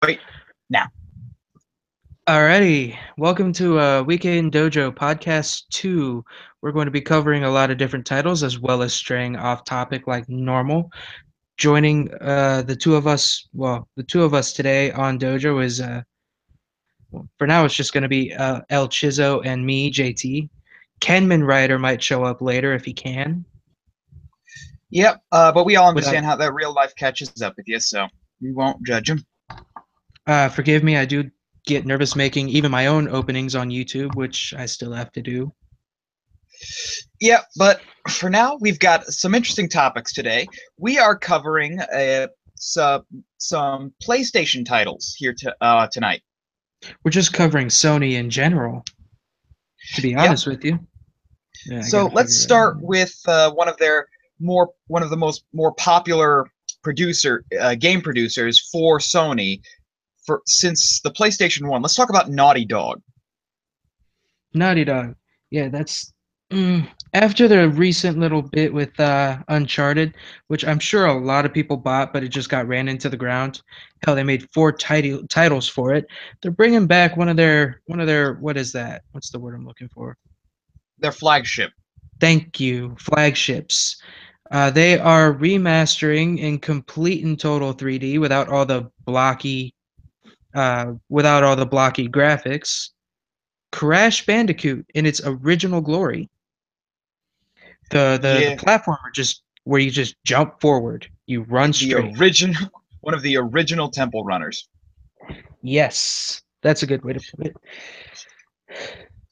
right now. Alrighty, welcome to Weekend Dojo Podcast 2. We're going to be covering a lot of different titles as well as straying off topic like normal. Joining the two of us today on Dojo is, for now, it's just going to be ElChizzo and me, JT. Kenman Ryder might show up later if he can. Yep, but we all Without, understand how that real life catches up with you, so we won't judge him. forgive me, I do get nervous making even my own openings on YouTube, which I still have to do. Yep, but for now, we've got some interesting topics today. We are covering some PlayStation titles here tonight. We're just covering Sony in general, to be Yep. honest with you. Yeah, I So gotta let's figure it start out. with one of the more popular game producers for Sony since the PlayStation 1. Let's talk about Naughty Dog. Naughty Dog. Yeah, that's after the recent little bit with Uncharted, which I'm sure a lot of people bought, but it just got ran into the ground. Hell, they made four titles for it. They're bringing back one of their what is that? What's the word I'm looking for? Their flagship. Thank you, flagships. They are remastering in complete and total 3D without all the blocky graphics. Crash Bandicoot in its original glory. The Yeah, platformer just where you just jump forward, you run the straight. original one of the original Temple Runners. Yes, that's a good way to put it.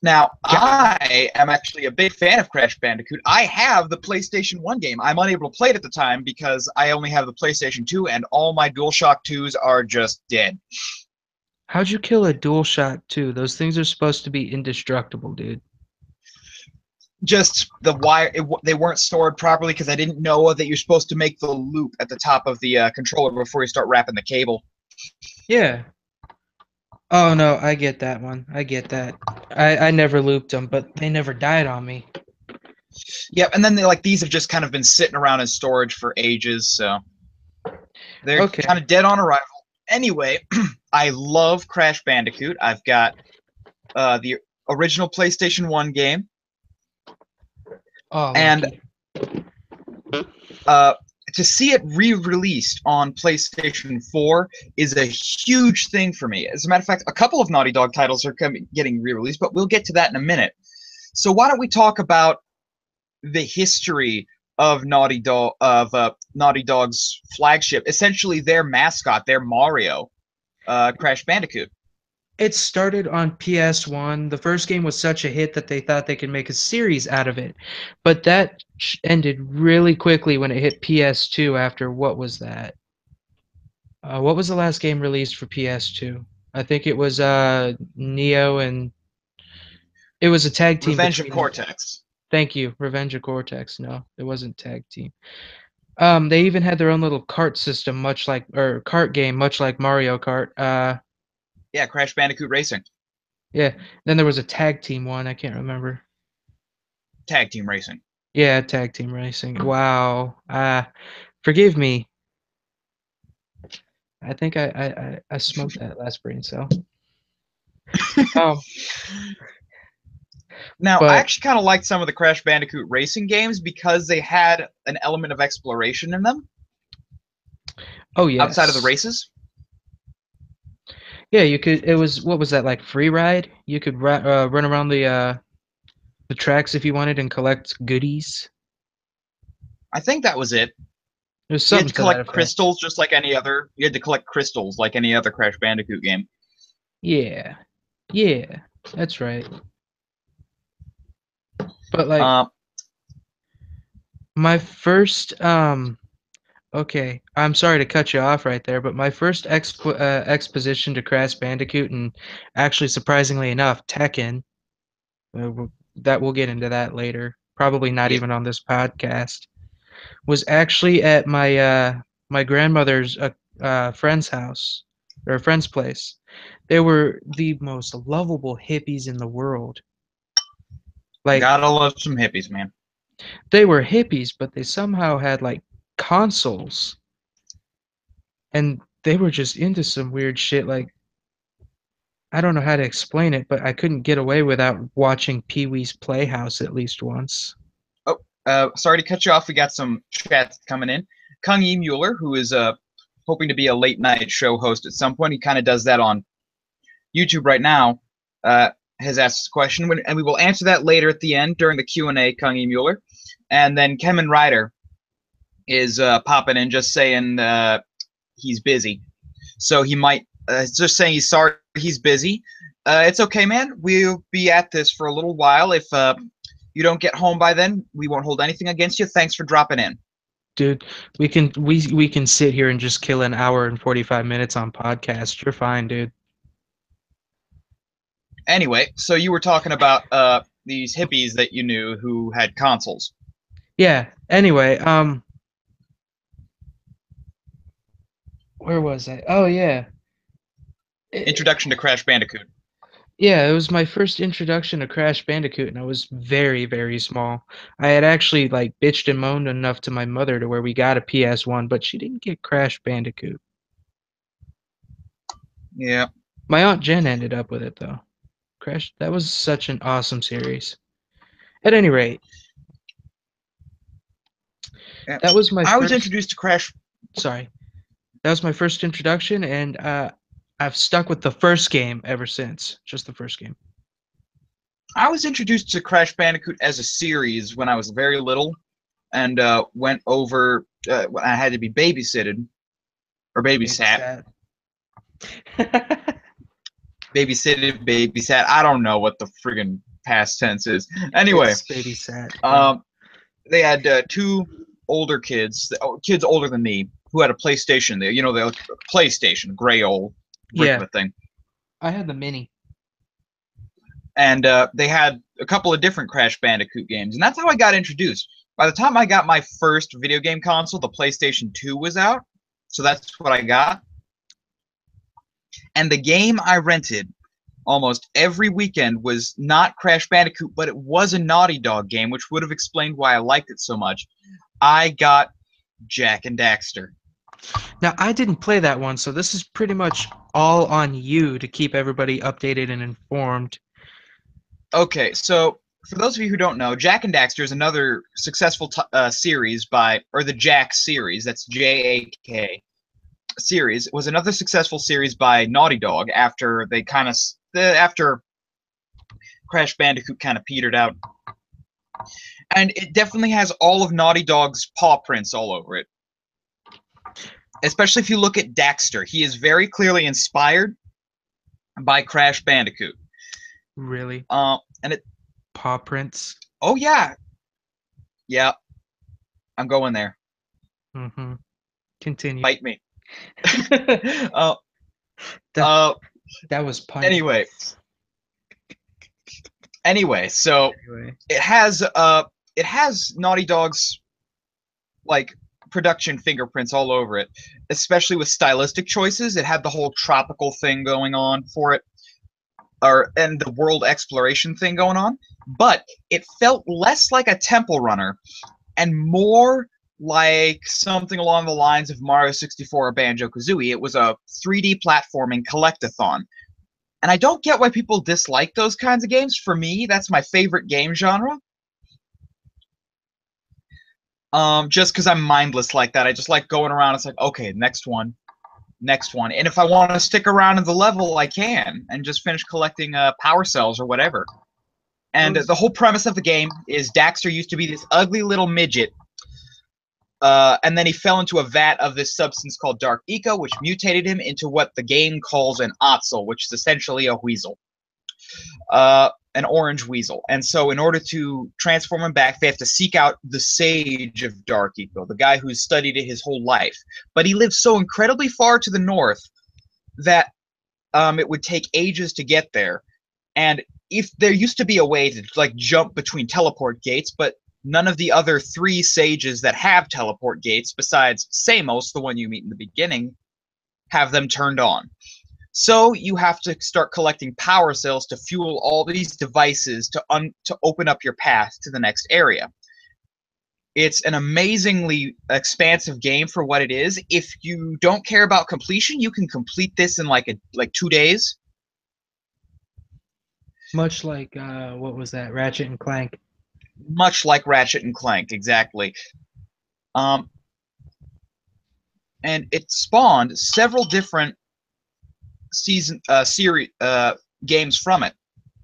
Now, Ca- I am actually a big fan of Crash Bandicoot. I have the PlayStation 1 game. I'm unable to play it at the time because I only have the PlayStation 2 and all my DualShock 2s are just dead. How'd you kill a DualShock 2? Those things are supposed to be indestructible, dude. Just the wire, they weren't stored properly because I didn't know that you're supposed to make the loop at the top of the controller before you start wrapping the cable. Yeah. Oh no, I get that one. I get that. I never looped them, but they never died on me. Yep, and then these have just kind of been sitting around in storage for ages, so they're kind Okay. of dead on arrival. Anyway, I love Crash Bandicoot. I've got the original PlayStation 1 game, Oh, and lucky. uh, to see it re-released on PlayStation 4 is a huge thing for me. As a matter of fact, a couple of Naughty Dog titles are getting re-released, but we'll get to that in a minute. So why don't we talk about the history of Naughty Dog's flagship, essentially their mascot, their Mario, Crash Bandicoot. It started on PS1. The first game was such a hit that they thought they could make a series out of it. But that ended really quickly when it hit PS2 after what was that? What was the last game released for PS2? I think it was Neo and it was a tag team Revenge of between Cortex. thank you, Revenge of Cortex. No, it wasn't tag team. They even had their own little kart system, kart game, much like Mario Kart. Yeah, Crash Bandicoot Racing. Yeah. Then there was a tag team one. I can't remember. Tag Team Racing. Yeah, tag team racing. Wow. Forgive me. I think I smoked that last brain cell. Um, Now, I but actually kind of liked some of the Crash Bandicoot Racing games because they had an element of exploration in them oh outside of the yes, races. yeah. You could. It was what was that like free ride? You could run around the tracks if you wanted and collect goodies. I think that was it. It was You had something to to that collect effect. crystals just like any other. You had to collect crystals like any other Crash Bandicoot game. Yeah, yeah. That's right. But like Uh, my first okay, I'm sorry to cut you off right there, but my first exposition to Crash Bandicoot and actually surprisingly enough, Tekken, that we'll get into that later. Probably not yeah, even on this podcast. Was actually at my grandmother's friend's house or a friend's place. They were the most lovable hippies in the world. Like gotta love some hippies, man. they were hippies, but they somehow had like consoles and they were just into some weird shit. Like, I don't know how to explain it, but I couldn't get away without watching Pee-wee's Playhouse at least once. Oh, sorry to cut you off. We got some chats coming in. Kung E. Mueller, who is hoping to be a late night show host at some point. He kind of does that on YouTube right now. Has asked a question, and we will answer that later at the end during the Q&A, Kung E. Mueller. And then Kemen Ryder is popping in, just saying he's busy. So he might, just saying he's sorry he's busy. It's okay, man. We'll be at this for a little while. If you don't get home by then, we won't hold anything against you. Thanks for dropping in. Dude, we can sit here and just kill an hour and 45 minutes on podcast. You're fine, dude. Anyway, so you were talking about these hippies that you knew who had consoles. Yeah. Anyway, where was I? Oh yeah. Introduction to Crash Bandicoot. Yeah, it was my first introduction to Crash Bandicoot, and I was very, very small. I had actually like bitched and moaned enough to my mother to where we got a PS1, but she didn't get Crash Bandicoot. Yeah. My Aunt Jen ended up with it though. Crash, that was such an awesome series. At any rate, Yeah. that was my I was first. introduced to Crash. Sorry, that was my first introduction, and I've stuck with the first game ever since. Just the first game. I was introduced to Crash Bandicoot as a series when I was very little, and went over when I had to be babysitted or babysat. Babysat. I don't know what the friggin' past tense is. Anyway, It's babysat. they had two older kids, kids older than me, who had a PlayStation. There, the PlayStation, gray old brick Yeah, of a thing, I had the mini. and they had a couple of different Crash Bandicoot games, and that's how I got introduced. By the time I got my first video game console, the PlayStation 2 was out, so that's what I got. And the game I rented almost every weekend was not Crash Bandicoot, but it was a Naughty Dog game, which would have explained why I liked it so much. I got Jak and Daxter. Now, I didn't play that one, so this is pretty much all on you to keep everybody updated and informed. Okay, so for those of you who don't know, Jak and Daxter is another successful series or the Jak series, that's JAK series, was another successful series by Naughty Dog after after Crash Bandicoot kind of petered out. And it definitely has all of Naughty Dog's paw prints all over it. Especially if you look at Daxter. He is very clearly inspired by Crash Bandicoot. Really? And it Paw prints? Oh yeah. Yeah. I'm going there. Mm-hmm. Continue. Bite me. That was punny. Anyway, so Anyway. it has Naughty Dog's like production fingerprints all over it, especially with stylistic choices. It had the whole tropical thing going on for it, and the world exploration thing going on, but it felt less like a temple runner and more like something along the lines of Mario 64 or Banjo-Kazooie. It was a 3D platforming collectathon. And I don't get why people dislike those kinds of games. For me, that's my favorite game genre. Just because I'm mindless like that. I just like going around. It's like, okay, next one. And if I want to stick around in the level, I can, and just finish collecting power cells or whatever. And the whole premise of the game is Daxter used to be this ugly little midget, and then he fell into a vat of this substance called Dark Eco, which mutated him into what the game calls an Otzel, which is essentially a weasel. An orange weasel. And so in order to transform him back, they have to seek out the sage of Dark Eco, the guy who's studied it his whole life. But he lives so incredibly far to the north that it would take ages to get there. And if there used to be a way to like jump between teleport gates, but none of the other three sages that have teleport gates, besides Samos, the one you meet in the beginning, have them turned on. So you have to start collecting power cells to fuel all these devices to open up your path to the next area. It's an amazingly expansive game for what it is. If you don't care about completion, you can complete this in like 2 days. Much like what was that? Ratchet and Clank. Much like Ratchet and Clank, exactly. Um, and it spawned several different series games from it,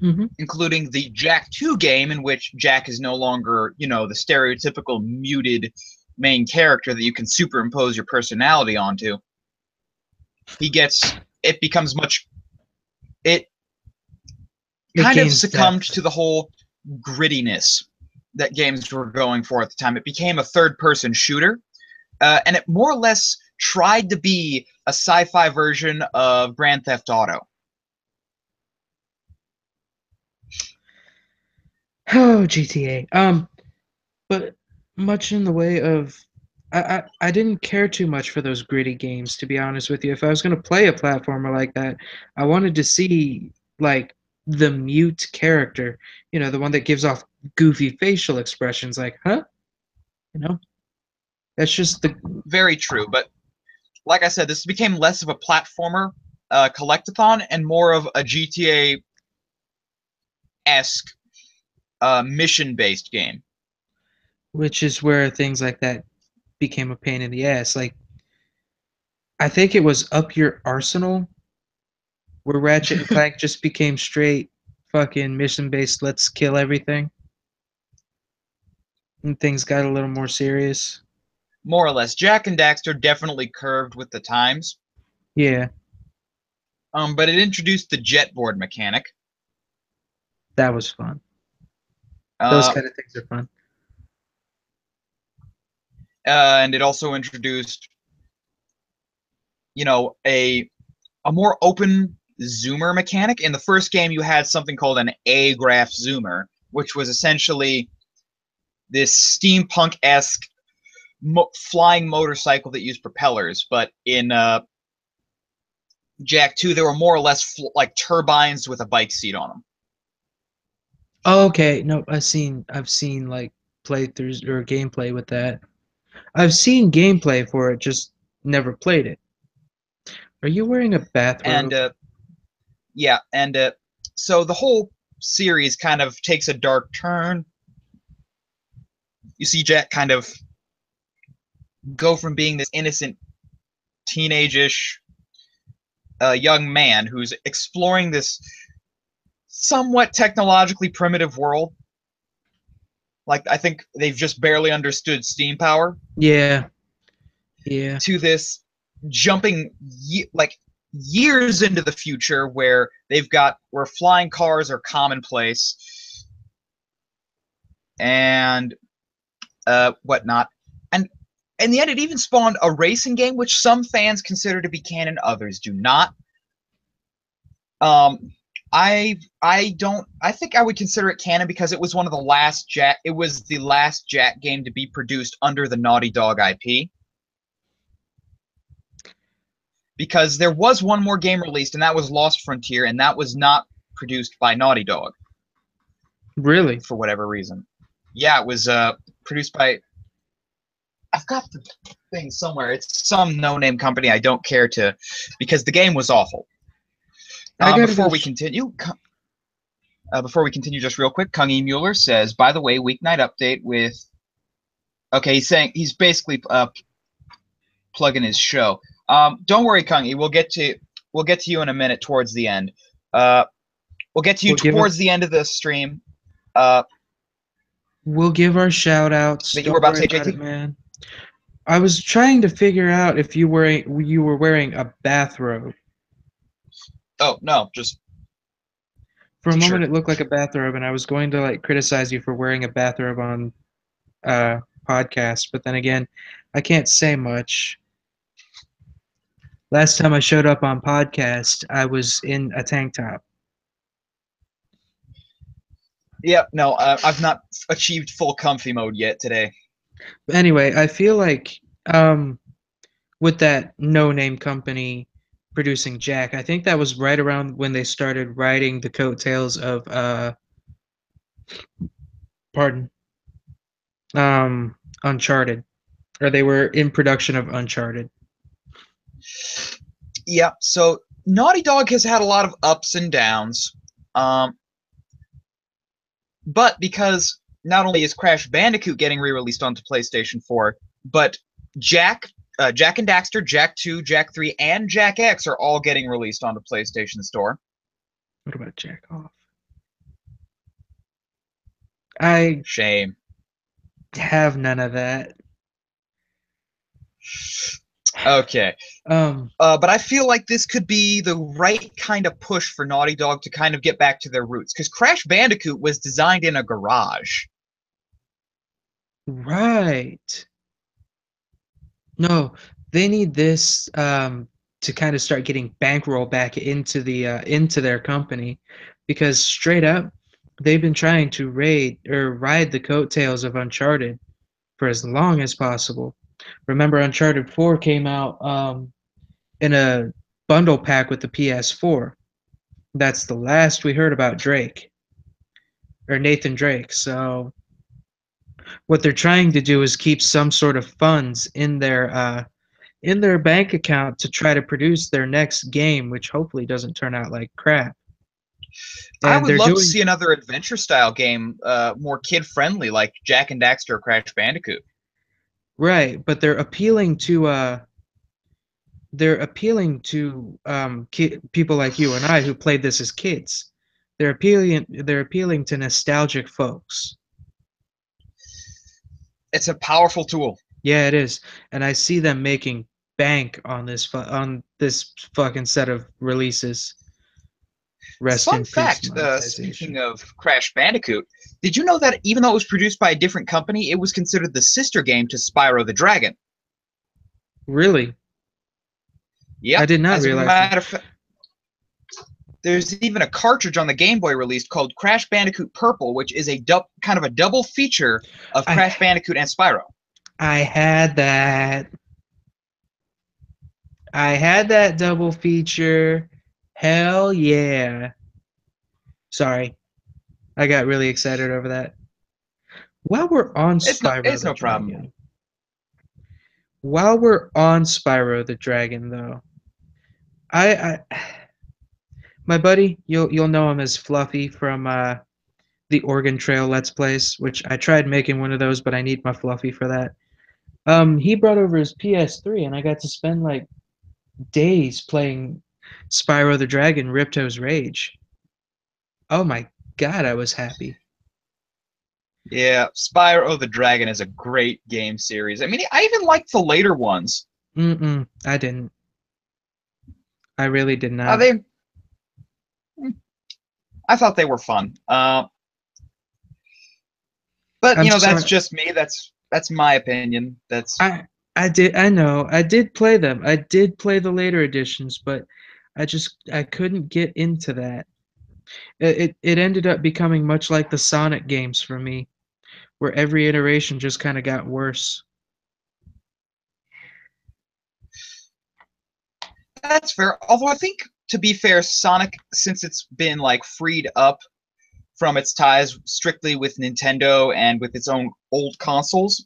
Mm-hmm. including the Jack 2 game, in which Jack is no longer, the stereotypical muted main character that you can superimpose your personality onto. It becomes much, it It kind of gains succumbed depth. to the whole grittiness that games were going for at the time. It became a third-person shooter, and it more or less tried to be a sci-fi version of Grand Theft Auto. Oh, GTA. But much in the way of I didn't care too much for those gritty games, to be honest with you. If I was gonna play a platformer like that, I wanted to see like the mute character, the one that gives off goofy facial expressions like, huh? You know? That's just the Very true, but like I said, this became less of a platformer collectathon and more of a GTA-esque mission-based game. which is where things like that became a pain in the ass. Like I think it was Up Your Arsenal where Ratchet and Clank just became straight fucking mission based, let's kill everything. And things got a little more serious. More or less. Jak and Daxter definitely curved with the times, Yeah, but it introduced the jetboard mechanic. that was fun. Those Uh, kind of things are fun. and it also introduced, a more open zoomer mechanic. In the first game, you had something called an A-graph zoomer, which was essentially this steampunk-esque flying motorcycle that used propellers. But in Jak 2, they were more or less like turbines with a bike seat on them. Oh, okay, no, I've seen like playthroughs or gameplay with that. I've seen gameplay for it, just never played it. Are you wearing a And bathrobe? yeah, and so the whole series kind of takes a dark turn. You see Jak kind of go from being this innocent teenage-ish young man who's exploring this somewhat technologically primitive world. Like, I think they've just barely understood steam power, Yeah, yeah. to this jumping like years into the future where where flying cars are commonplace and whatnot. And in the end, it even spawned a racing game, which some fans consider to be canon, others do not. Um, I don't. I think I would consider it canon because it was one of the last Jak. It was the last Jak game to be produced under the Naughty Dog IP. Because there was one more game released, and that was Lost Frontier, and that was not produced by Naughty Dog Really? for whatever reason. Yeah, it was produced by. I've got the thing somewhere. It's some no-name company I don't care to, because the game was awful. I gotta Before be. we continue, just real quick, Kung E. Mueller says, by the way, weeknight update with. Okay, he's basically plugging his show. Don't worry, Kung E. We'll get to you in a minute towards the end. We'll get to you We'll give towards the end of the stream. Uh, we'll give our shout outs. that you were Don't about to worry say, about it, JT? man. I was trying to figure out if you were wearing a bathrobe. Oh no, just For a moment, t-shirt. it looked like a bathrobe, and I was going to like criticize you for wearing a bathrobe on podcast, but then again, I can't say much. Last time I showed up on podcast, I was in a tank top. Yep, no, I've not achieved full comfy mode yet today. But anyway, I feel like with that no-name company producing Jak, I think that was right around when they started riding the coattails of pardon, Uncharted, or they were in production of Uncharted. Yeah, so Naughty Dog has had a lot of ups and downs. Um, but because not only is Crash Bandicoot getting re-released onto PlayStation 4, but Jak and Daxter, Jak 2, Jak 3, and Jak X are all getting released onto PlayStation Store. What about Jack Off? I Shame. have none of that. Okay. Um, But I feel like this could be the right kind of push for Naughty Dog to kind of get back to their roots, because Crash Bandicoot was designed in a garage. right. No, they need this to kind of start getting bankroll back into their company, because straight up, they've been trying to ride the coattails of Uncharted for as long as possible. Remember, Uncharted 4 came out in a bundle pack with the PS4. That's the last we heard about Drake or Nathan Drake. So what they're trying to do is keep some sort of funds in their bank account to try to produce their next game, which hopefully doesn't turn out like crap. I And would they're love to doing see another adventure style game, more kid friendly, like Jak and Daxter or Crash Bandicoot. right, but they're appealing to people like you and I who played this as kids. They're appealing to nostalgic folks. It's a powerful tool. Yeah, it is, and I see them making bank on this fucking set of releases. Rest Fun in peace, fact, speaking monetization. of Crash Bandicoot, did you know that even though it was produced by a different company, it was considered the sister game to Spyro the Dragon? Really, I Yep. did not As a realize that. matter of fact, there's even a cartridge on the Game Boy released called Crash Bandicoot Purple, which is a kind of a double feature of I Crash Bandicoot and Spyro. I had that. I had that double feature. Hell yeah. Sorry, I got really excited over that. While we're on Spyro It's the no problem. Dragon, while we're on Spyro the Dragon, though, I my buddy, you'll know him as Fluffy from the Oregon Trail Let's Plays, which I tried making one of those, but I need my Fluffy for that. He brought over his PS3, and I got to spend like days playing Spyro the Dragon: Ripto's Rage. Oh my god, I was happy. Yeah, Spyro the Dragon is a great game series. I mean, I even like the later ones. I didn't. I really did Uh, not. they, I thought they were fun. But I'm that's sorry. just me. That's my opinion. That's I I did. I know. I did play them. I did play the later editions, but I couldn't get into that. It ended up becoming much like the Sonic games for me, where every iteration just kind of got worse. that's fair. Although I think, to be fair, Sonic, since it's been like freed up from its ties strictly with Nintendo and with its own old consoles,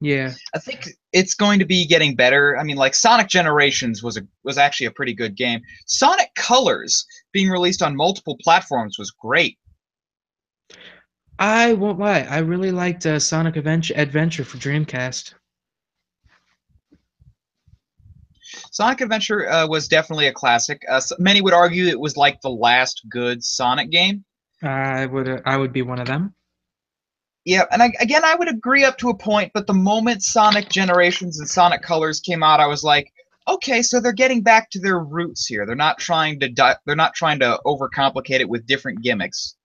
Yeah. I think it's going to be getting better. I mean, like Sonic Generations was actually a pretty good game. Sonic Colors being released on multiple platforms was great. I won't lie. I really liked Sonic Adventure for Dreamcast. Sonic Adventure was definitely a classic. Many would argue it was like the last good Sonic game. I would be one of them. Yeah, and again, I would agree up to a point, but the moment Sonic Generations and Sonic Colors came out, I was like, okay, so they're getting back to their roots here. They're not trying to overcomplicate it with different gimmicks.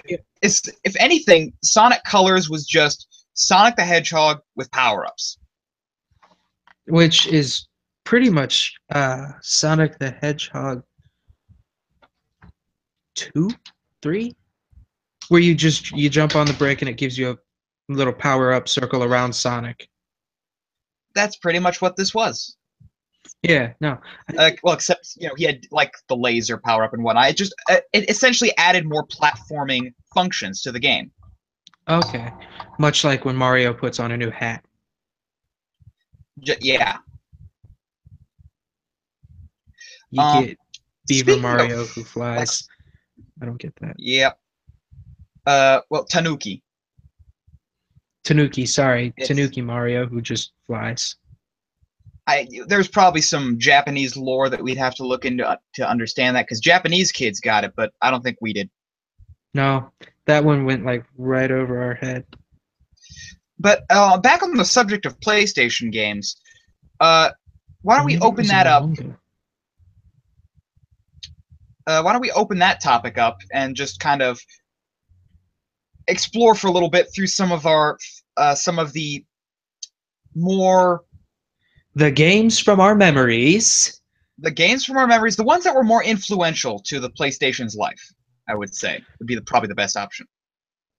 Yeah. If anything, Sonic Colors was just Sonic the Hedgehog with power-ups. Which is pretty much Sonic the Hedgehog 2, 3, where you jump on the brick and it gives you a little power up circle around Sonic. That's pretty much what this was. Yeah, no. Well, except he had like the laser power up and whatnot. It essentially added more platforming functions to the game. Okay. Much like when Mario puts on a new hat. Yeah. You get Beaver Speaking of Mario who flies. I don't get that. yeah, well, Tanuki. Tanuki, sorry. It's Tanuki Mario who just flies. there's probably some Japanese lore that we'd have to look into to understand that because Japanese kids got it, but I don't think we did. No, that one went like right over our head. But back on the subject of PlayStation games, uh, why don't we Maybe it open was a that up? manga. Why don't we open that topic up and just kind of explore for a little bit through some of the more The games from our memories. the games from our memories, the ones that were more influential to the PlayStation's life. I would say would be probably the best option.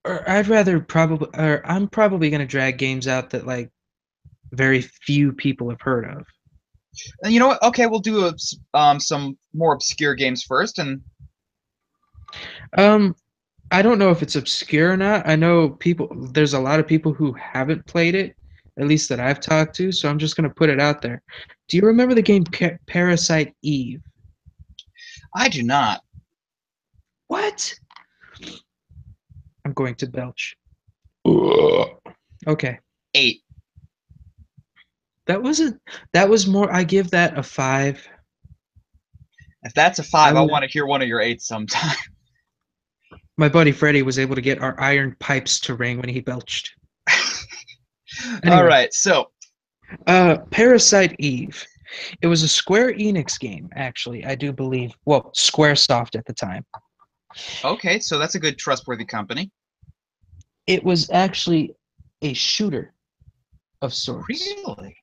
Or I'm probably gonna drag games out that like very few people have heard of. And you know what? Okay, we'll do some more obscure games first, and Um, I don't know if it's obscure or not. I know there's a lot of people who haven't played it, at least that I've talked to, so I'm just going to put it out there. Do you remember the game Parasite Eve? I do not. What? I'm going to belch. Ugh. Okay. 8. That wasn't that was more I give that a 5. If that's a I 5, I was want to hear one of your 8s sometime. My buddy Freddie was able to get our iron pipes to ring when he belched. All Anyway, right, so Parasite Eve. It was a Square Enix game, actually, I do believe. Well, Squaresoft at the time. okay, so that's a good trustworthy company. It was actually a shooter of sorts. Really?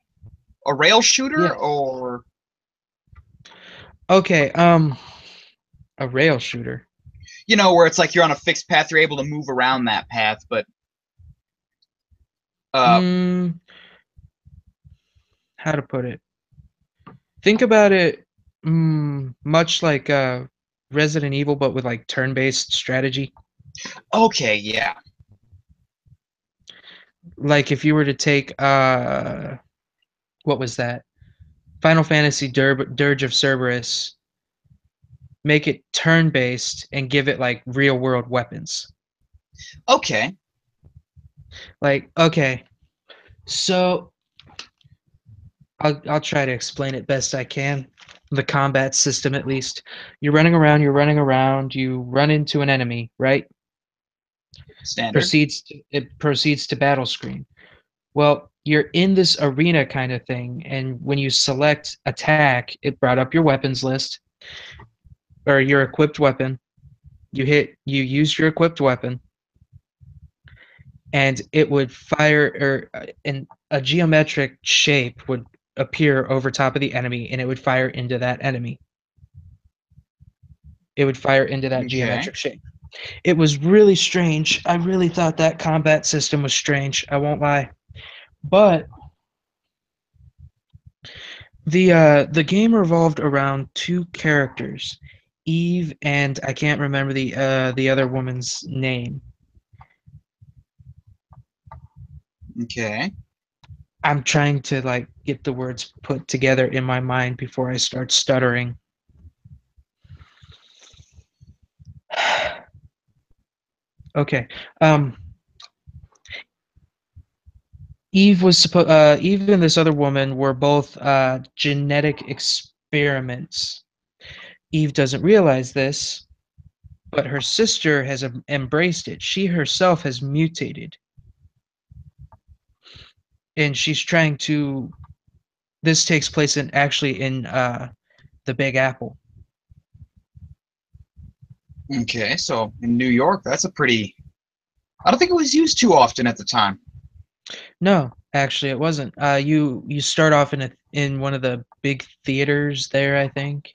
A rail shooter Yes. or Okay, a rail shooter. where it's like you're on a fixed path, you're able to move around that path, but uh Mm, how to put it? Think about it much like Resident Evil, but with like turn-based strategy. okay, yeah. Like if you were to take what was that? Final Fantasy Dirge of Cerberus, make it turn-based and give it like real-world weapons. Okay. Like, okay, so I'll try to explain it best I can. The combat system, at least. You're running around, you run into an enemy, right? Standard. It proceeds to battle screen. Well, you're in this arena kind of thing, and when you select attack, it brought up your weapons list or your equipped weapon. You use your equipped weapon, and it would fire or in a geometric shape would appear over top of the enemy, and it would fire into that enemy. It would fire into that Okay. geometric shape. It was really strange. I really thought that combat system was strange. I won't lie. But the game revolved around two characters, Eve and I can't remember the other woman's name. Okay. I'm trying to like get the words put together in my mind before I start stuttering. Okay. Um, Eve and this other woman were both genetic experiments. Eve doesn't realize this, but her sister has embraced it. She herself has mutated, and she's trying to. This takes place in the Big Apple. Okay. So in New York, that's a pretty I don't think it was used too often at the time. No, actually, it wasn't. You start off in one of the big theaters there, I think.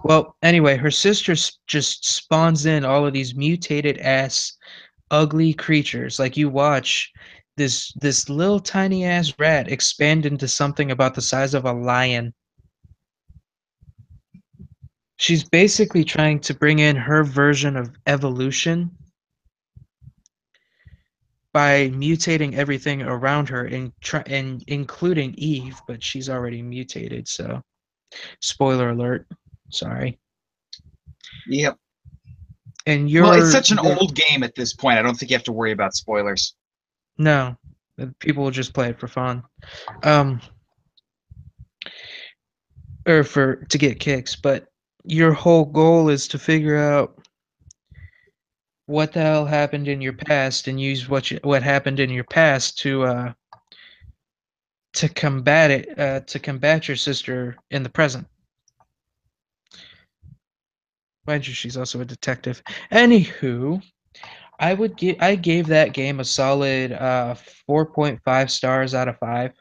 Well, anyway, her sister just spawns in all of these mutated ass ugly creatures. Like you watch this little tiny ass rat expand into something about the size of a lion. She's basically trying to bring in her version of evolution by mutating everything around her and including Eve, but she's already mutated, so spoiler alert. Sorry. Yep. And Well, it's you're such an old game at this point. I don't think you have to worry about spoilers. no, people will just play it for fun. Um or for to get kicks, but your whole goal is to figure out what the hell happened in your past and use what happened in your past to combat your sister in the present. Mind you, she's also a detective. Anywho, I gave that game a solid 4.5 stars out of 5.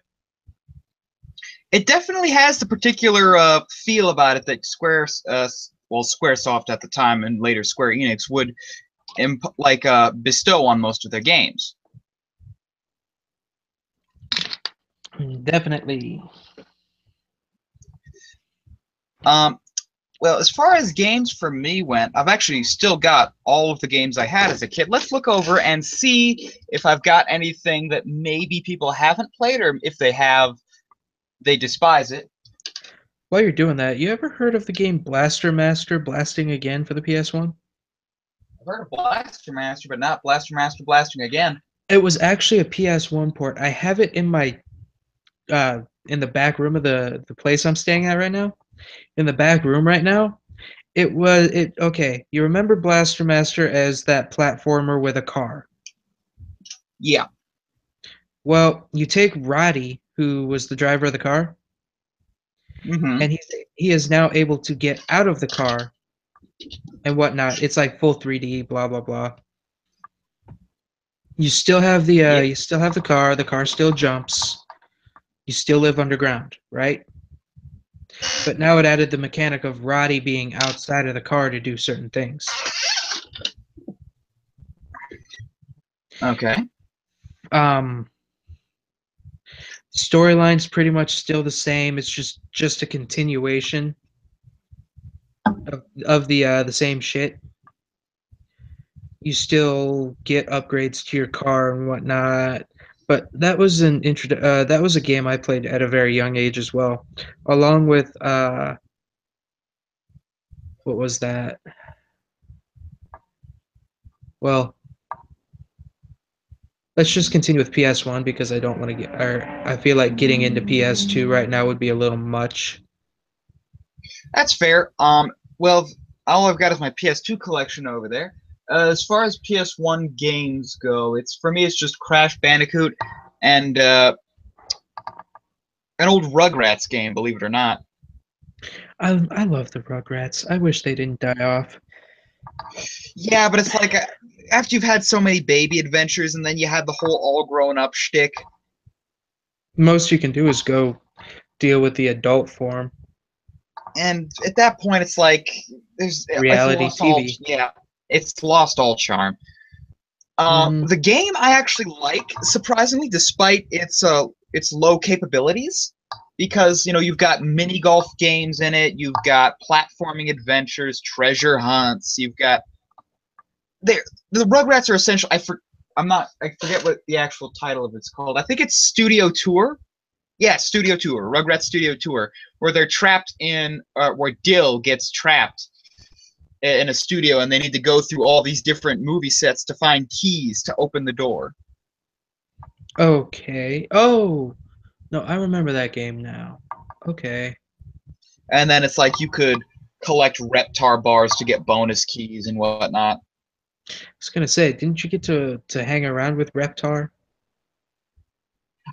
It definitely has the particular feel about it that SquareSoft at the time and later Square Enix would bestow on most of their games. Definitely. Well, as far as games for me went, I've actually still got all of the games I had as a kid. Let's look over and see if I've got anything that maybe people haven't played, or if they have, they despise it. While you're doing that, you ever heard of the game Blaster Master Blasting Again for the PS1? I've heard of Blaster Master, but not Blaster Master Blasting Again. It was actually a PS1 port. I have it in my in the back room of the place I'm staying at right now. In the back room right now. Okay, you remember Blaster Master as that platformer with a car. Yeah. Well, you take Roddy, who was the driver of the car, Mm-hmm. and he is now able to get out of the car and whatnot. It's like full 3D, blah blah blah. Yeah. You still have the car. The car still jumps. You still live underground, right? But now it added the mechanic of Roddy being outside of the car to do certain things. Okay. Um, Storyline's pretty much still the same. It's just a continuation of the same shit. You still get upgrades to your car and whatnot. But that was a game I played at a very young age as well, along with what was that? Well, let's just continue with PS1 because I don't want to get or I feel like getting into PS2 right now would be a little much. That's fair. Well, all I've got is my PS2 collection over there. As far as PS1 games go, for me, it's just Crash Bandicoot and an old Rugrats game, believe it or not. I love the Rugrats. I wish they didn't die off. Yeah, but it's like after you've had so many baby adventures, and then you had the whole all grown up shtick. Most you can do is go deal with the adult form. And at that point, it's like it's Reality lost all. TV. Yeah, it's lost all charm. Hmm. The game I actually like, surprisingly, despite its low capabilities, because you've got mini golf games in it, you've got platforming adventures, treasure hunts, you've got the Rugrats are essential. I forget what the actual title of it's called. I think it's Studio Tour. Yeah, Studio Tour, Rugrats Studio Tour, where they're trapped where Dill gets trapped in a studio, and they need to go through all these different movie sets to find keys to open the door. Okay. Oh, no, I remember that game now. Okay. And then it's like you could collect Reptar bars to get bonus keys and whatnot. I was gonna say, didn't you get to hang around with Reptar?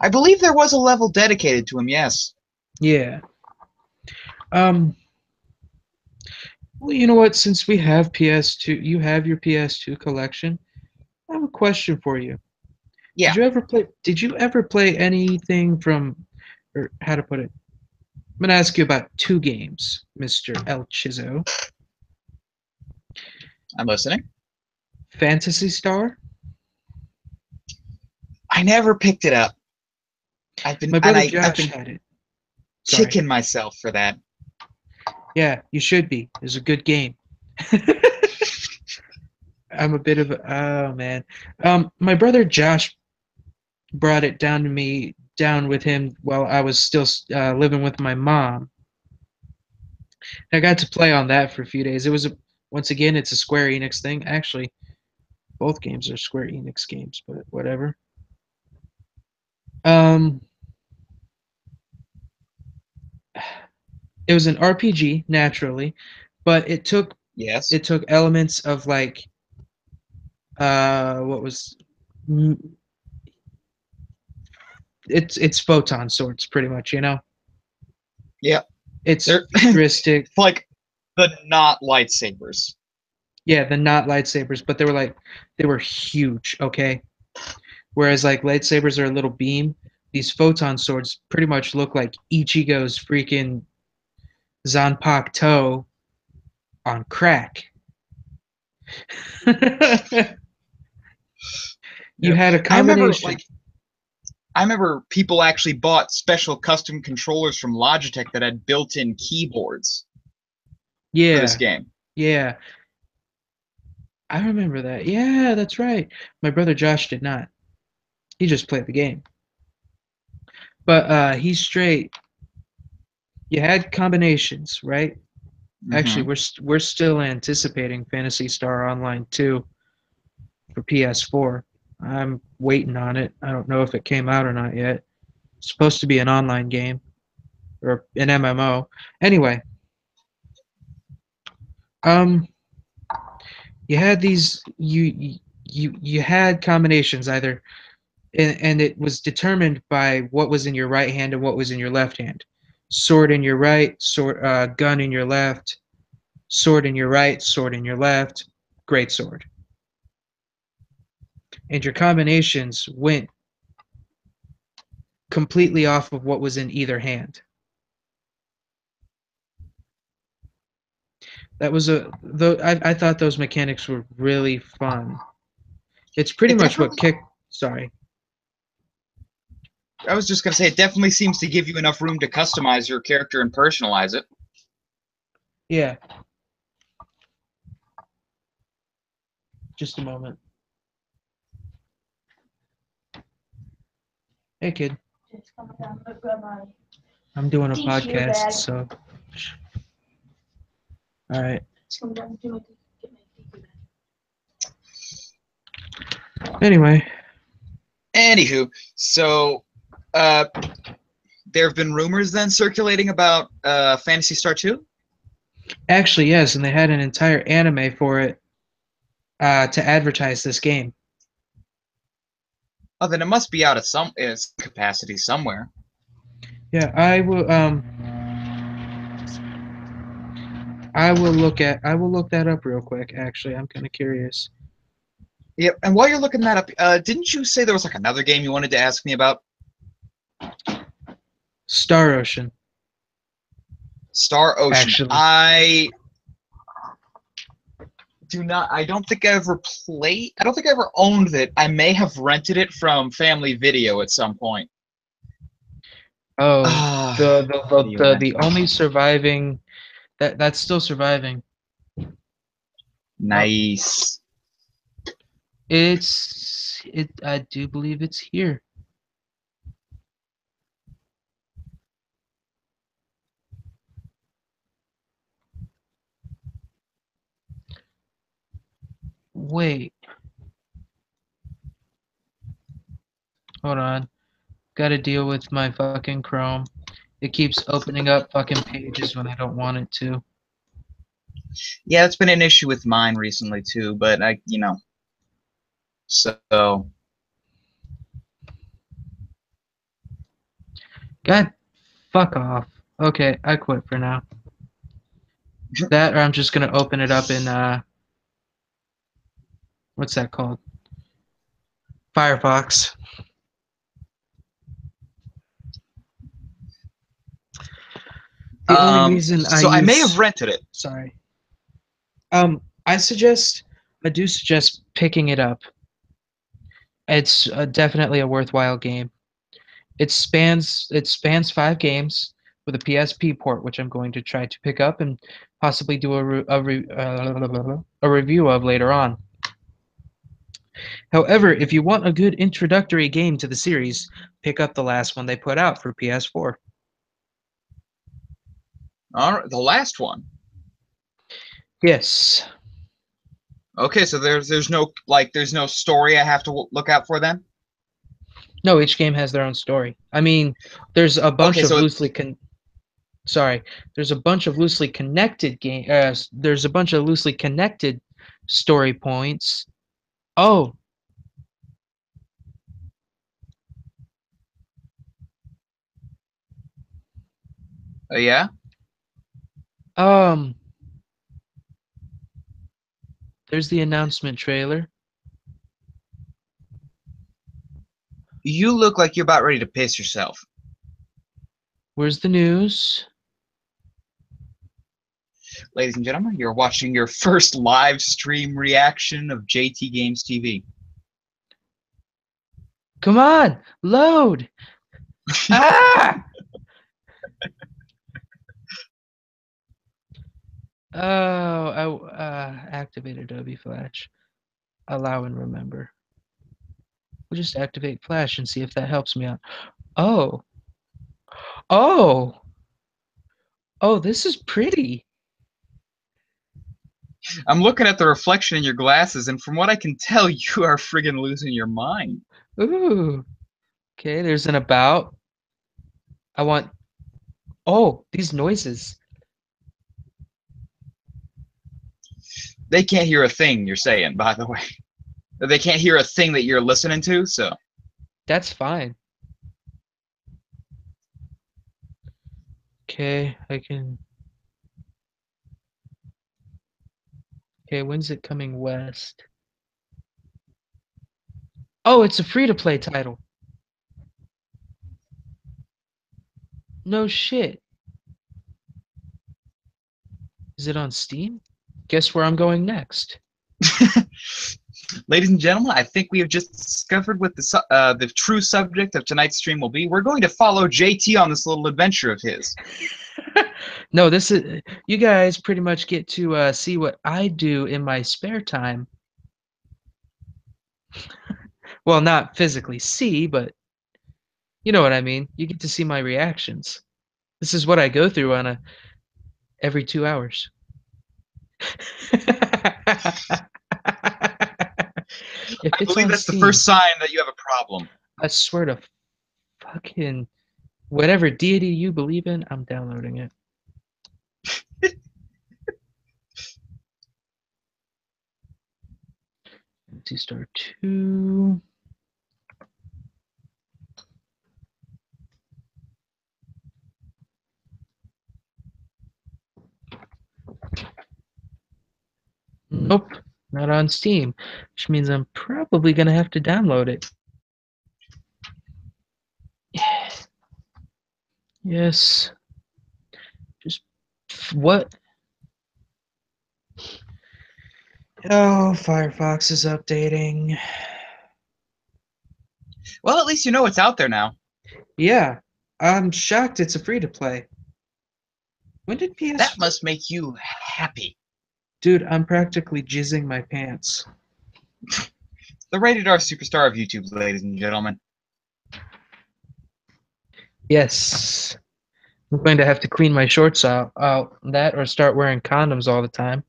I believe there was a level dedicated to him, yes. Yeah. Um. Well, you know what? Since we have PS2, you have your PS2 collection. I have a question for you. Yeah. Did you ever play anything from, or how to put it? I'm gonna ask you about two games, Mr. ElChizzo. I'm listening. Fantasy Star. I never picked it up. My brother I've Josh been had it. Sorry. kicking myself for that. Yeah, you should be. It's a good game. I'm a bit of oh man. My brother Josh brought it down with him while I was still living with my mom. I got to play on that for a few days. Once again, it's a Square Enix thing. Actually, both games are Square Enix games, but whatever. Um, it was an RPG naturally, but Yes. it took elements of like what was it's photon swords pretty much, you know. Yeah. It's They're futuristic. like the not lightsabers. Yeah, the not lightsabers, but they were huge, okay? Whereas like lightsabers are a little beam, these photon swords pretty much look like Ichigo's freaking Zanpakuto on crack. You Yep. had a I remember combination. I remember people actually bought special custom controllers from Logitech that had built-in keyboards for this Yeah, game. yeah. I remember that. Yeah, that's right. My brother Josh did not. He just played the game. But he's straight. You had combinations, right? Actually, Hmm. we're still anticipating Phantasy Star Online 2 for PS4. I'm waiting on it. I don't know if it came out or not yet. It's supposed to be an online game or an MMO. Anyway, um, you had these you had combinations either, and it was determined by what was in your right hand and what was in your left hand. Sword in your right, gun in your left, sword in your right, sword in your left, great sword. And your combinations went completely off of what was in either hand. That was a though I thought those mechanics were really fun. It's pretty It much what definitely, kick. Sorry. I was just gonna say, it definitely seems to give you enough room to customize your character and personalize it. Yeah, just a moment. Hey kid, I'm doing a podcast, so all right. Anyway, Anywho, so uh, there have been rumors then circulating about Fantasy Star 2. actually yes, and they had an entire anime for it to advertise this game. Oh, then it must be out of some capacity somewhere. Yeah, I will look that up real quick. Actually, I'm kind of curious. Yeah, and while you're looking that up, didn't you say there was like another game you wanted to ask me about? Star Ocean, Star Ocean. actually. I don't think I ever played. I don't think I ever owned it. I may have rented it from Family Video at some point. Oh, Ah, video the rental. only surviving that's still surviving. Oh, Nice. I do believe it's here. Wait, hold on. Got to deal with my fucking Chrome. It keeps opening up fucking pages when I don't want it to. Yeah, it's been an issue with mine recently too, but so God, fuck off. Okay, I quit for now. That or I'm just gonna open it up in what's that called? Firefox. The only reason I so I may have use rented it. sorry. I I do suggest picking it up. It's definitely a worthwhile game. It spans 5 games with a PSP port, which I'm going to try to pick up and possibly do a review of later on. However, if you want a good introductory game to the series, pick up the last one they put out for PS4. All right, the last one. Yes. Okay, so there's no story I have to look out for then. No, each game has their own story. I mean, there's a bunch Okay, of so there's a bunch of loosely connected there's a bunch of loosely connected story points. Oh, yeah, um, there's the announcement trailer. you look like you're about ready to piss yourself. Where's the news? Ladies and gentlemen, you're watching your first live stream reaction of JT Games TV. Come on, load. Ah! Oh, I activate Adobe Flash. Allow and remember. We'll just activate Flash and see if that helps me out. Oh. Oh. Oh, this is pretty. I'm looking at the reflection in your glasses, and from what I can tell, you are friggin' losing your mind. Ooh. Okay, there's an about. I want. Oh, these noises. They can't hear a thing you're saying, by the way. They can't hear a thing that you're listening to, so. That's fine. Okay, I can. Okay, when's it coming west? Oh, it's a free-to-play title. No shit. Is it on Steam? Guess where I'm going next. Ladies and gentlemen, I think we have just discovered what the true subject of tonight's stream will be. We're going to follow JT on this little adventure of his. No, this is you guys pretty much get to see what I do in my spare time. Well, not physically see, but you know what I mean. You get to see my reactions. This is what I go through on a every 2 hours. If I it's believe on that's the Steam, first sign that you have a problem. I swear to fucking whatever deity you believe in, I'm downloading it. Fantasy Star 2. Nope, not on Steam, which means I'm probably gonna have to download it. Yes. Just what? Oh, Firefox is updating. Well, at least you know it's out there now. Yeah, I'm shocked it's a free to play. When did PS? That must make you happy. Dude, I'm practically jizzing my pants. The rated R superstar of YouTube, ladies and gentlemen. Yes. I'm going to have to clean my shorts out that or start wearing condoms all the time.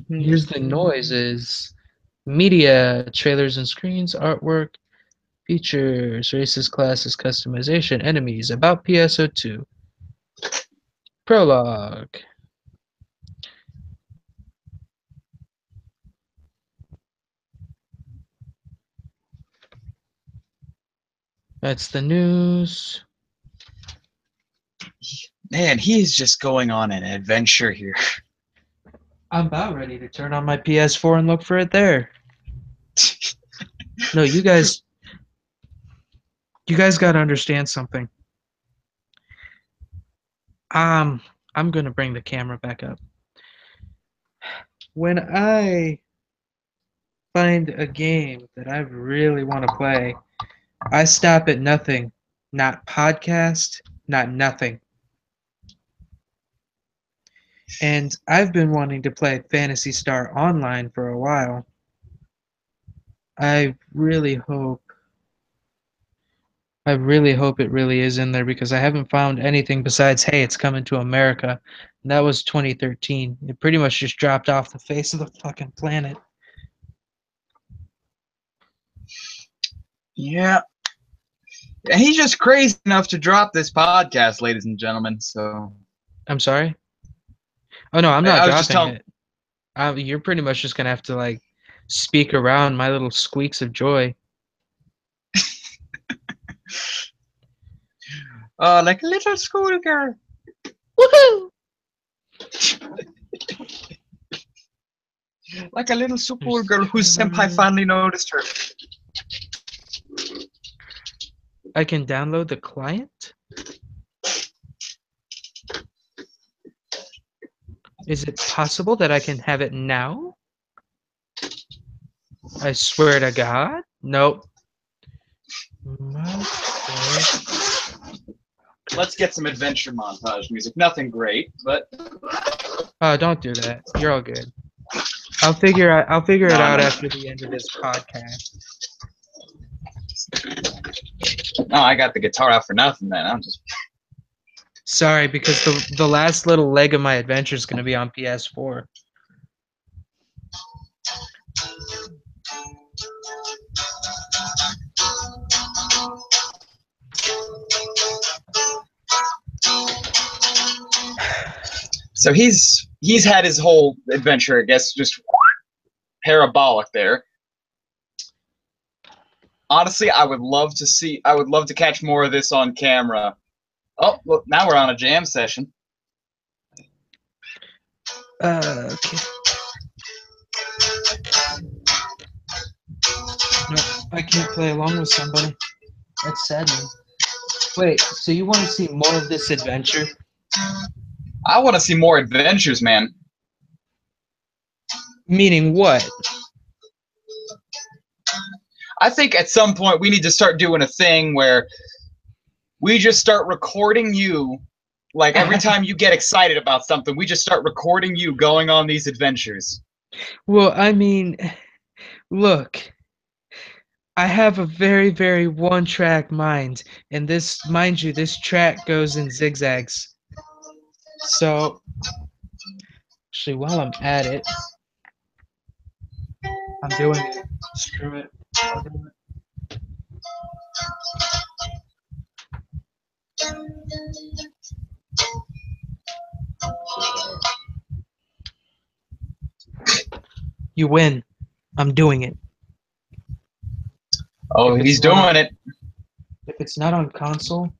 Here's the noises. Media, trailers and screens, artwork, features, races, classes, customization, enemies, about PSO2. Prologue. That's the news. Man, he's just going on an adventure here. I'm about ready to turn on my PS4 and look for it there. No, you guys got to understand something. I'm going to bring the camera back up. When I find a game that I really want to play, I stop at nothing. Not podcast, not nothing. And I've been wanting to play Phantasy Star Online for a while. I really hope it really is in there because I haven't found anything besides, hey, it's coming to America. And that was 2013. It pretty much just dropped off the face of the fucking planet. Yeah. He's just crazy enough to drop this podcast, ladies and gentlemen. So I'm sorry? Oh, no, I'm not I was just dropping telling. it. You're pretty much just going to have to, like, speak around my little squeaks of joy. Like a little schoolgirl. Woohoo! Like a little schoolgirl whose senpai finally noticed her. I can download the client? Is it possible that I can have it now? I swear to God. Nope. Let's get some adventure montage music. Nothing great, but Don't do that. You're all good. I'll figure it out No. after the end of this podcast. No, I got the guitar out for nothing. Then I'm just. Sorry, because the last little leg of my adventure is going to be on PS4. So he's had his whole adventure, I guess, just parabolic there. Honestly, I would love to catch more of this on camera. Oh, look, now we're on a jam session. Okay. No, I can't play along with somebody. That's saddening. Wait, so you want to see more of this adventure? I want to see more adventures, man. Meaning what? I think at some point we need to start doing a thing where we just start recording you. Like every time you get excited about something, we just start recording you going on these adventures. Well, I mean, look, I have a very, very one-track mind, and this, mind you, this track goes in zigzags. So, actually, while I'm at it, I'm doing it. Screw it. I'll do it. You win. I'm doing it. Oh, he's doing it. If it's not on console,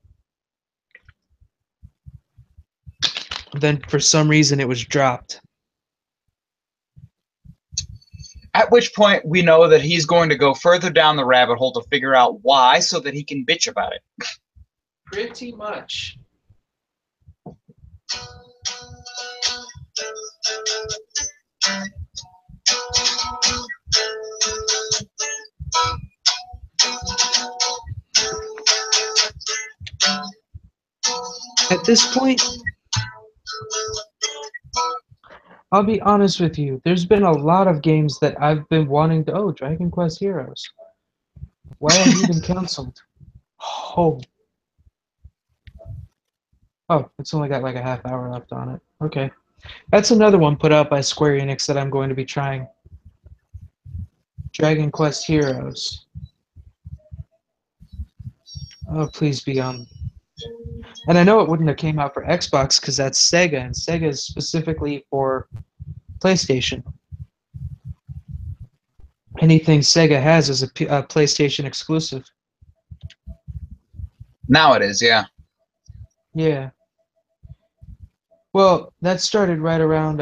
then for some reason it was dropped. At which point we know that he's going to go further down the rabbit hole to figure out why so that he can bitch about it. Pretty much. At this point, I'll be honest with you. There's been a lot of games that I've been wanting to. Oh, Dragon Quest Heroes. Why have you been canceled? Oh. Oh, it's only got like a half hour left on it. Okay. That's another one put out by Square Enix that I'm going to be trying. Dragon Quest Heroes. Oh, please be on. And I know it wouldn't have came out for Xbox because that's Sega, and Sega is specifically for PlayStation. Anything Sega has is a PlayStation exclusive. Now it is, yeah. Yeah. Well, that started right around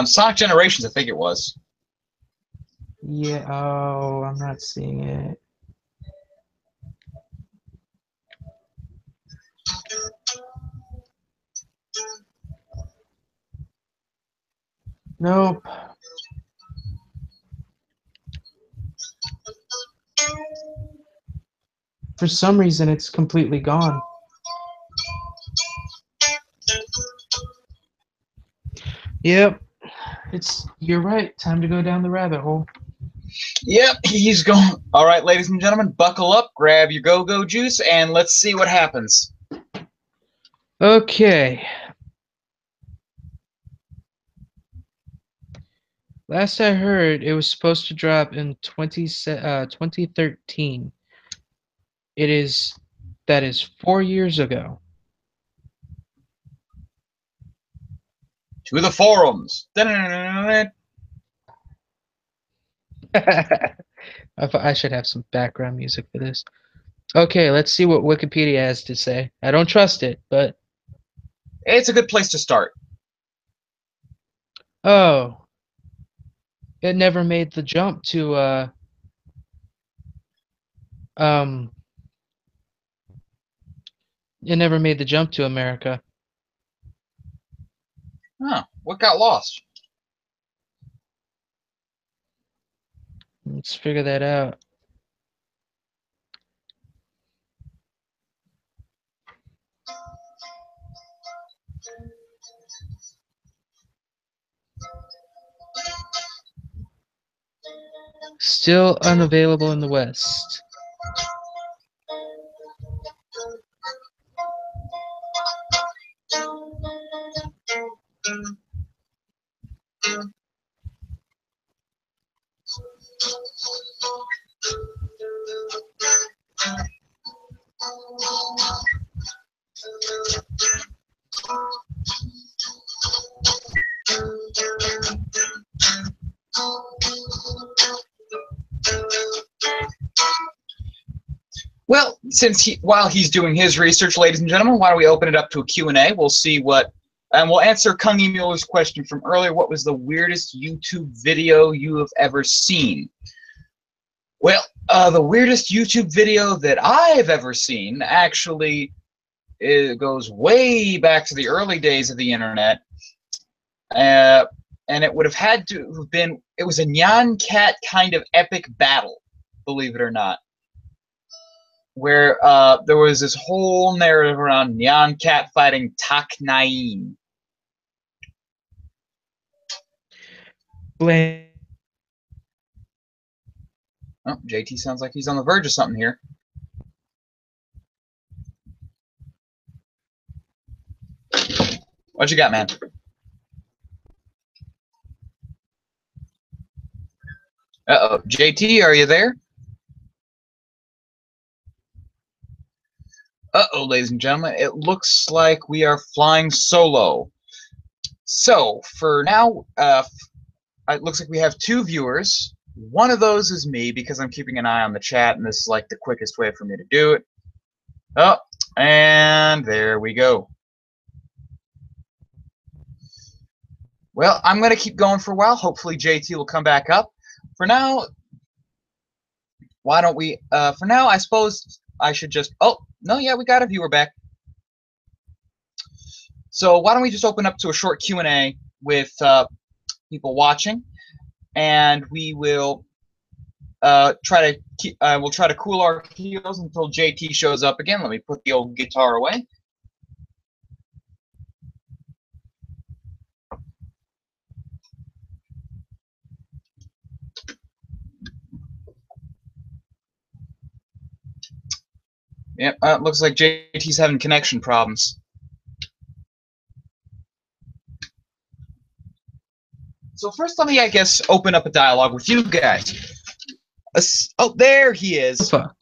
Sonic Generations, I think it was. yeah, oh, I'm not seeing it. Nope. For some reason, it's completely gone. Yep. You're right. Time to go down the rabbit hole. Yep, he's going. All right, ladies and gentlemen, buckle up, grab your go-go juice, and let's see what happens. Okay. Last I heard, it was supposed to drop in 2013. That is 4 years ago. To the forums. I should have some background music for this. Okay, let's see what Wikipedia has to say. I don't trust it, but It's a good place to start. oh, it never made the jump to um it never made the jump to America. Huh, what got lost? Let's figure that out. Still unavailable in the West. Well, while he's doing his research, ladies and gentlemen, why don't we open it up to a Q&A? We'll see and we'll answer Kungi Mueller's question from earlier. What was the weirdest YouTube video you have ever seen? Well, the weirdest YouTube video that I've ever seen actually goes way back to the early days of the internet. And it would have had to have been, it was a Nyan Cat kind of epic battle, believe it or not, where there was this whole narrative around Nyan Cat fighting Tak Nain. Blame. Oh, JT sounds like he's on the verge of something here. What you got, man? Uh-oh. JT, are you there? Uh-oh, ladies and gentlemen. It looks like we are flying solo. So, for now, it looks like we have 2 viewers. One of those is me, because I'm keeping an eye on the chat, and this is like the quickest way for me to do it. Oh, and there we go. Well, I'm going to keep going for a while. Hopefully JT will come back up. For now, why don't we, for now, I suppose I should just, oh, no, yeah, we got a viewer back. So why don't we just open up to a short Q&A with people watching, and we will we'll try to cool our heels until JT shows up again. Let me put the old guitar away. Yep, looks like JT's having connection problems. So first, let me, I guess, open up a dialogue with you guys. Oh, there he is. Fuck.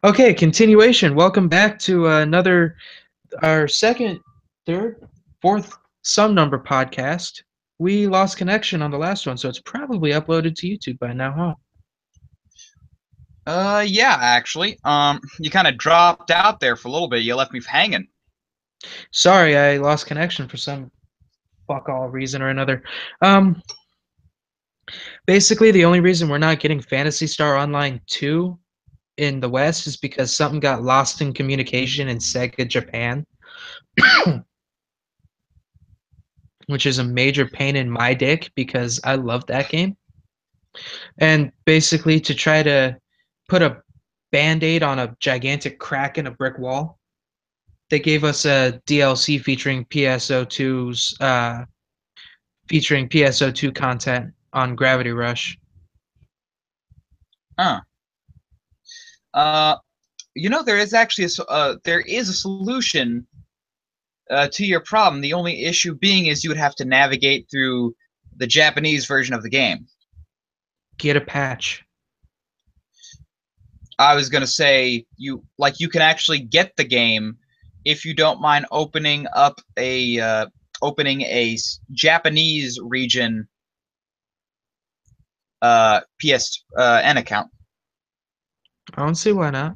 Okay, continuation. Welcome back to our second, third, fourth, some number podcast. We lost connection on the last one, so it's probably uploaded to YouTube by now, huh? Yeah, actually. You kind of dropped out there for a little bit. You left me hanging. Sorry, I lost connection for some fuck all reason or another. Basically, the only reason we're not getting Phantasy Star Online 2 in the West is because something got lost in communication in Sega Japan, which is a major pain in my dick because I love that game. And basically, to try to put a band-aid on a gigantic crack in a brick wall, they gave us a DLC featuring PSO2's featuring PSO2 content on Gravity Rush. Huh. There is actually there is a solution to your problem. The only issue being is you would have to navigate through the Japanese version of the game. Get a patch. I was gonna say you can actually get the game if you don't mind opening a Japanese region PSN account. I don't see why not.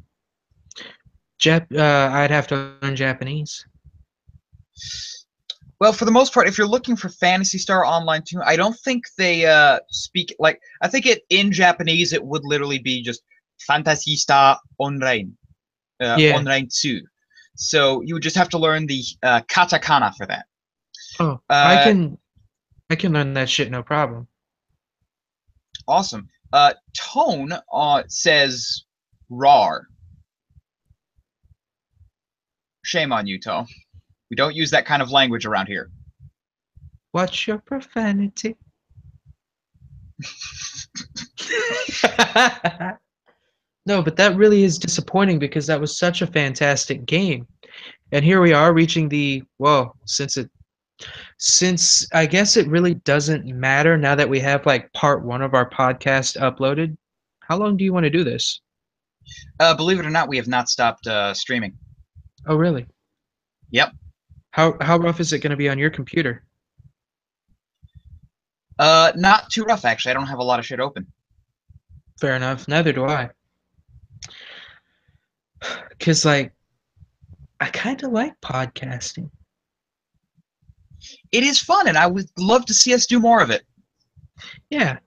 I'd have to learn Japanese. Well, for the most part, if you're looking for Phantasy Star Online 2, I don't think they speak like. I think in Japanese it would literally be just Phantasy Star Online, Yeah. Online 2. So you would just have to learn the katakana for that. Oh, I can learn that shit no problem. Awesome. Tone says "rar." Shame on you, Tone. We don't use that kind of language around here. Watch your profanity. No, but that really is disappointing because that was such a fantastic game. And here we are reaching since I guess it really doesn't matter now that we have like part 1 of our podcast uploaded. How long do you want to do this? Believe it or not, we have not stopped streaming. Oh, really? Yep. How rough is it going to be on your computer? Not too rough, actually. I don't have a lot of shit open. Fair enough. Neither do I. Because, like, I kind of like podcasting. It is fun, and I would love to see us do more of it. Yeah.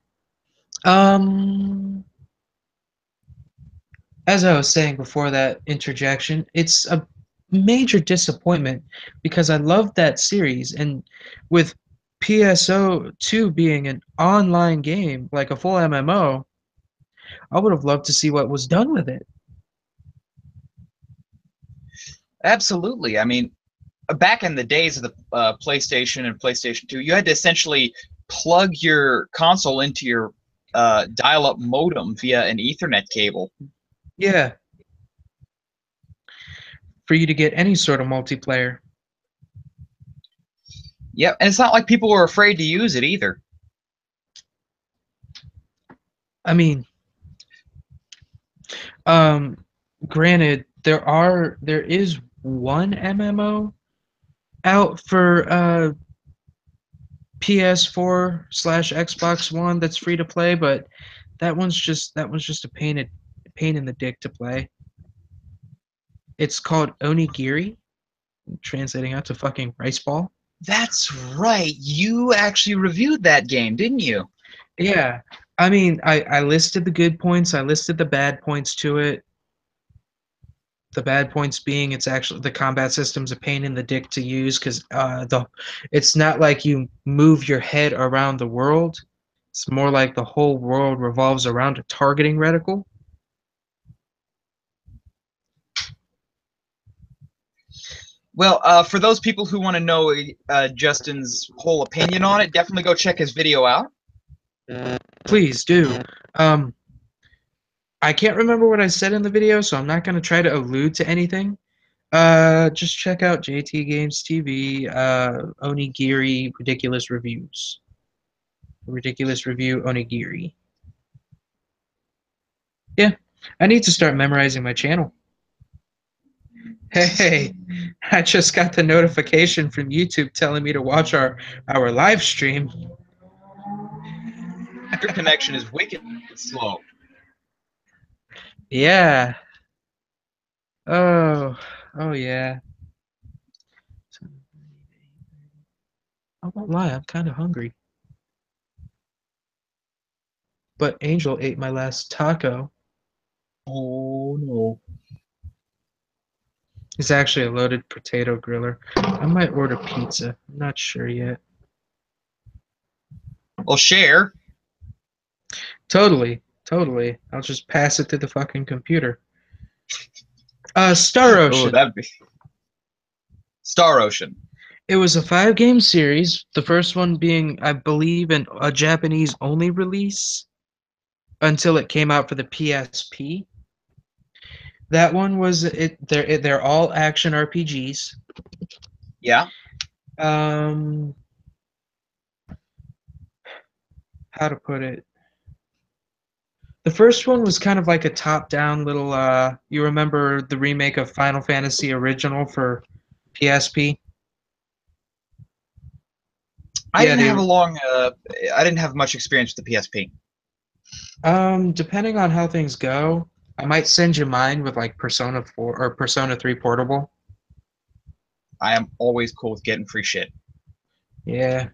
As I was saying before that interjection, it's a major disappointment because I loved that series, and with PSO2 being an online game, like a full MMO, I would have loved to see what was done with it. Absolutely. I mean, back in the days of the PlayStation and PlayStation 2, you had to essentially plug your console into your dial-up modem via an Ethernet cable. Yeah. For you to get any sort of multiplayer. Yep, and it's not like people were afraid to use it either. I mean, granted, there is one MMO out for PS4/Xbox One that's free to play, but that one's just a pain in the dick to play. It's called Onigiri, translating out to fucking rice ball. That's right. You actually reviewed that game, didn't you? Yeah. I mean, I listed the good points, I listed the bad points to it. The bad points being it's actually the combat system's a pain in the dick to use because it's not like you move your head around the world. It's more like the whole world revolves around a targeting reticle. Well, for those people who want to know Justin's whole opinion on it, definitely go check his video out. Please do. I can't remember what I said in the video, so I'm not going to try to allude to anything. Just check out JT Games TV, Onigiri Ridiculous Reviews. Ridiculous Review Onigiri. Yeah, I need to start memorizing my channel. Hey, I just got the notification from YouTube telling me to watch our live stream. Your connection is wicked slow. Yeah. Oh yeah. I won't lie, I'm kind of hungry. But Angel ate my last taco. Oh no. It's actually a loaded potato griller. I might order pizza. I'm not sure yet. Well, share. Totally. I'll just pass it through the fucking computer. Star Oh, Ocean. that'd be Star Ocean. It was a 5 game series. The first one being, I believe, a Japanese only release until it came out for the PSP. That one was it. They're all action RPGs. Yeah. Um, how to put it? The first one was kind of like a top-down little. You remember the remake of Final Fantasy Original for PSP? I Yeah, didn't they. have a long. I didn't have much experience with the PSP. Depending on how things go, I might send you mine with like Persona 4 or Persona 3 Portable. I am always cool with getting free shit. Yeah,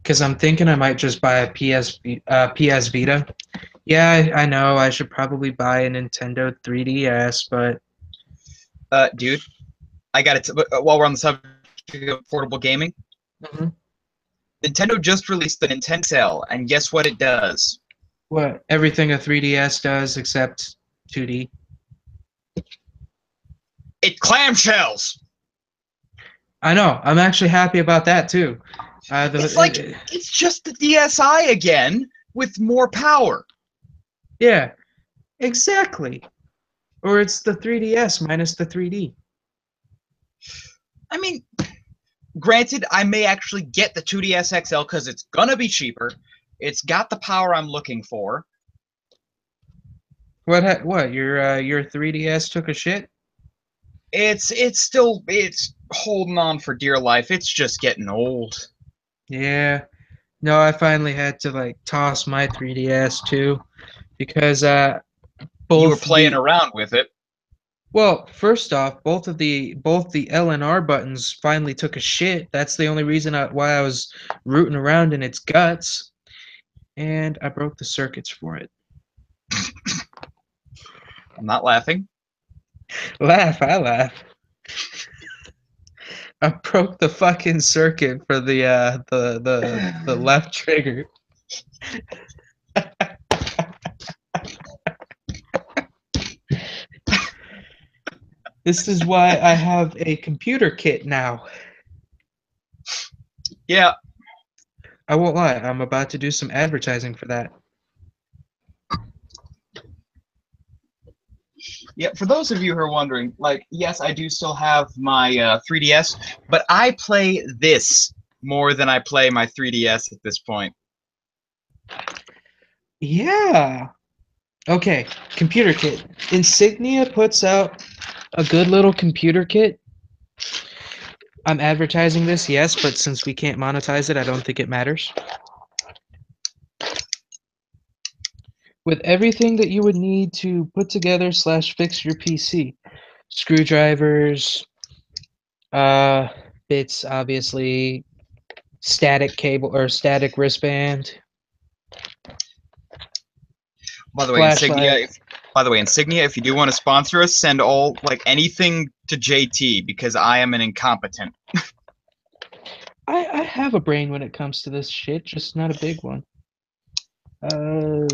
because I'm thinking I might just buy a PS Vita. Yeah, I know I should probably buy a Nintendo 3DS, but Dude, I got it. While we're on the subject of portable gaming, Mhm. Nintendo just released the Nintendo Cell, and guess what it does? What everything a 3DS does except 2D. It clamshells. I know. I'm actually happy about that too. It's like it's just the DSi again with more power. Yeah, exactly. Or it's the 3DS minus the 3D. I mean, granted, I may actually get the 2DS XL because it's gonna be cheaper. It's got the power I'm looking for. What? Your 3DS took a shit? It's holding on for dear life. It's just getting old. Yeah. No, I finally had to like toss my 3DS too because You were both playing the around with it. well, first off, both the L and R buttons finally took a shit. That's the only reason why I was rooting around in its guts, and I broke the circuits for it. I'm not laughing. I laugh. I broke the fucking circuit for the left trigger. This is why I have a computer kit now. Yeah, I won't lie, I'm about to do some advertising for that. yeah. For those of you who are wondering, like, yes, I do still have my 3DS, but I play this more than I play my 3DS at this point. Yeah. Okay, computer kit. Insignia puts out a good little computer kit. I'm advertising this, yes, but since we can't monetize it, I don't think it matters. With everything that you would need to put together slash fix your PC. Screwdrivers, uh, bits, obviously, static cable or static wristband, By the way, flashlight. Insignia, if you do want to sponsor us, send all like anything to JT because I am an incompetent. I have a brain when it comes to this shit, just not a big one. Uh,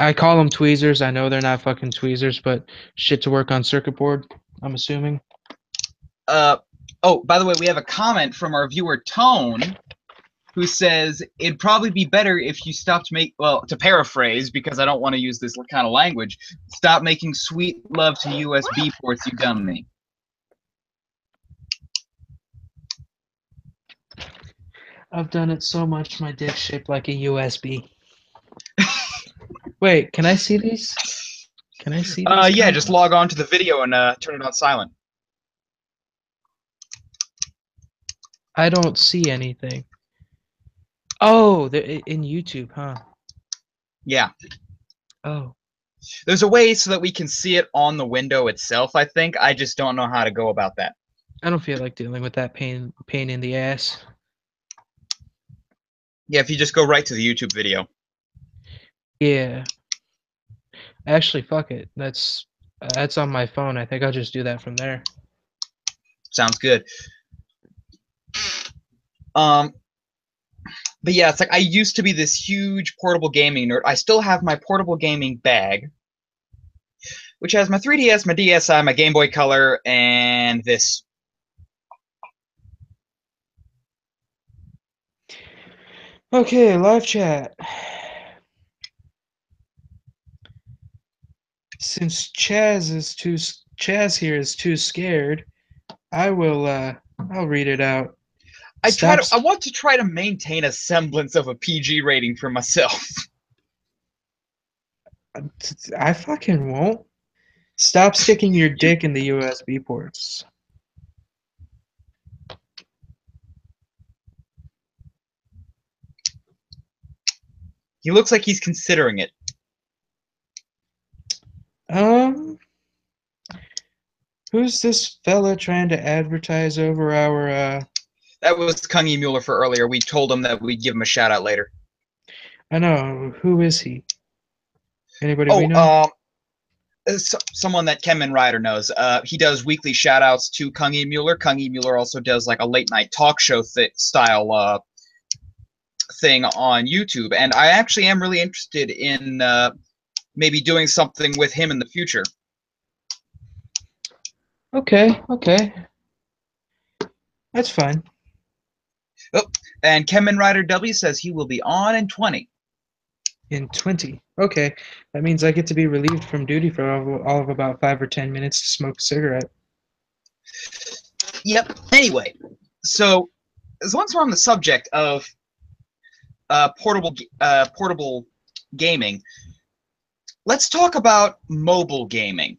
I call them tweezers. I know they're not fucking tweezers, but shit to work on circuit board, I'm assuming. Oh, by the way, we have a comment from our viewer Tone, who says it'd probably be better if you stopped to paraphrase because I don't want to use this kind of language. Stop making sweet love to USB ports, you dummy. I've done it so much, my dick's shaped like a USB. Wait, can I see these? Can I see these Yeah, just log comments? on to the video and turn it on silent. I don't see anything. Oh, they're in YouTube, huh? Yeah. Oh, There's a way so that we can see it on the window itself, I think. I just don't know how to go about that. I don't feel like dealing with that pain in the ass. Yeah, if you just go right to the YouTube video. Yeah. Actually, fuck it. That's on my phone. I think I'll just do that from there. Sounds good. Um, but yeah, it's like I used to be this huge portable gaming nerd. I still have my portable gaming bag. which has my 3DS, my DSi, my Game Boy Color, and this. Okay, live chat. Since Chaz here is too scared, I'll read it out. I want to try to maintain a semblance of a PG rating for myself. I fucking won't. Stop sticking your dick in the USB ports. He looks like he's considering it. Who's this fella trying to advertise over our That was Kungi Mueller for earlier. We told him that we'd give him a shout out later. I know. Who is he? Anybody we know? Someone that Kemen Ryder knows. He does weekly shout outs to Kungi Mueller. Kungi Mueller also does like a late night talk show style thing on YouTube. And I actually am really interested in maybe doing something with him in the future. Okay. That's fine. Oh, and Kemen Ryder W says he will be on in 20. In 20. Okay. That means I get to be relieved from duty for all of about 5 or 10 minutes to smoke a cigarette. Yep. Anyway, so as long as we're on the subject of portable gaming, let's talk about mobile gaming.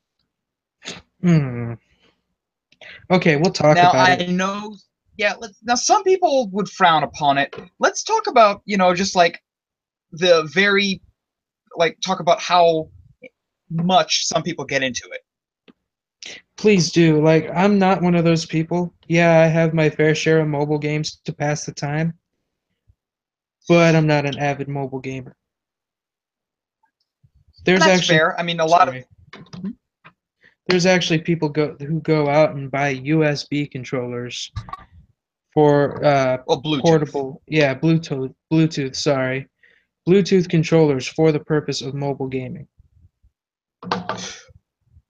Okay, we'll talk about it. Now, I know, yeah, now some people would frown upon it. Let's talk about, just like talk about how much some people get into it. Please do. Like, I'm not one of those people. Yeah, I have my fair share of mobile games to pass the time, but I'm not an avid mobile gamer. There's fair. I mean, there's actually people who go out and buy USB controllers for Bluetooth. portable, Bluetooth, sorry. Bluetooth controllers for the purpose of mobile gaming.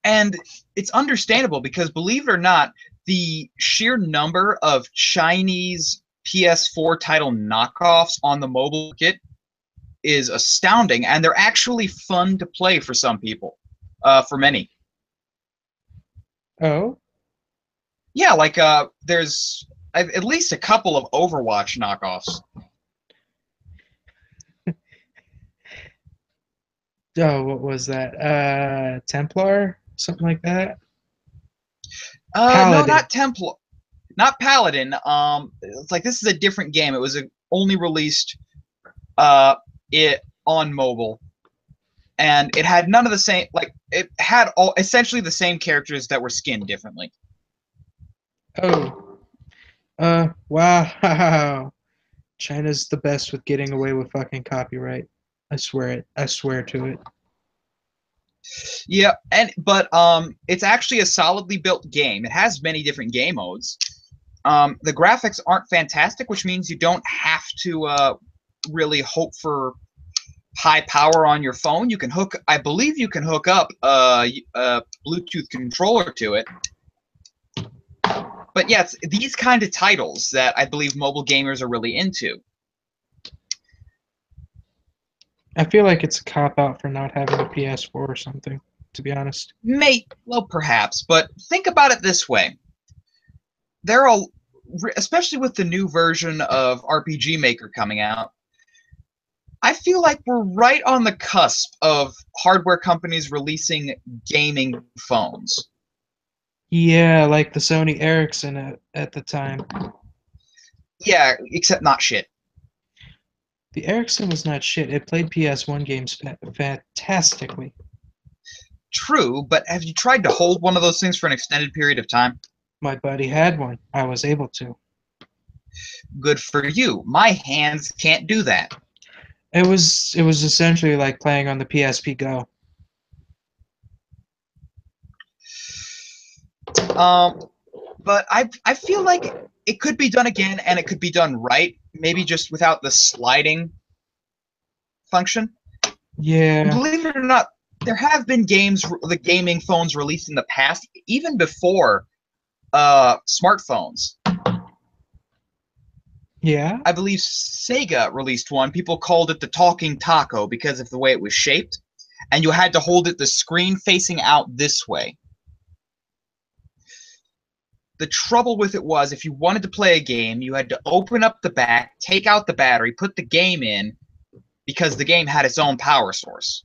And it's understandable because, believe it or not, the sheer number of Chinese PS4 title knockoffs on the mobile kit is astounding, and they're actually fun to play for some people, for many. Oh? Yeah, like there's at least a couple of Overwatch knockoffs. Oh, what was that? Templar? Something like that? No, not Templar. Not Paladin. It's like this is a different game. It was only released it on mobile, and it had none of the same. Like it had essentially the same characters that were skinned differently. Oh. Wow. China's the best with getting away with fucking copyright. I swear it. I swear to it. Yeah, but it's actually a solidly built game. It has many different game modes. The graphics aren't fantastic, which means you don't have to really hope for high power on your phone. I believe you can hook up a Bluetooth controller to it. But yeah, it's these kind of titles that I believe mobile gamers are really into. I feel like it's a cop-out for not having a PS4 or something, to be honest. Well, perhaps, but think about it this way. Especially with the new version of RPG Maker coming out, I feel like we're right on the cusp of hardware companies releasing gaming phones. Yeah, like the Sony Ericsson at the time. Yeah, except not shit. The Ericsson was not shit. It played PS1 games fantastically. True, but have you tried to hold one of those things for an extended period of time? My buddy had one. I was able to. Good for you. My hands can't do that. It was essentially like playing on the PSP Go. But I feel like it could be done again, and it could be done right. Maybe just without the sliding function. Yeah. And believe it or not, there have been the gaming phones released in the past, even before smartphones. Yeah. I believe Sega released one. People called it the talking taco because of the way it was shaped, and you had to hold it the screen facing out this way. The trouble with it was if you wanted to play a game, you had to open up the back, take out the battery, put the game in, because the game had its own power source.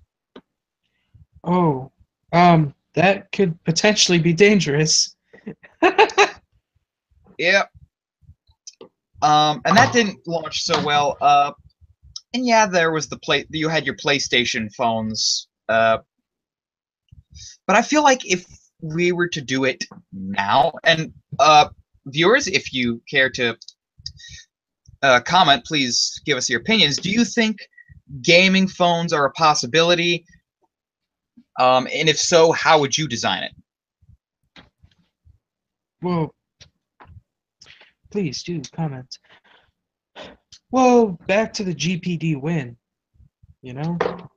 Oh, that could potentially be dangerous. Yep. And that didn't launch so well. And yeah, there was you had your PlayStation phones. But I feel like if we were to do it now, and viewers, if you care to comment, please give us your opinions. Do you think gaming phones are a possibility? And if so, how would you design it? Well, please do comment. Well, back to the GPD win. You know, that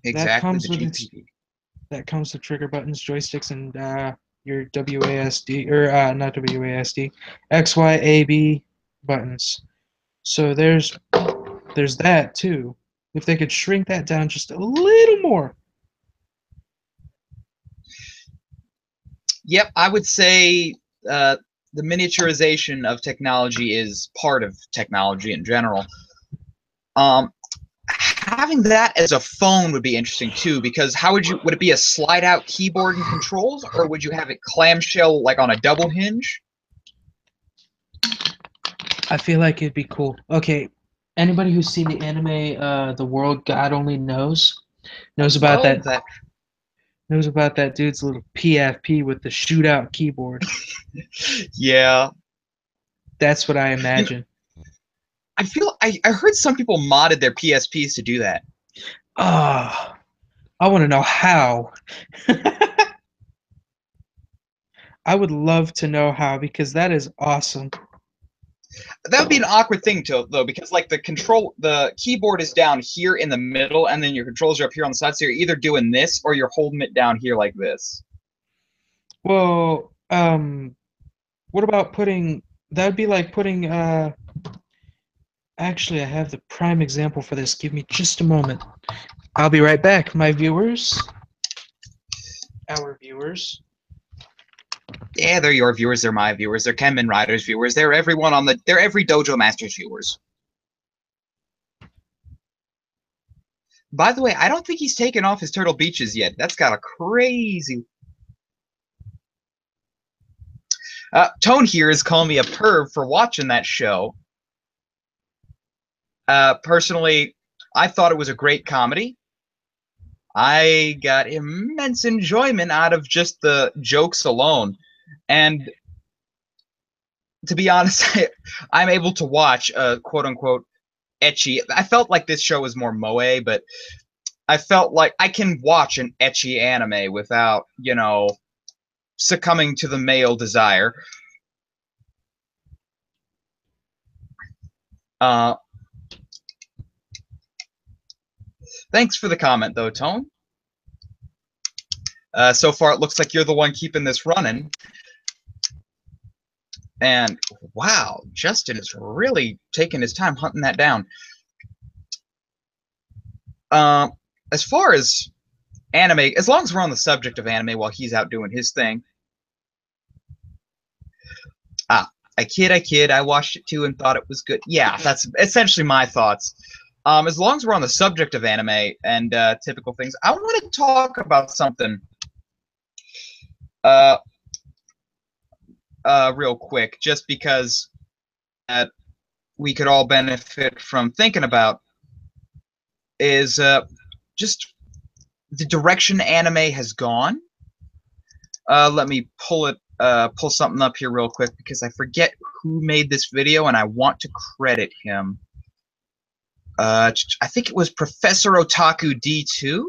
Exactly, comes the with its GPD. that comes with trigger buttons, joysticks, and your WASD or not WASD, XYAB buttons. So there's that too. If they could shrink that down just a little more. Yep, I would say the miniaturization of technology is part of technology in general. Having that as a phone would be interesting too, because how would it be a slide out keyboard and controls, or would you have it clamshell like on a double hinge? I feel like it'd be cool. Okay, anybody who's seen the anime The World God Only I knows about love that that. knows about that dude's little PFP with the shootout keyboard. Yeah. That's what I You know, imagine. I heard some people modded their PSPs to do that. Ah, I want to know how. I would love to know how because that is awesome. That would be an awkward thing though, because like the keyboard is down here in the middle, and then your controls are up here on the side. So you're either doing this or you're holding it down here like this. Well, what about putting that would be like putting actually I have the prime example for this. Give me just a moment. I'll be right back, my viewers. Our viewers. Yeah, they're your viewers. They're my viewers. They're Kenman Riders viewers. They're everyone on the. They're every Dojo Masters viewers. By the way, I don't think he's taken off his Turtle Beaches yet. That's got a crazy. Tone here is calling me a perv for watching that show. Personally, I thought it was a great comedy. I got immense enjoyment out of just the jokes alone. And to be honest, I'm able to watch quote unquote etchy. I felt like this show was more moe, but I felt like I can watch an etchy anime without, succumbing to the male desire. Uh, Thanks for the comment, though, Tone. So far, it looks like you're the one keeping this running. And wow, Justin is really taking his time hunting that down. As far as anime, as long as we're on the subject of anime while he's out doing his thing. I kid. I watched it too and thought it was good. Yeah, that's essentially my thoughts. As long as we're on the subject of anime and typical things, I want to talk about something uh, real quick, just because we could all benefit from thinking about is just the direction anime has gone. Let me pull something up here real quick because I forget who made this video and I want to credit him. I think it was Professor Otaku D2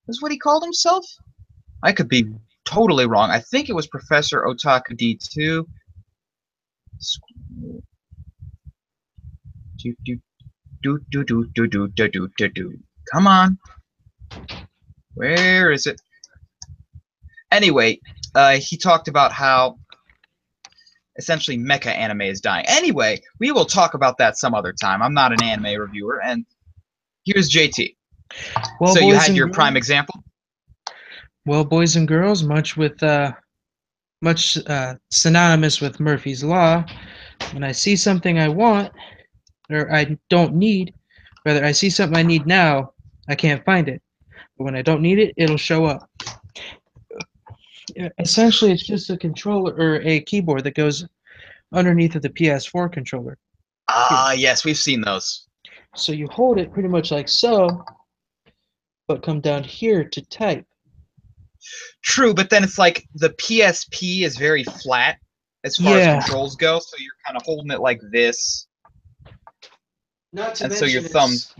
is what he called himself. I could be totally wrong. I think it was Professor Otaku D2. Do. Come on. Where is it? Anyway, he talked about how essentially mecha anime is dying. Anyway, we will talk about that some other time. I'm not an anime reviewer, and here's JT. Well, So you boys had and your girls, prime example? much synonymous with Murphy's Law. When I see something I want, or I don't need, rather, I see something I need now, I can't find it. But when I don't need it, it'll show up. Essentially, it's just a controller or a keyboard that goes underneath of the PS4 controller. Here. Ah, yes, we've seen those. So you hold it pretty much like so, but come down here to type. True, but then it's like the PSP is very flat as far as Yeah. controls go, so you're kind of holding it like this, Not to and so your mention thumbs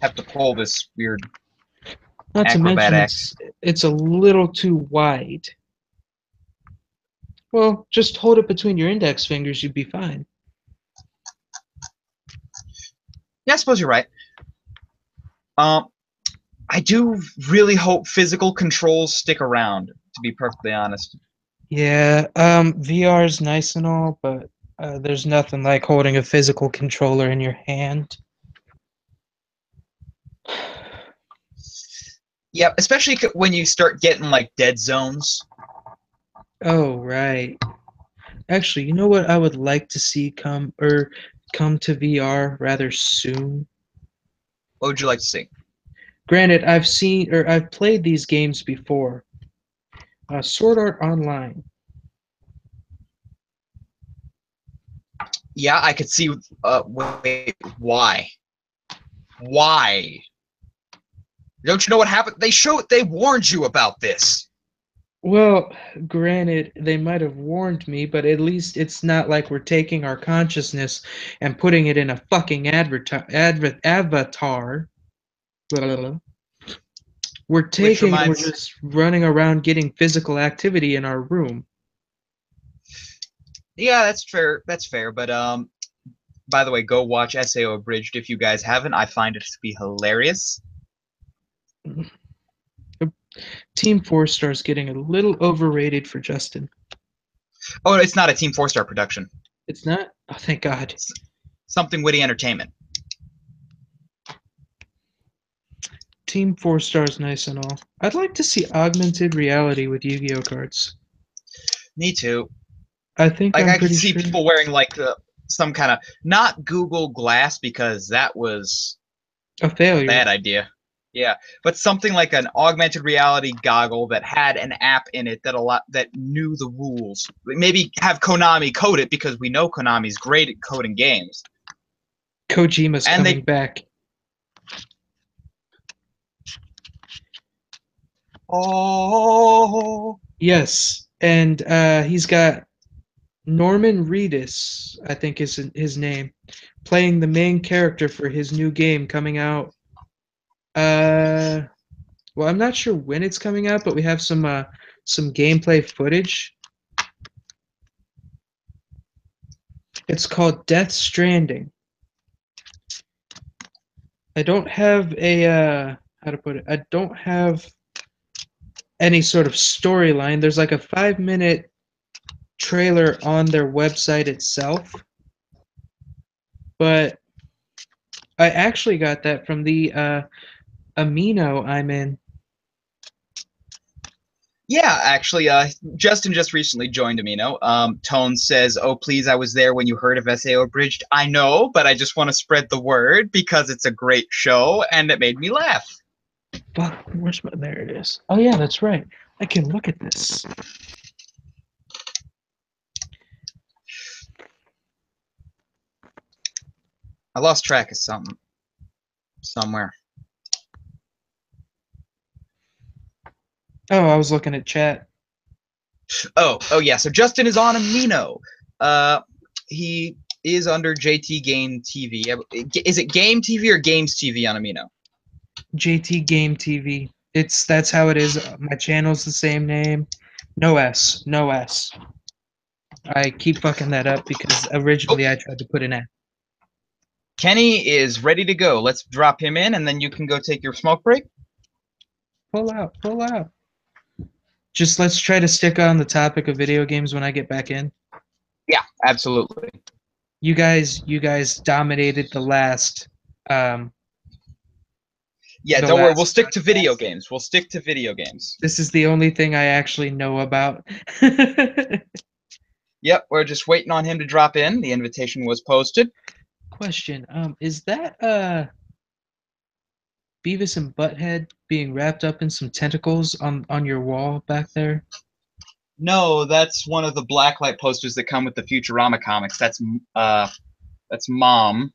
have to pull this weird not to acrobat mention act. it's a little too wide. Well, just hold it between your index fingers, you'd be fine. Yeah, I suppose you're right. I do really hope physical controls stick around, to be perfectly honest. Yeah, VR is nice and all, but there's nothing like holding a physical controller in your hand. Yeah, especially when you start getting like dead zones. Oh, right. Actually, you know what I would like to see come to VR rather soon? What would you like to see? Granted, I've played these games before. Sword Art Online. Yeah, I could see. Wait, why? Why? Don't you know what happened? They warned you about this. Well, granted, they might have warned me, but at least it's not like we're taking our consciousness and putting it in a fucking avatar. Blah, blah, blah. Which We're reminds, just running around getting physical activity in our room. yeah, that's fair. That's fair. But by the way, go watch SAO Abridged if you guys haven't. I find it to be hilarious. Team 4 Star's getting a little overrated for Justin. Oh, it's not a Team 4 Star production. It's not? Oh, thank God. It's something Witty Entertainment. Team 4 Star's nice and all. I'd like to see augmented reality with Yu-Gi-Oh cards. Me too. I think Like I'm I could pretty see sure. people wearing like some kind of not Google Glass because that was A a failure. bad idea. Yeah, but something like an augmented reality goggle that had an app in it that knew the rules. Maybe have Konami code it because we know Konami's great at coding games. Kojima's And coming they back. oh Yes, and he's got Norman Reedus, I think is his name, playing the main character for his new game coming out. Uh, well, I'm not sure when it's coming out, but we have some gameplay footage. It's called Death Stranding. I don't have a how to put it. I don't have any sort of storyline. There's like a 5-minute trailer on their website itself, but I actually got that from the Amino I'm in. yeah, actually, Justin just recently joined Amino. Tone says, "Oh, please, I was there when you heard of SAO Abridged." I know, but I just want to spread the word because it's a great show and it made me laugh. Fuck, where's my? There it is. Oh yeah, that's right. I can look at this. I lost track of something somewhere. Oh, I was looking at chat. Oh yeah. So Justin is on Amino. He is under JT Game TV. Is it Game TV or Games TV on Amino? JT Game TV. That's how it is. My channel's the same name. No S. No S. I keep fucking that up because Oh, originally I tried to put an S. Kenny is ready to go. Let's drop him in, and then you can go take your smoke break. Pull out. Pull out. Just let's try to stick on the topic of video games when I get back in. Yeah, absolutely. You guys dominated the last. Yeah, The don't worry. We'll last stick to video podcast. games. We'll stick to video games. This is the only thing I actually know about. Yep, we're just waiting on him to drop in. The invitation was posted. Question: is that Beavis and Butthead being wrapped up in some tentacles on your wall back there? No, that's one of the blacklight posters that come with the Futurama comics. That's Mom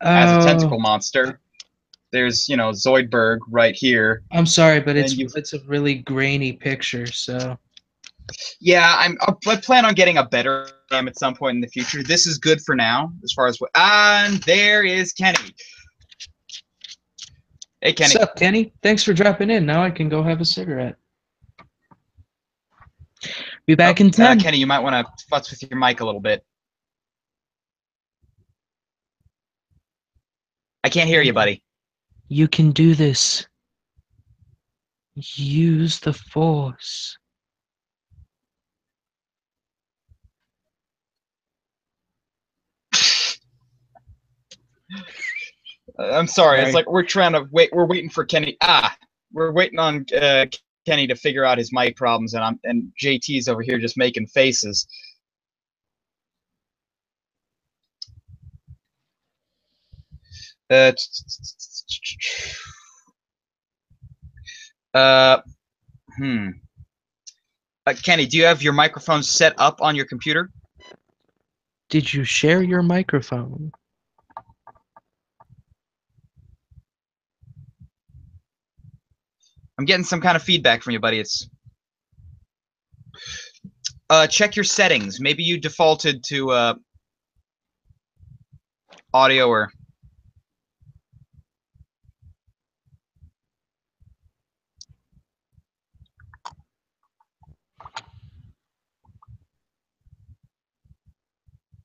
as a Oh, tentacle monster. There's Zoidberg right here, I'm sorry, but and you. it's a really grainy picture. So Yeah, I plan on getting a better game at some point in the future. This is good for now, as far as what. And there is Kenny. Hey, Kenny. what's up, Kenny? Thanks for dropping in. Now I can go have a cigarette. Be back in 10. Kenny, you might want to futz with your mic a little bit. I can't hear you, buddy. You can do this. Use the force. I'm sorry. It's Sorry. like we're trying to wait. We're waiting for Kenny. We're waiting on Kenny to figure out his mic problems, and JT's over here just making faces. Uh, uh, hmm. Kenny, do you have your microphone set up on your computer? Did you share your microphone? I'm getting some kind of feedback from you, buddy. It's check your settings. Maybe you defaulted to audio or.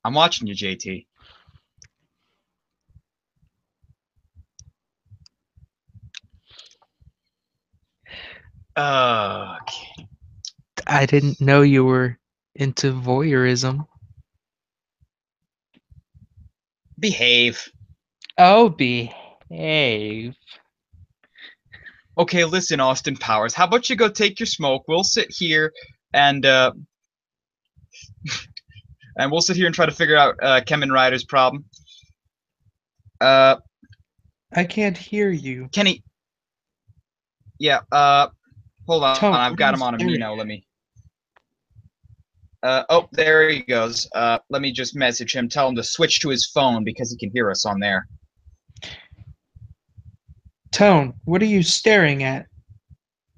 I'm watching you, JT. Okay. I didn't know you were into voyeurism. Behave. Oh, behave. Okay, listen, Austin Powers. How about you go take your smoke? We'll sit here and and we'll sit here and try to figure out Kemen Ryder's problem. I can't hear you. Kenny. Yeah. Hold on. Tone, I've what are got you him on staring Amino. Let me. Oh, there he goes. Let me just message him. Tell him to switch to his phone because he can hear us on there. Tone, what are you staring at?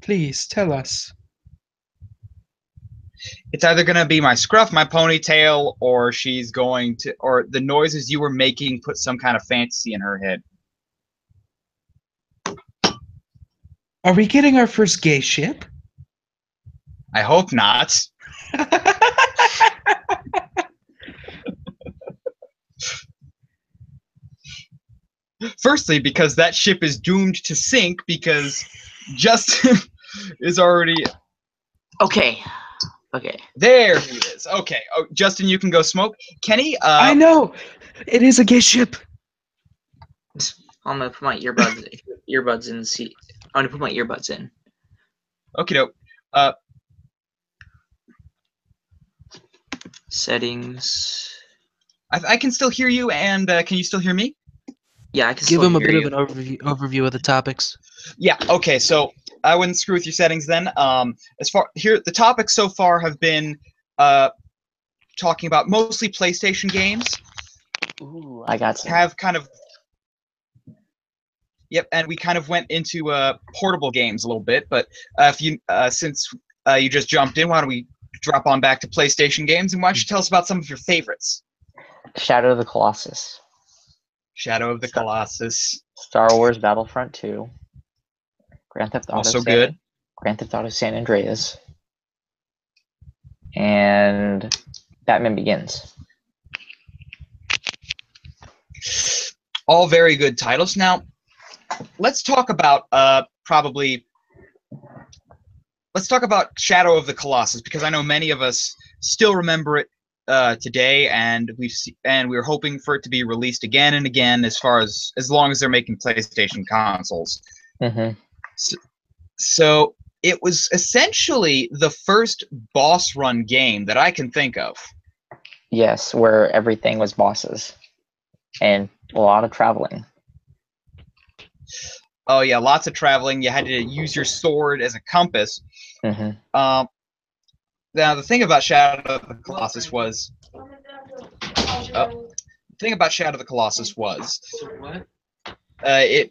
Please tell us. It's either gonna be my scruff, my ponytail, or she's going to, or the noises you were making put some kind of fantasy in her head. Are we getting our first gay ship? I hope not. Firstly, because that ship is doomed to sink because Justin is already. Okay. Okay. There he is. Okay. Oh, Justin, you can go smoke. Kenny, I know! It is a gay ship! I'm gonna put my earbuds in the seat. I'm gonna put my earbuds in. Okay, dope. Settings. I can still hear you, and can you still hear me? Yeah, I can Give still him a hear bit you. of an overview of the topics. Yeah. Okay. So I wouldn't screw with your settings then. As far here, the topics so far have been talking about mostly PlayStation games. Ooh, I got some. Have kind of. Yep, and we kind of went into portable games a little bit, but if you since you just jumped in, why don't we drop on back to PlayStation games, and why don't you tell us about some of your favorites? Shadow of the Colossus. Shadow of the Colossus. Star Wars Battlefront 2. Grand Theft Auto. Also good. Grand Theft Auto San Andreas. And Batman Begins. All very good titles. Now, let's talk about probably let's talk about Shadow of the Colossus, because I know many of us still remember it today, and we're hoping for it to be released again and again as long as they're making PlayStation consoles. Mm-hmm. So it was essentially the first boss run game that I can think of. Yes, where everything was bosses and a lot of traveling. Oh yeah, lots of traveling. You had to use your sword as a compass. Mm-hmm. Now the thing about Shadow of the Colossus was, it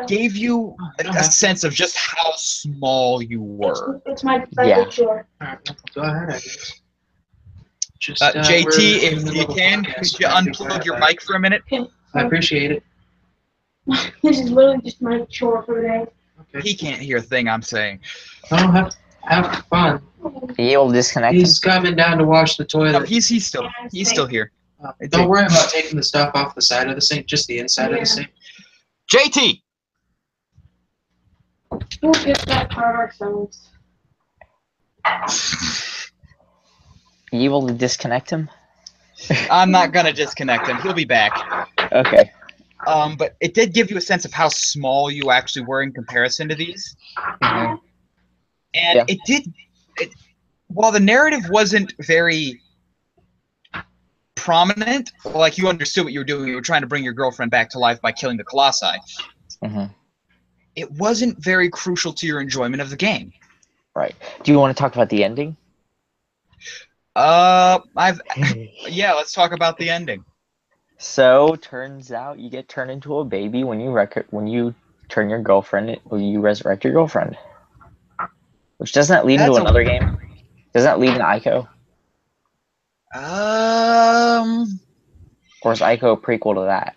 gave you a sense of just how small you were. It's my Yeah. chore. Go ahead. Just, JT, if you can, could you unplug your mic for a minute? I appreciate it. This is literally just my chore for the day. Okay. He can't hear a thing I'm saying. Oh, have fun. You'll disconnect him? He's coming down to wash the toilet. No, he's still here. Don't worry about taking the stuff off the side of the sink, just the inside of the sink. JT! We'll get that part ourselves. You able to disconnect him? I'm not gonna disconnect him. He'll be back. Okay. But it did give you a sense of how small you actually were in comparison to these. Mhm. And Yeah. While the narrative wasn't very prominent, like you understood what you were doing, you were trying to bring your girlfriend back to life by killing the Colossi, Mhm. it wasn't very crucial to your enjoyment of the game. Right. Do you want to talk about the ending? Yeah, let's talk about the ending. So turns out you get turned into a baby when you turn your girlfriend, or you resurrect your girlfriend. Which doesn't that lead into another game? Doesn't that lead into Ico? Or is Ico a prequel to that?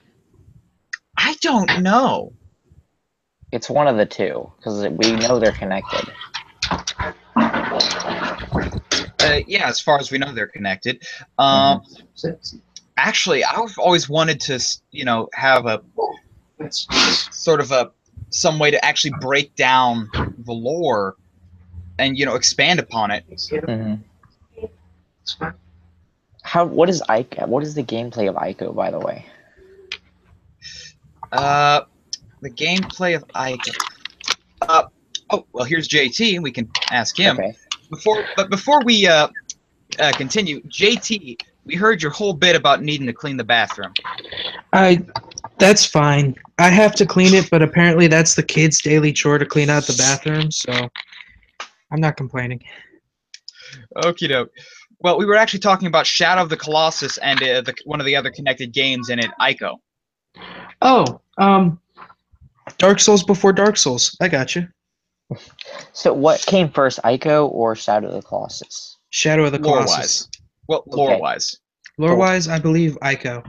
I don't know. It's one of the two, because we know they're connected. Yeah, as far as we know, they're connected. Actually, I've always wanted to, have some way to actually break down the lore and, expand upon it. Mm-hmm. What is Ico? What is the gameplay of Ico, by the way? The gameplay of Ico. Oh, well, here's JT, and we can ask him. Okay. Before we continue, JT, we heard your whole bit about needing to clean the bathroom. That's fine. I have to clean it, but apparently that's the kids' daily chore to clean out the bathroom, so I'm not complaining. Okie doke. Well, we were actually talking about Shadow of the Colossus and one of the other connected games in it, Ico. Oh, Dark Souls before Dark Souls. I got you. So what came first, Ico or Shadow of the Colossus? Shadow of the Colossus. Lore-wise. Well, lore-wise. Lore-wise, I believe Ico.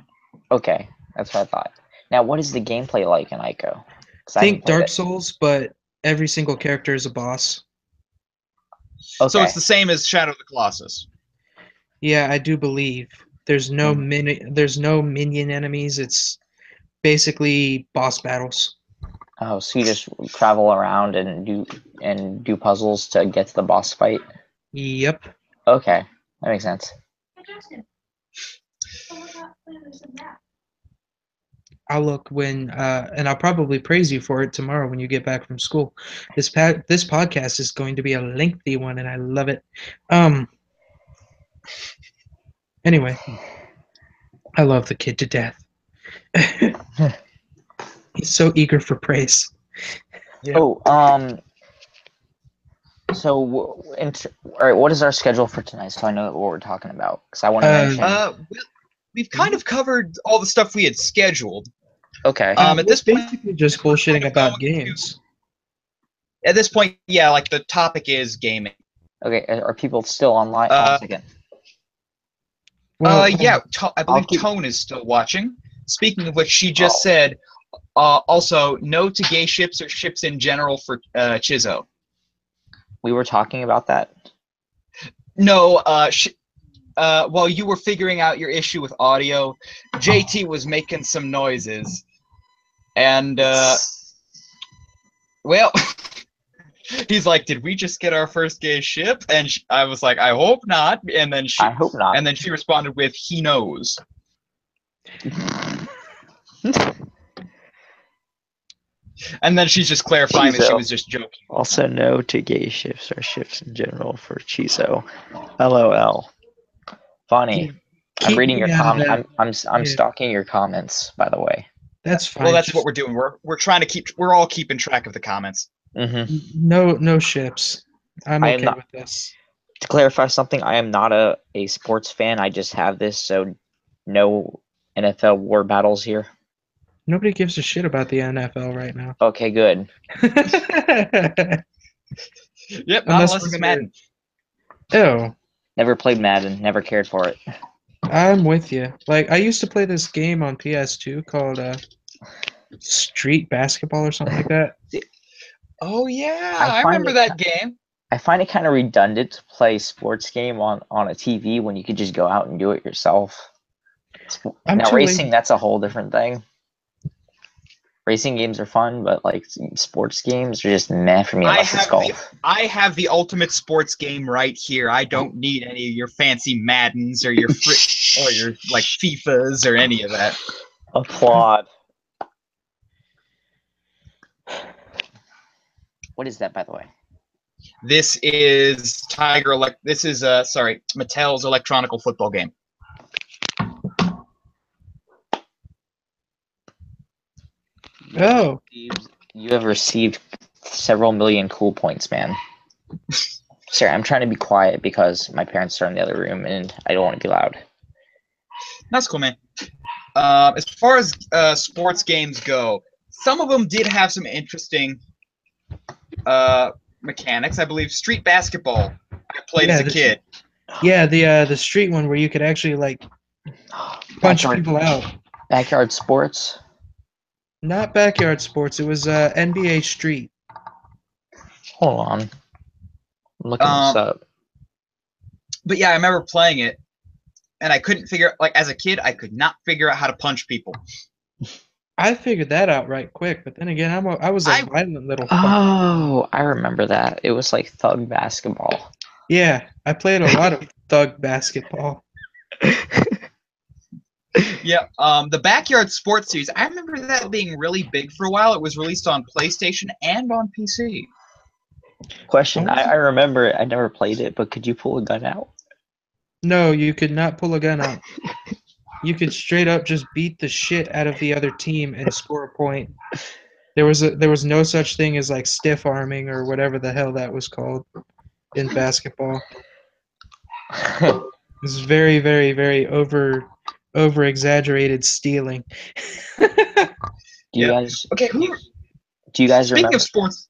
Okay, that's what I thought. Now, what is the gameplay like in Ico? Think Dark Souls, but every single character is a boss. Okay. So it's the same as Shadow of the Colossus. Yeah, I do believe. There's no minion enemies. It's basically boss battles. Oh, so you just travel around and do puzzles to get to the boss fight? Yep. Okay, that makes sense. I'll look when, and I'll probably praise you for it tomorrow when you get back from school. This podcast is going to be a lengthy one, and I love it. Anyway, I love the kid to death. He's so eager for praise. Yeah. Oh, so, all right, what is our schedule for tonight? So I know what we're talking about, because I want to mention. We've kind of covered all the stuff we had scheduled. Okay. At this point, basically just bullshitting about games. At this point, yeah, like the topic is gaming. Okay, are people still online? Once again. Well, yeah, I believe keep- Tone is still watching. Speaking of which, she just said, also, no to gay ships or ships in general for ElChizzo. We were talking about that. No, while you were figuring out your issue with audio, JT was making some noises. And, well, He's like, "Did we just get our first gay ship?" And I was like, "I hope not." I hope not. And then she responded with, "He knows." And then she's just clarifying that she ElChizzo. was just joking. Also, no to gay ships or ships in general for ElChizzo. LOL. Funny. I'm Keep reading me your out of that. I'm Yeah. stalking your comments, by the way. That's fine. Well, that's Just what we're doing. We're trying to keep. We're all keeping track of the comments. Mm-hmm. no ships. I'm I am okay not- with this. To clarify something, I am not a sports fan. I just have this, so no NFL war battles here. Nobody gives a shit about the NFL right now. Okay, good. Yep, not Unless unless we're it's gonna- Madden. Oh, Never played Madden. Never cared for it. I'm with you. Like I used to play this game on PS2 called Street Basketball or something like that. Oh yeah, I I find remember it- that game. I find it kind of redundant to play sports game on a TV when you could just go out and do it yourself. I'm Now too racing, lazy. that's a whole different thing. Racing games are fun, but like sports games are just meh for me unless it's golf. I have the ultimate sports game right here. I don't need any of your fancy Maddens or your or your like FIFAs or any of that. Applaud. What is that, by the way? This is This is Mattel's electronical football game. Oh, You have received several million cool points, man. Sorry, I'm trying to be quiet because my parents are in the other room and I don't want to be loud. That's cool, man. As far as sports games go, some of them did have some interesting mechanics. I believe Street Basketball I played as a kid. Yeah, the street one where you could actually like punch people out. Backyard sports. Not backyard sports. It was NBA Street. Hold on. I'm looking this up. But yeah, I remember playing it, and I couldn't figure like as a kid, I could not figure out how to punch people. I figured that out right quick, but then again, I was a violent little fuck. Oh, I remember that. It was like thug basketball. Yeah, I played a lot of thug basketball. Yeah, the Backyard Sports Series, I remember that being really big for a while. It was released on PlayStation and on PC. Question, I remember it. I never played it, but could you pull a gun out? No, you could not pull a gun out. You could straight up just beat the shit out of the other team and score a point. There was no such thing as like stiff arming or whatever the hell that was called in basketball. It's very, very, very over exaggerated stealing. Do you guys Speaking remember? of sports,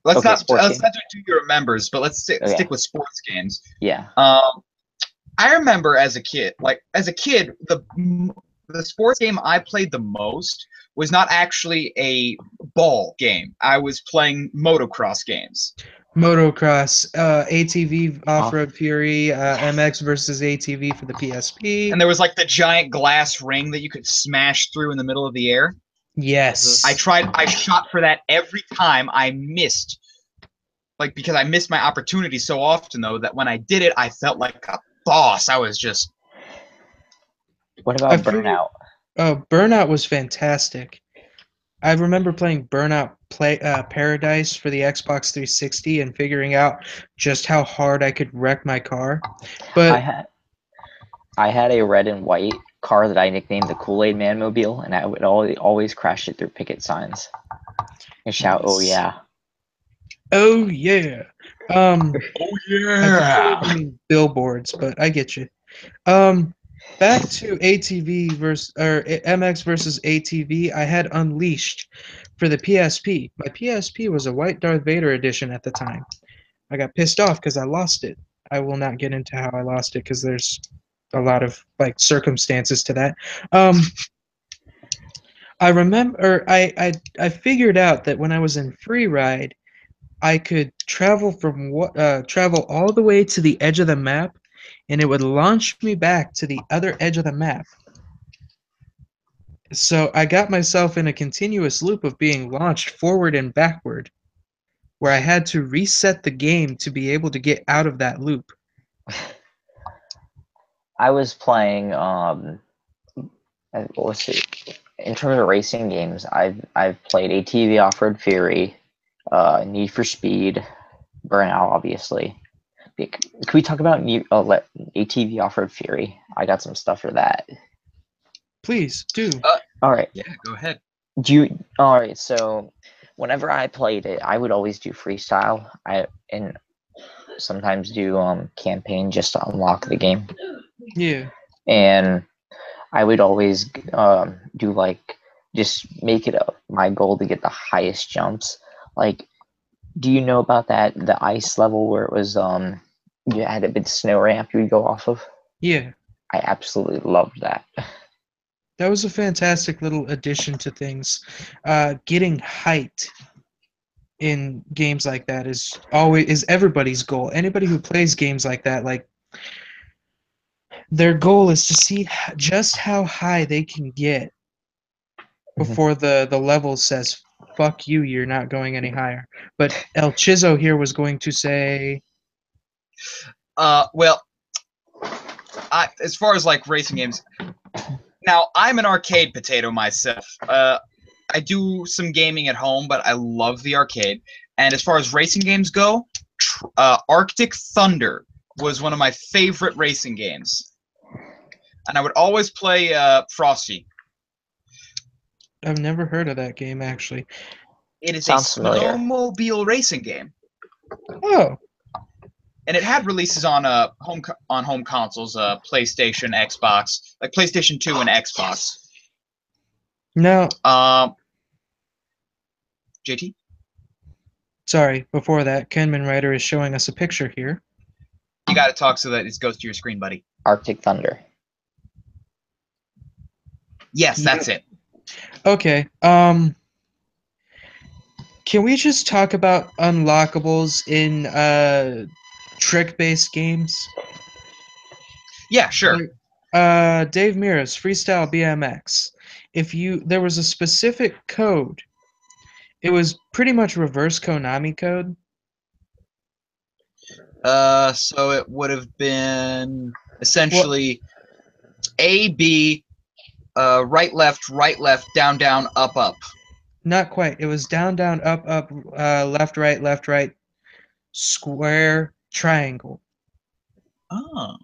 let's Okay, not sports do your remembers, but let's stick with sports games. Yeah. I remember as a kid, the sports game I played the most was not actually a ball game. I was playing motocross games. Motocross, ATV Off-Road Fury, MX versus ATV for the PSP. And there was like the giant glass ring that you could smash through in the middle of the air. Yes. I shot for that every time. I missed. Like, because I missed my opportunity so often, though, that when I did it, I felt like a boss. I was just... What about Burnout? Oh, Burnout was fantastic. I remember playing Burnout Paradise for the Xbox 360 and figuring out just how hard I could wreck my car. But I had a red and white car that I nicknamed the Kool-Aid Man Mobile, and I would always crash it through picket signs and shout, "Oh yeah!" Oh yeah. Oh yeah. I mean billboards, but I get you. Back to ATV versus MX versus ATV. I had Unleashed for the PSP. My PSP was a white Darth Vader edition at the time. I got pissed off because I lost it. I will not get into how I lost it because there's a lot of like circumstances to that. I remember I figured out that when I was in free ride, I could travel travel all the way to the edge of the map, and it would launch me back to the other edge of the map. So I got myself in a continuous loop of being launched forward and backward. where I had to reset the game to be able to get out of that loop. I was playing let's see. In terms of racing games, I've played ATV Off-Road Fury, Need for Speed, Burnout, obviously. Can we talk about ATV Off-Road Fury? I got some stuff for that. Please do. All right. Yeah, go ahead. All right. So, whenever I played it, I would always do freestyle. And sometimes do campaign just to unlock the game. Yeah. And I would always do like just make it my goal to get the highest jumps. Like, do you know about the ice level where it was you had a big snow ramp you would go off of? Yeah. I absolutely loved that. That was a fantastic little addition to things. Getting height in games like that is everybody's goal. Anybody who plays games like that, like, their goal is to see just how high they can get before the level says, fuck you, you're not going any higher. But ElChizzo here was going to say... Well, as far as like racing games, now I'm an arcade potato myself. I do some gaming at home, but I love the arcade. And as far as racing games go, Arctic Thunder was one of my favorite racing games. And I would always play Frosty. I've never heard of that game, actually. It is Sounds a familiar. snowmobile racing game. Oh, And it had releases on home consoles, PlayStation, Xbox, like PlayStation 2 and Xbox. no. JT? Sorry, before that, Kenman Ryder is showing us a picture here. You gotta talk so that it goes to your screen, buddy. Arctic Thunder. Yes, that's it. Okay, can we just talk about unlockables in trick-based games? Yeah, sure. Dave Mira's Freestyle BMX. There was a specific code. It was pretty much reverse Konami code. So it would have been essentially A, B, right, left, down, down, up, up. Not quite. It was down, down, up, up, left, right, square, triangle. Oh.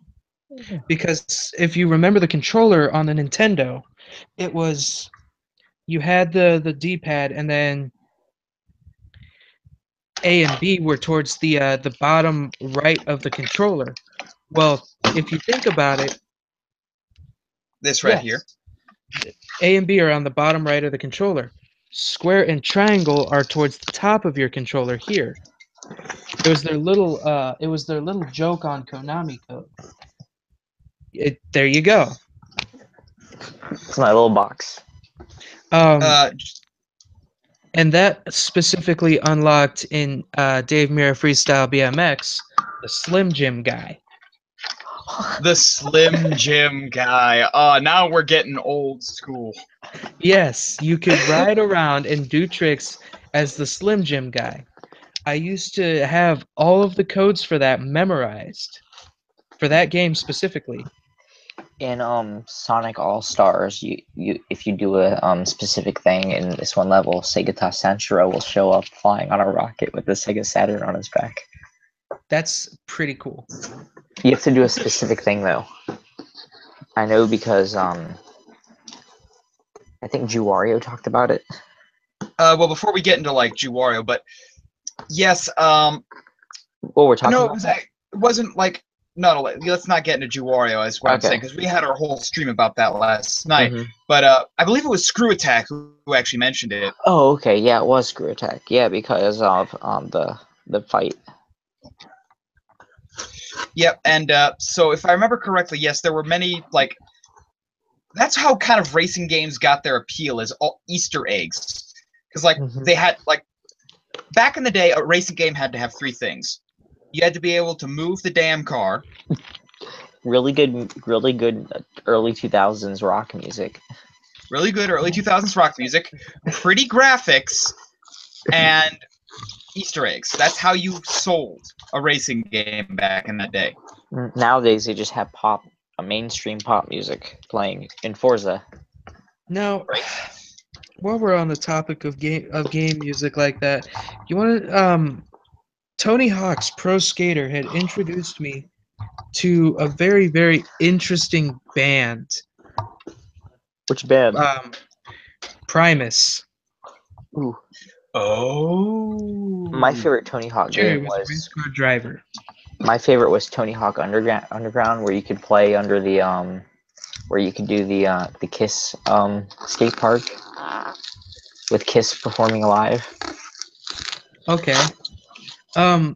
Because if you remember the controller on the Nintendo, it was, you had the D-pad, and then A and B were towards the bottom right of the controller. Well, if you think about it, This right yes, here. A and B are on the bottom right of the controller. Square and triangle are towards the top of your controller here. It was their little joke on Konami code. There you go. It's my little box. And that specifically unlocked in Dave Mirra Freestyle BMX, the Slim Jim guy. The Slim Jim guy. Now we're getting old school. Yes, you could ride around and do tricks as the Slim Jim guy. I used to have all of the codes for that memorized, for that game specifically. In Sonic All Stars, you if you do a specific thing in this one level, Segata Sanshiro will show up flying on a rocket with the Sega Saturn on his back. That's pretty cool. You have to do a specific thing though. I know because I think Juwario talked about it. Well, before we get into like Juwario, but yes, What we're talking no, about? it wasn't like. No, let's not get into Juwario, is what I'm Okay. saying, because we had our whole stream about that last night. Mhm. But I believe it was Screw Attack who actually mentioned it. Oh, okay, yeah, it was Screw Attack. Yeah, because of the fight. Yep, and so if I remember correctly, yes, there were many, like, that's how kind of racing games got their appeal, is all Easter eggs. Because, like, Mhm. they had, like, back in the day, a racing game had to have three things. You had to be able to move the damn car. Really good early 2000s rock music. Really good early 2000s rock music. Pretty graphics. And Easter eggs. That's how you sold a racing game back in that day. Nowadays, they just have mainstream pop music playing in Forza. Now, while we're on the topic of game music like that, you want to Tony Hawk's Pro Skater had introduced me to a very, very interesting band. Which band? Primus. Ooh. Oh. My favorite Tony Hawk Jerry game was a race car driver. My favorite was Tony Hawk Underground, where you could play under the where you could do the Kiss skate park with Kiss performing live. Okay. An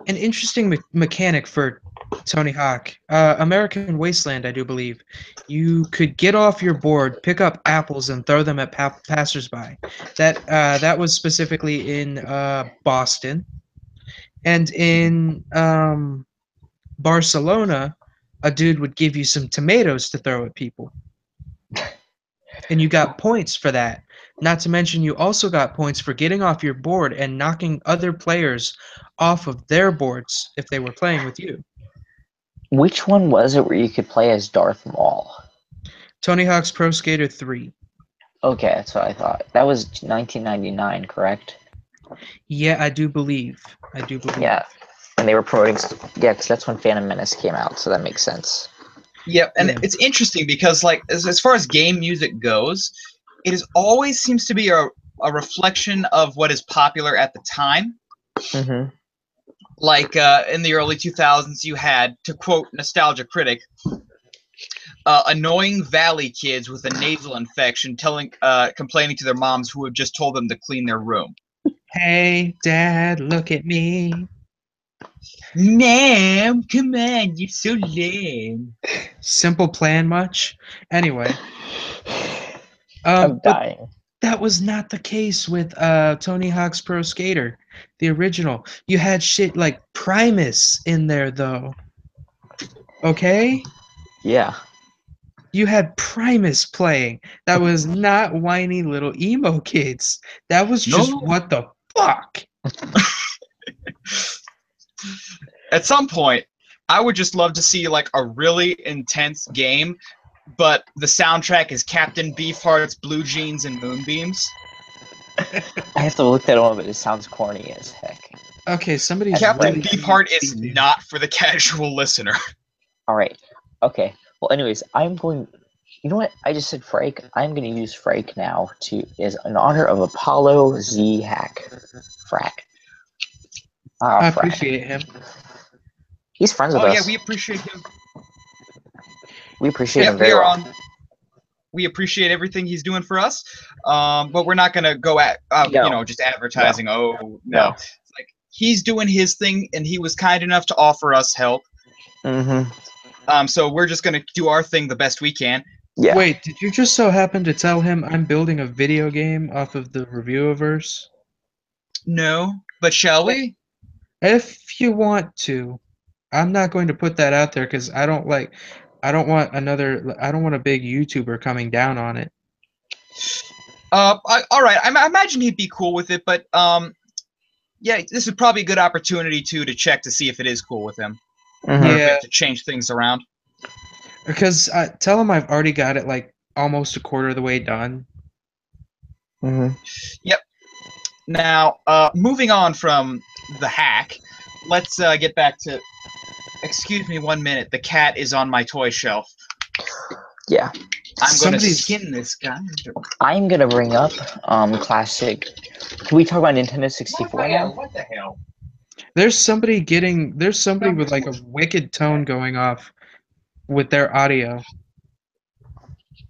interesting mechanic for Tony Hawk. American Wasteland, I do believe. You could get off your board, pick up apples, and throw them at passersby. That was specifically in Boston. And in Barcelona, a dude would give you some tomatoes to throw at people. And you got points for that. Not to mention, you also got points for getting off your board and knocking other players off of their boards if they were playing with you. Which one was it where you could play as Darth Maul? Tony Hawk's Pro Skater 3. Okay, that's what I thought. That was 1999, correct? Yeah, I do believe. Yeah, and they were promoting. Yeah, because that's when Phantom Menace came out, so that makes sense. Yeah, and Yeah. it's interesting because, like, as far as game music goes, it is always seems to be a reflection of what is popular at the time. Mm-hmm. Like in the early 2000s, you had, to quote Nostalgia Critic, annoying valley kids with a nasal infection complaining to their moms who had just told them to clean their room. Hey, Dad, look at me. Ma'am, come on, you're so lame. Simple Plan much? Anyway. I'm But dying. that was not the case with Tony Hawk's Pro Skater, the original. You had shit like Primus in there, though. Okay? Yeah. You had Primus playing. That was not whiny little emo kids. That was just No. what the fuck? At some point, I would just love to see like a really intense game, but the soundtrack is Captain Beefheart's Blue Jeans and Moonbeams. I have to look that one, but it sounds corny as heck. Okay, somebody's Captain really Beefheart is beefy. not for the casual listener. All right. Okay. Well, anyways, I'm going. You know what? I just said Frake. I'm going to use Frake now as in honor of Apollo Z Hack. Frack. I Frack. appreciate him. He's friends with Oh us. yeah, we appreciate him. We appreciate Yeah, him very we are well. on. We appreciate everything he's doing for us, but we're not gonna go at No. just advertising. Oh no, No. It's like he's doing his thing, and he was kind enough to offer us help. Mm-hmm. So we're just gonna do our thing the best we can. Yeah. Wait, did you just so happen to tell him I'm building a video game off of the Reviewiverse? No, but shall we? If you want to. I'm not going to put that out there because I don't want a big YouTuber coming down on it. All right. I imagine he'd be cool with it, but yeah, this is probably a good opportunity to check to see if it is cool with him. Mm-hmm. Or if we Yeah, have to change things around. because tell him I've already got it like almost a quarter of the way done. Mm-hmm. Now, moving on from the hack, let's get back to. Excuse me 1 minute. The cat is on my toy shelf. Yeah. I'm going to Somebody's- skin this guy. I'm gonna bring up classic. Can we talk about Nintendo 64 now? What the hell? There's somebody with like a wicked tone going off with their audio.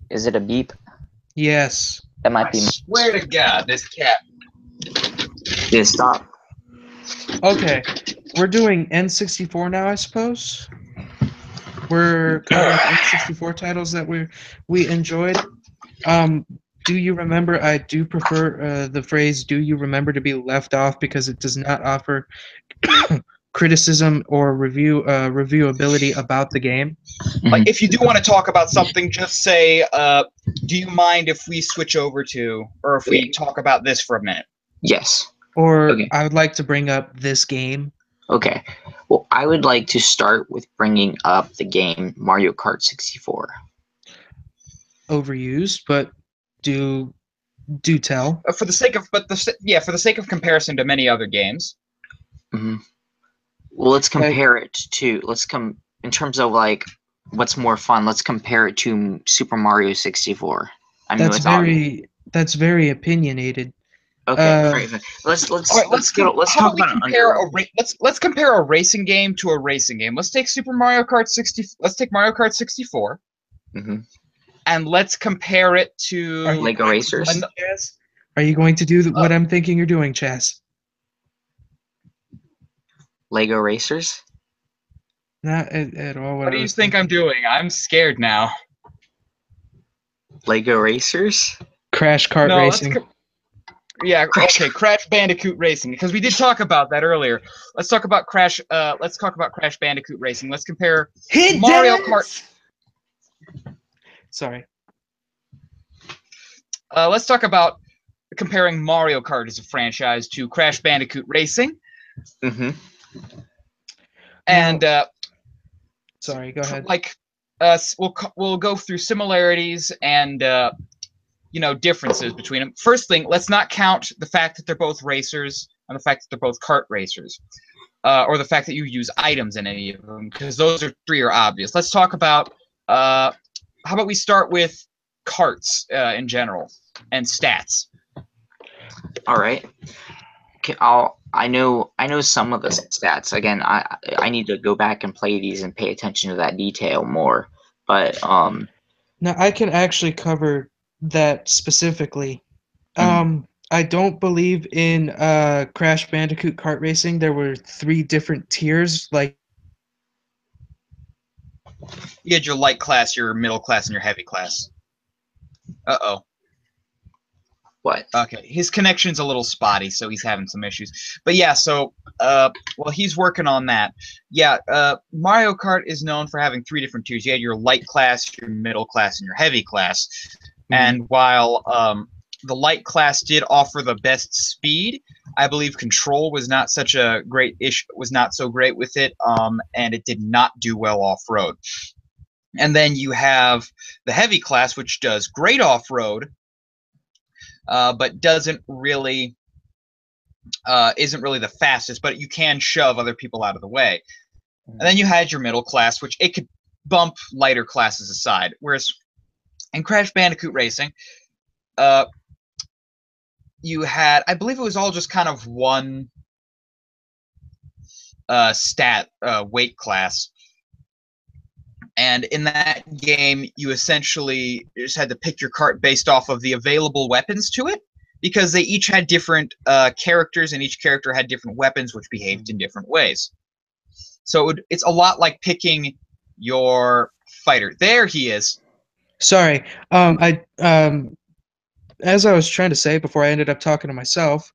Is it a beep? Yes. That might I be. swear to God, this cat. Yeah, stop. Okay. We're doing N64 now, I suppose. We're covering N64 titles that we enjoyed. Do you remember? I do prefer the phrase "Do you remember" to be left off because it does not offer criticism or reviewability about the game. Like, if you do want to talk about something, just say, do you mind if we switch over to, or if we talk about this for a minute? Yes. Or Okay. I would like to bring up this game. Okay. Well, I would like to start with bringing up the game Mario Kart 64. Overused, but do tell. For the sake of, for the sake of comparison to many other games. Hmm. Well, let's compare it to in terms of like what's more fun. Let's compare it to Super Mario 64. I mean, That's very opinionated. okay. Right. Let's All right, let's how talk about we about it compare under. let's compare a racing game to a racing game. Let's take Mario Kart 64, Hmm. and let's compare it Are to you Lego going to do Racers. it, Chaz? Are you going to do what I'm thinking you're doing, Chaz? Lego Racers. Not at all what what I do you was think I'm thinking. doing? I'm scared now. Lego Racers. Crash Kart No, Racing. yeah, Crash- okay, Crash Bandicoot Racing, because we did talk about that earlier. Let's talk about Crash Bandicoot Racing. Let's compare Hit Mario dance! Sorry. let's talk about comparing Mario Kart as a franchise to Crash Bandicoot Racing. Mm-hmm. And Sorry, go ahead. like we'll go through similarities and differences between them. First thing, let's not count the fact that they're both racers and the fact that they're both kart racers, or the fact that you use items in any of them, because those three are obvious. Let's talk about how about we start with karts in general and stats. All right. Okay, I know some of the stats. Again, I need to go back and play these and pay attention to that detail more. But Now I can actually cover that specifically. I don't believe in Crash Bandicoot Kart Racing. There were 3 different tiers. Like, You had your light class, your middle class, and your heavy class. Uh-oh. what? Okay, his connection's a little spotty, so he's having some issues. But yeah, so well, he's working on that. Yeah, Mario Kart is known for having 3 different tiers. You had your light class, your middle class, and your heavy class. And while the light class did offer the best speed, I believe control was not such a great issue. Was not so great with it, and it did not do well off road. And then you have the heavy class, which does great off road. But isn't really the fastest, but you can shove other people out of the way. And then you had your middle class, which it could bump lighter classes aside. Whereas in Crash Bandicoot Racing, you had, I believe it was all just kind of one weight class. And in that game, you essentially just had to pick your kart based off of the available weapons to it, because they each had different characters, and each character had different weapons which behaved in different ways. So it's a lot like picking your fighter. There he is. sorry. As I was trying to say before I ended up talking to myself.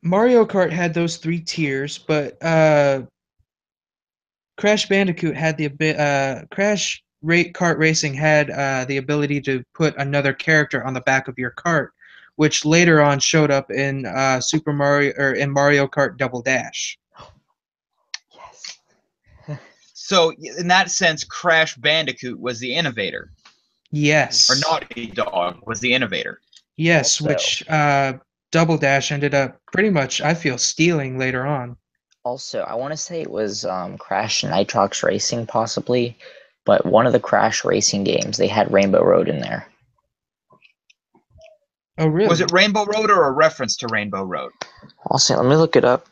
Mario Kart had those 3 tiers, but Crash Bandicoot had Crash Kart Racing had the ability to put another character on the back of your kart, which later on showed up in Super Mario or in Mario Kart Double Dash. Yes. So in that sense, Crash Bandicoot was the innovator, Yes. or Naughty Dog was the innovator. Yes, Also- which Double Dash ended up pretty much, I feel, stealing later on. Also, I want to say it was Crash Nitrox Racing, possibly, but one of the Crash Racing games, they had Rainbow Road in there. Oh, really? Was it Rainbow Road or a reference to Rainbow Road? Also, let me look it up.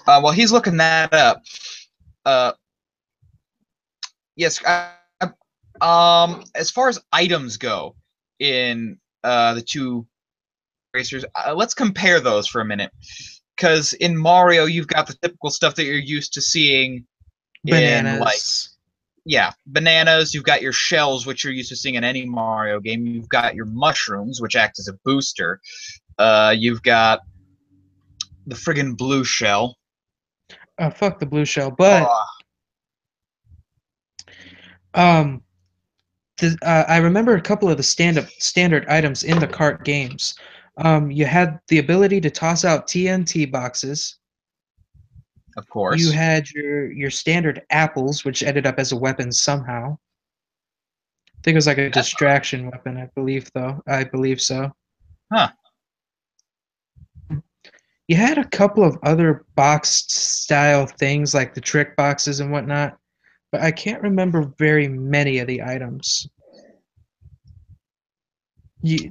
While he's looking that up, yes, as far as items go in the 2 racers, let's compare those for a minute. Because in Mario, you've got the typical stuff that you're used to seeing Bananas. in, like, yeah, bananas. You've got your shells, which you're used to seeing in any Mario game. You've got your mushrooms, which act as a booster. You've got the friggin' blue shell. Fuck the blue shell, but I remember a couple of the standard items in the cart games. You had the ability to toss out TNT boxes. Of course. You had your standard apples, which ended up as a weapon somehow. I think it was like a distraction weapon, I believe, though. I believe so. Huh. You had a couple of other boxed style things like the trick boxes and whatnot, but I can't remember very many of the items. The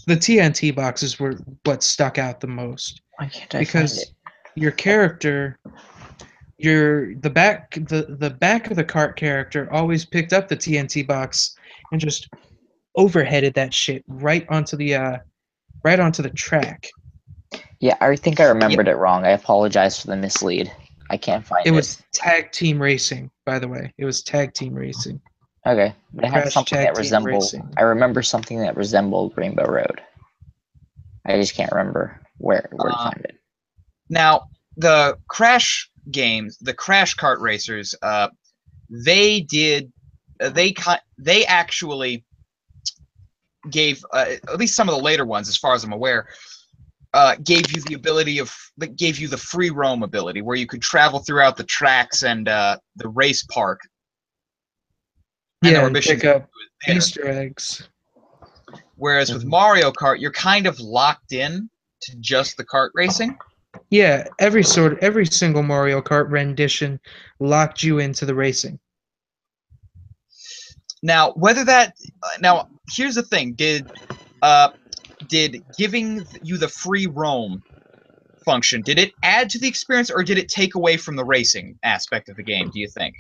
TNT boxes were what stuck out the most. Why can't I find Because it? your character, the back of the cart character always picked up the TNT box and just overheaded that shit right onto the track. Yeah, I think I remembered it wrong. I apologize for the mislead. I can't find It it. was tag team racing, by the way. It was tag team racing. Okay, but it had Crash something Tag that Team resembled. Racing. I remember something that resembled Rainbow Road. I just can't remember where to find it. Now, the Crash games, the Crash Kart Racers, they actually gave at least some of the later ones, as far as I'm aware, gave you the free roam ability, where you could travel throughout the tracks and the race park. And there were missions pick up there. Easter eggs. Whereas with Mario Kart, you're kind of locked in to just the kart racing. Yeah, every single Mario Kart rendition locked you into the racing. Now, here's the thing: did giving you the free roam function, did it add to the experience, or did it take away from the racing aspect of the game? Do you think?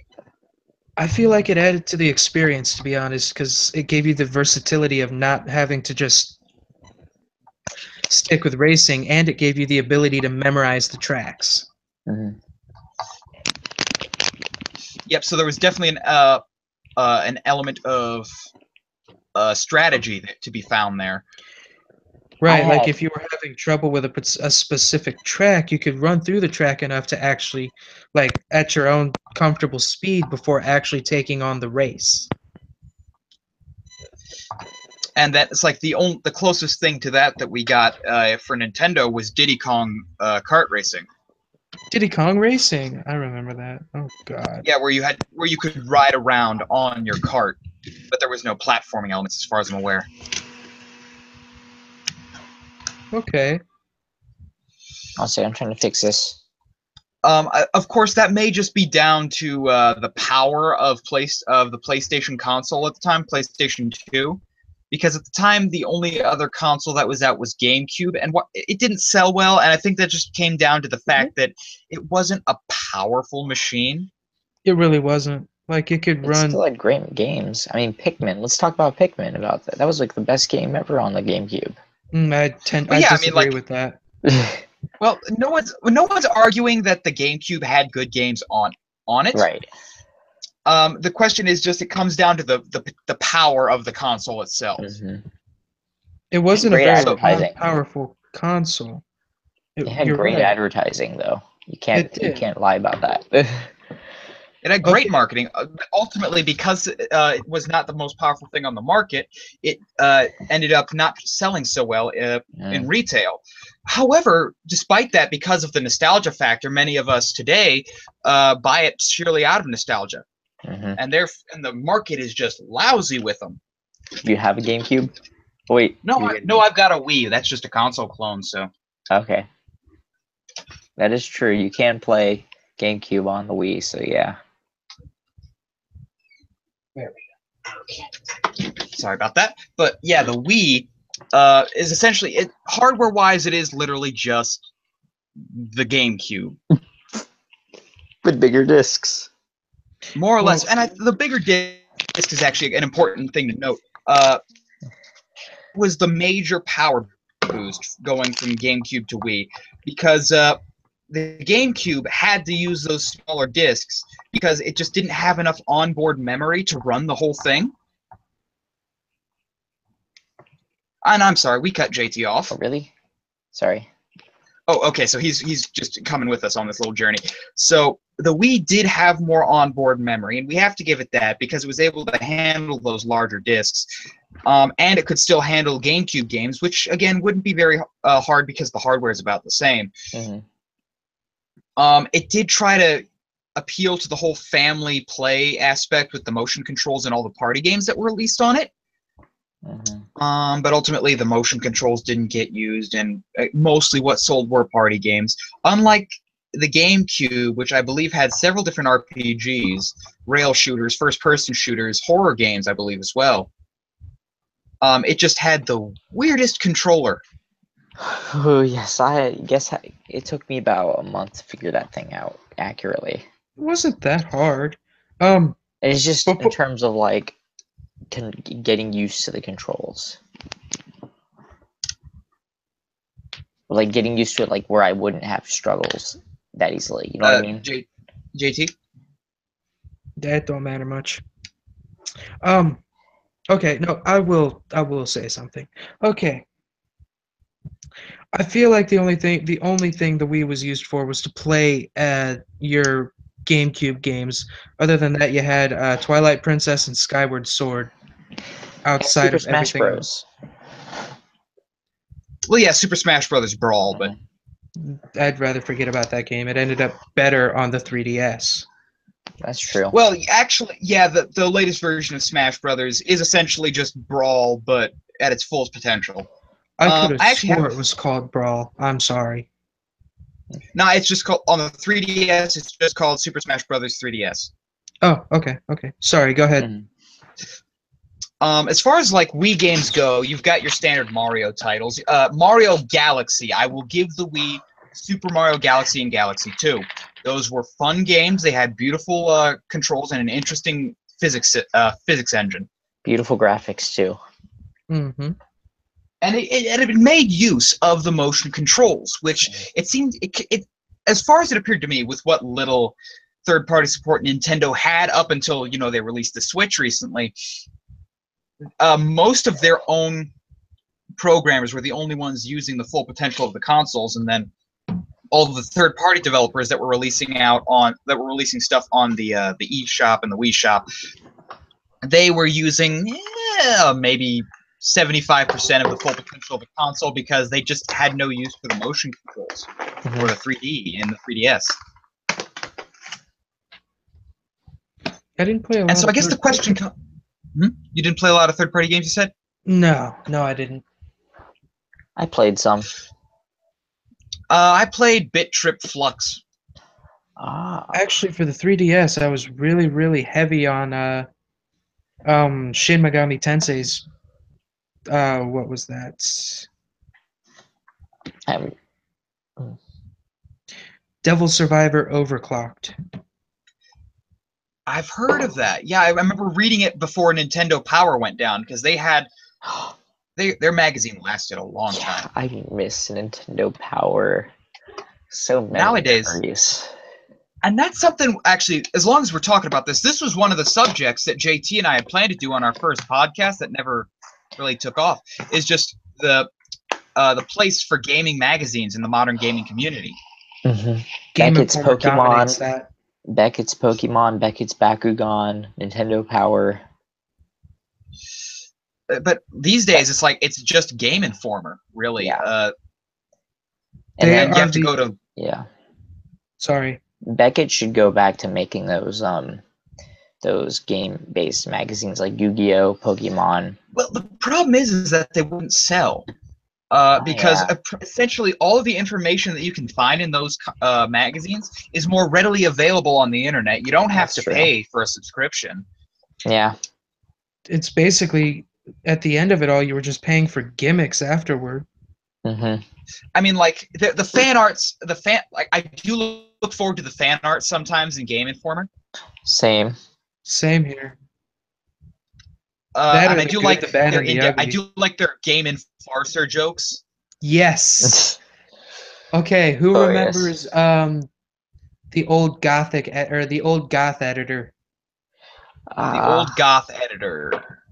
I feel like it added to the experience, to be honest, because it gave you the versatility of not having to just stick with racing, and it gave you the ability to memorize the tracks. Mm-hmm. Yep. So there was definitely an element of strategy to be found there. Right, like if you were having trouble with a specific track, you could run through the track enough to actually, like, at your own comfortable speed before actually taking on the race. And that's like the closest thing to that we got for Nintendo was Diddy Kong kart racing. Diddy Kong Racing, I remember that. Oh god. Yeah, where you could ride around on your cart, but there was no platforming elements, as far as I'm aware. Okay. I'll say I'm trying to fix this. Of course, that may just be down to the power of the PlayStation console at the time, PlayStation 2, because at the time the only other console that was out was GameCube, and it didn't sell well, and I think that just came down to the fact that it wasn't a powerful machine. It really wasn't. Like, it could run. It still had great games. I mean, Pikmin. Let's talk about Pikmin. About that. That was like the best game ever on the GameCube. I disagree with that. Well, no one's arguing that the GameCube had good games on it. Right. The question is just, it comes down to the power of the console itself. Mm-hmm. It wasn't a very advertising. powerful console. It had great advertising, though. You can't lie about that. It had great marketing. Ultimately, because it was not the most powerful thing on the market, it ended up not selling so well in retail. However, despite that, because of the nostalgia factor, many of us today buy it purely out of nostalgia. Mm-hmm. And the market is just lousy with them. You have a GameCube? Wait. No, I've got a Wii. That's just a console clone. So. Okay. That is true. You can play GameCube on the Wii. So yeah. There we go. Sorry about that, but yeah, the Wii is essentially hardware-wise, it is literally just the GameCube, with bigger discs. More or less, and the bigger disc is actually an important thing to note. Was the major power boost going from GameCube to Wii, because the GameCube had to use those smaller discs because it just didn't have enough onboard memory to run the whole thing. And I'm sorry, we cut JT off. Oh, really? Sorry. Oh, okay, so he's just coming with us on this little journey. So the Wii did have more onboard memory, and we have to give it that because it was able to handle those larger discs, and it could still handle GameCube games, which again wouldn't be very hard because the hardware is about the same. It did try to appeal to the whole family play aspect with the motion controls and all the party games that were released on it. But ultimately, the motion controls didn't get used, and mostly what sold were party games. Unlike the GameCube, which I believe had several different RPGs, rail shooters, first-person shooters, horror games, I believe as well. It just had the weirdest controller. Oh yes, I guess it took me about a month to figure that thing out accurately. It wasn't that hard. It's just in terms of like getting used to the controls, like getting used to it, like where I wouldn't have struggles that easily. You know what I mean? JT? That don't matter much. Okay, no, I will say something. Okay. I feel like the only thing the Wii was used for was to play your GameCube games. Other than that, you had Twilight Princess and Skyward Sword outside Super of Smash everything Bros. Well, yeah, Super Smash Brothers Brawl, but I'd rather forget about that game. It ended up better on the 3DS. That's true. well, actually, yeah, the latest version of Smash Brothers is essentially just Brawl, but at its fullest potential. I could have I actually swore have it was called Brawl. I'm sorry. No, it's just called on the 3DS. It's just called Super Smash Brothers 3DS. Oh, okay. Sorry, go ahead. As far as like Wii games go, you've got your standard Mario titles. Mario Galaxy, I will give the Wii Super Mario Galaxy and Galaxy 2. Those were fun games. They had beautiful controls and an interesting physics engine. Beautiful graphics too. Mm-hmm. And it made use of the motion controls, which it seemed as far as it appeared to me, with what little third-party support Nintendo had up until they released the Switch recently. Most of their own programmers were the only ones using the full potential of the consoles, and then all the third-party developers that were releasing stuff on the eShop and the Wii Shop, they were using maybe 75% of the full potential of the console because they just had no use for the motion controls or the 3D and the 3DS. I didn't play a lot. And so I guess the question comes. You didn't play a lot of third-party games, you said? No, I didn't. I played some. I played Bit Trip Flux. Actually, for the 3DS, I was really, really heavy on Shin Megami Tensei's. What was that? Devil Survivor Overclocked. I've heard of that. Yeah, I remember reading it before Nintendo Power went down because they had their magazine lasted a long time. I miss Nintendo Power. So many Nowadays. memories. And that's something, actually, as long as we're talking about this was one of the subjects that JT and I had planned to do on our first podcast that never really took off, is just the place for gaming magazines in the modern gaming community. Beckett's Pokemon. Beckett's Pokemon, Beckett's Bakugan, Nintendo Power. But these days, it's just Game Informer, really. Yeah. And then you have to go to... Yeah. Sorry. Beckett should go back to making those game-based magazines like Yu-Gi-Oh!, Pokemon. Well, the problem is that they wouldn't sell. Because essentially all of the information that you can find in those magazines is more readily available on the internet. You don't have to pay for a subscription. Yeah. It's basically, at the end of it all, you were just paying for gimmicks afterward. I mean, like, the fan arts, I do look forward to the fan art sometimes in Game Informer. Same here. And I do like their Game Enforcer jokes. Yes. Okay, who remembers the old Gothic or the old Goth editor? The old Goth editor.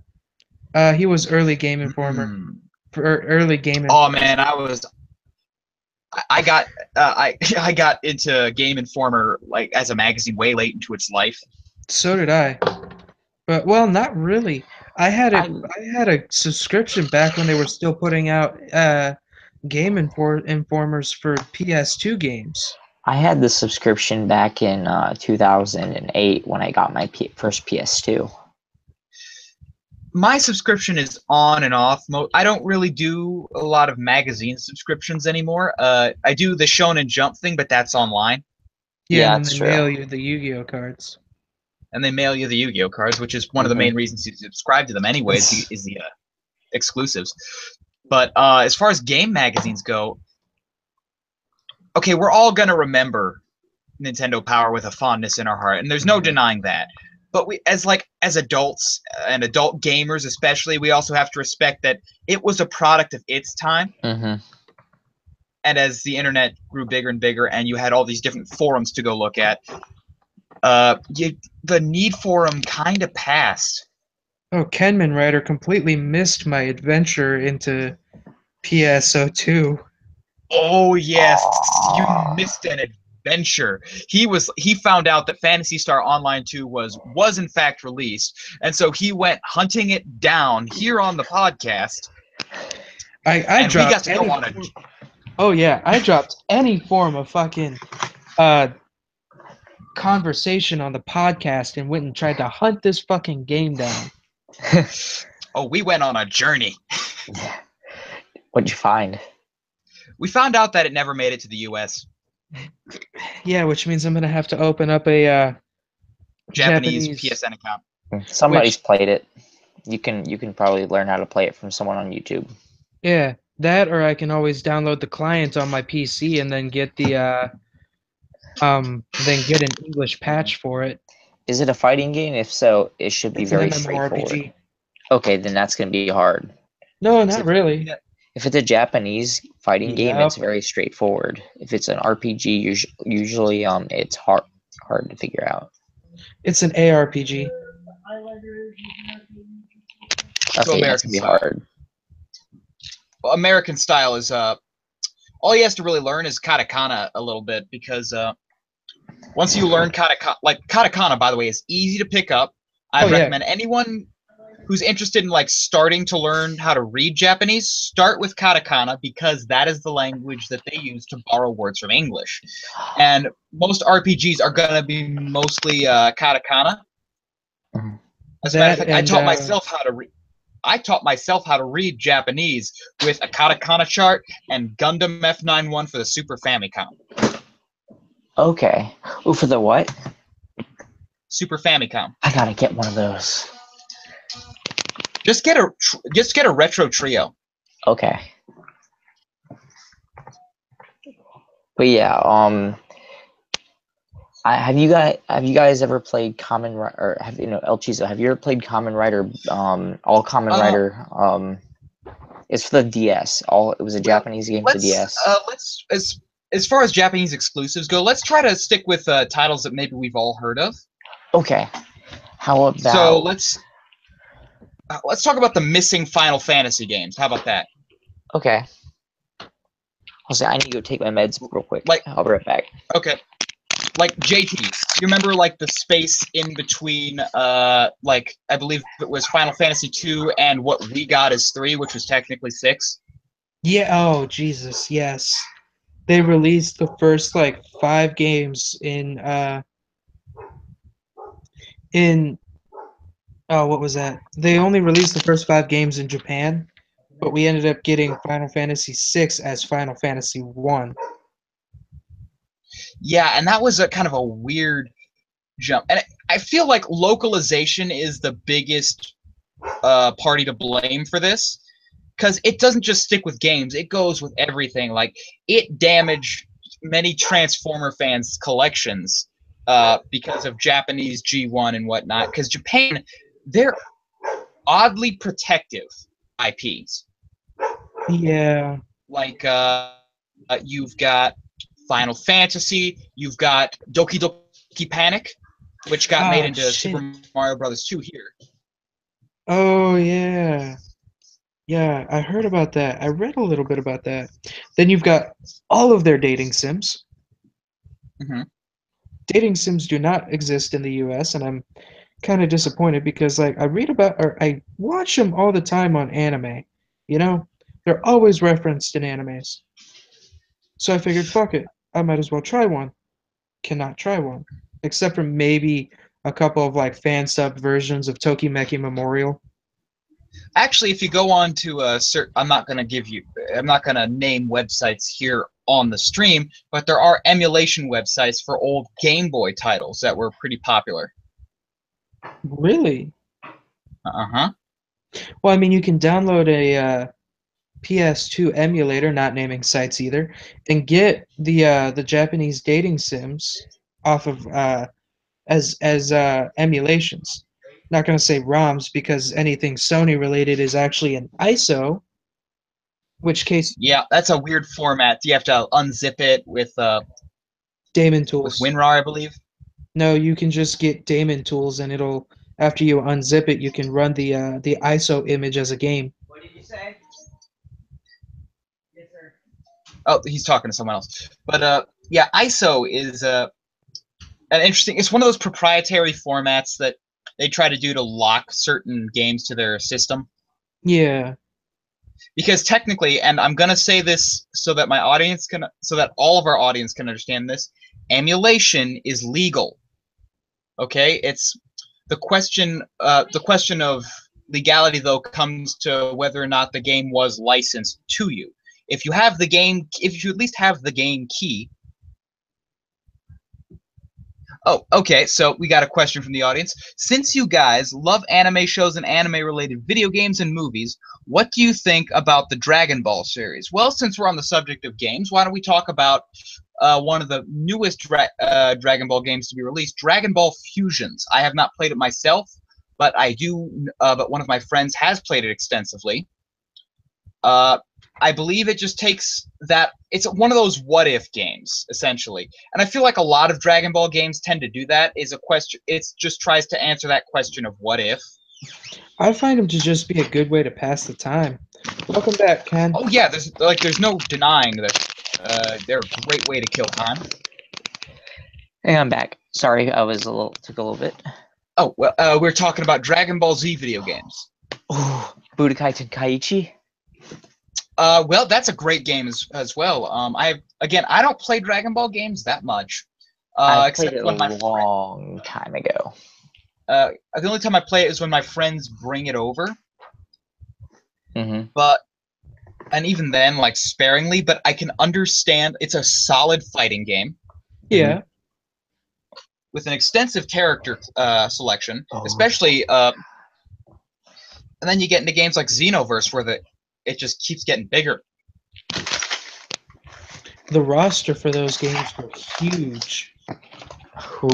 He was early Game Informer. For early Game Informer. Oh man, I got I got into Game Informer like as a magazine way late into its life. So did I. But well, not really. I had I a subscription back when they were still putting out Informers for PS2 games. I had the subscription back in 2008 when I got my first PS2. My subscription is on and off. I don't really do a lot of magazine subscriptions anymore. I do the Shonen Jump thing, but that's online, Yeah, Yeah, and then that's they true. mail you the Yu-Gi-Oh cards. and they mail you the Yu-Gi-Oh cards, which is one of the main reasons you subscribe to them. Anyways, is the exclusives. But as far as game magazines go, okay, we're all gonna remember Nintendo Power with a fondness in our heart, and there's no denying that. But we, as adults and adult gamers especially, we also have to respect that it was a product of its time. Mm-hmm. And as the internet grew bigger and bigger, and you had all these different forums to go look at, the need for them kind of passed. Oh, Kenman Rider completely missed my adventure into PSO2. Oh yes, you Aww. missed an adventure. He found out that Phantasy Star Online 2 was in fact released, and so he went hunting it down here on the podcast. I And we got dropped to go any on a form- Oh yeah, I dropped any form of fucking conversation on the podcast and went and tried to hunt this fucking game down. we went on a journey. What'd you find? We found out that it never made it to the US. Yeah, which means I'm gonna have to open up a Japanese Japanese PSN account. Somebody's Which- played it. You can probably learn how to play it from someone on YouTube. Yeah, that or I can always download the client on my PC and then get the then get an English patch for it. Is it a fighting game? If so, it should be It's an very straightforward. MMORPG. Okay, then that's gonna be hard. No, not really. If it's a Japanese fighting game, Yep. it's very straightforward. If it's an RPG, usually it's hard to figure out. It's an ARPG. Okay, that's American gonna be style. hard. Well, American style is all he has to really learn is katakana a little bit, because once you learn katakana, by the way, is easy to pick up. I'd recommend anyone who's interested in starting to learn how to read Japanese, start with katakana, because that is the language that they use to borrow words from English. And most RPGs are going to be mostly katakana. Mhm. As a matter of fact, I taught myself how to read. I taught myself how to read Japanese with a katakana chart and Gundam F91 for the Super Famicom. Okay. Oh, for the what? Super Famicom. I gotta get one of those. Just get a retro trio. Okay. But yeah, have you guys ever played Kamen Rider, or ElChizzo? Have you ever played Kamen Rider? All Kamen Rider. It's for the DS. It was a Japanese game for the DS. As far as Japanese exclusives go, let's try to stick with titles that maybe we've all heard of. Okay. How about? So let's talk about the missing Final Fantasy games. How about that? Okay. I'll say I need to go take my meds real quick. I'll be right back. Okay. Like JT, you remember the space in between I believe it was Final Fantasy 2 and what we got as 3, which was technically 6? Yeah, oh Jesus, yes. They released the first 5 games in what was that? They only released the first 5 games in Japan, but we ended up getting Final Fantasy 6 as Final Fantasy 1. Yeah, and that was a kind of a weird jump. And I feel like localization is the biggest party to blame for this, because it doesn't just stick with games, it goes with everything. It damaged many Transformer fans' collections because of Japanese G1 and whatnot, because Japan, they're oddly protective IPs. Yeah. You've got Final Fantasy, you've got Doki Doki Panic, which got made into Super Mario Brothers 2 here. Oh yeah. Yeah, I heard about that. I read a little bit about that. Then you've got all of their dating sims. Hmm. Dating sims do not exist in the US, and I'm kind of disappointed because like I read about or I watch them all the time on anime. You know, they're always referenced in animes. So I figured, fuck it, I might as well try one. Cannot try one, except for maybe a couple of like fan sub versions of Tokimeki Memorial. Actually, if you go on to I'm not going to I'm not going to name websites here on the stream, but there are emulation websites for old Game Boy titles that were pretty popular. Really? Uh-huh. Well, I mean, you can download a PS2 emulator, not naming sites either, and get the Japanese dating sims off of as emulations. Not gonna say ROMs because anything Sony related is actually an ISO, which case Yeah, that's a weird format. You have to unzip it Daemon with tools. WinRAR, I believe. No, you can just get Daemon tools and it'll after you unzip it, you can run the ISO image as a game. What did you say? Oh, he's talking to someone else. But yeah, ISO is an interesting. It's one of those proprietary formats that they try to do to lock certain games to their system. Yeah. Because technically, and I'm gonna say this so that so that all of our audience can understand this, emulation is legal. Okay, it's the question. The question of legality, though, comes to whether or not the game was licensed to you. If you have the game, if you at least have the game key. Oh, okay. So we got a question from the audience. Since you guys love anime shows and anime-related video games and movies, what do you think about the Dragon Ball series? Well, since we're on the subject of games, why don't we talk about one of the newest Dragon Ball games to be released, Dragon Ball Fusions. I have not played it myself, but I do. But one of my friends has played it extensively. I believe it just takes that. It's one of those what if games, essentially. And I feel like a lot of Dragon Ball games tend to do that. Is a question. It just tries to answer that question of what if. I find them to just be a good way to pass the time. Welcome back, Ken. Oh yeah, there's no denying that they're a great way to kill time. Hey, I'm back. Sorry, I was took a little bit. Oh well, we're talking about Dragon Ball Z video games. Oh, Budokai Tenkaichi. Well, that's a great game as well. I don't play Dragon Ball games that much. I played Except it when a long time ago. the only time I play it is when my friends bring it over. Mm-hmm. And even then, like sparingly. But I can understand it's a solid fighting game. Yeah. With an extensive character selection, Oh. especially. And then you get into games like Xenoverse, where it just keeps getting bigger. The roster for those games were huge.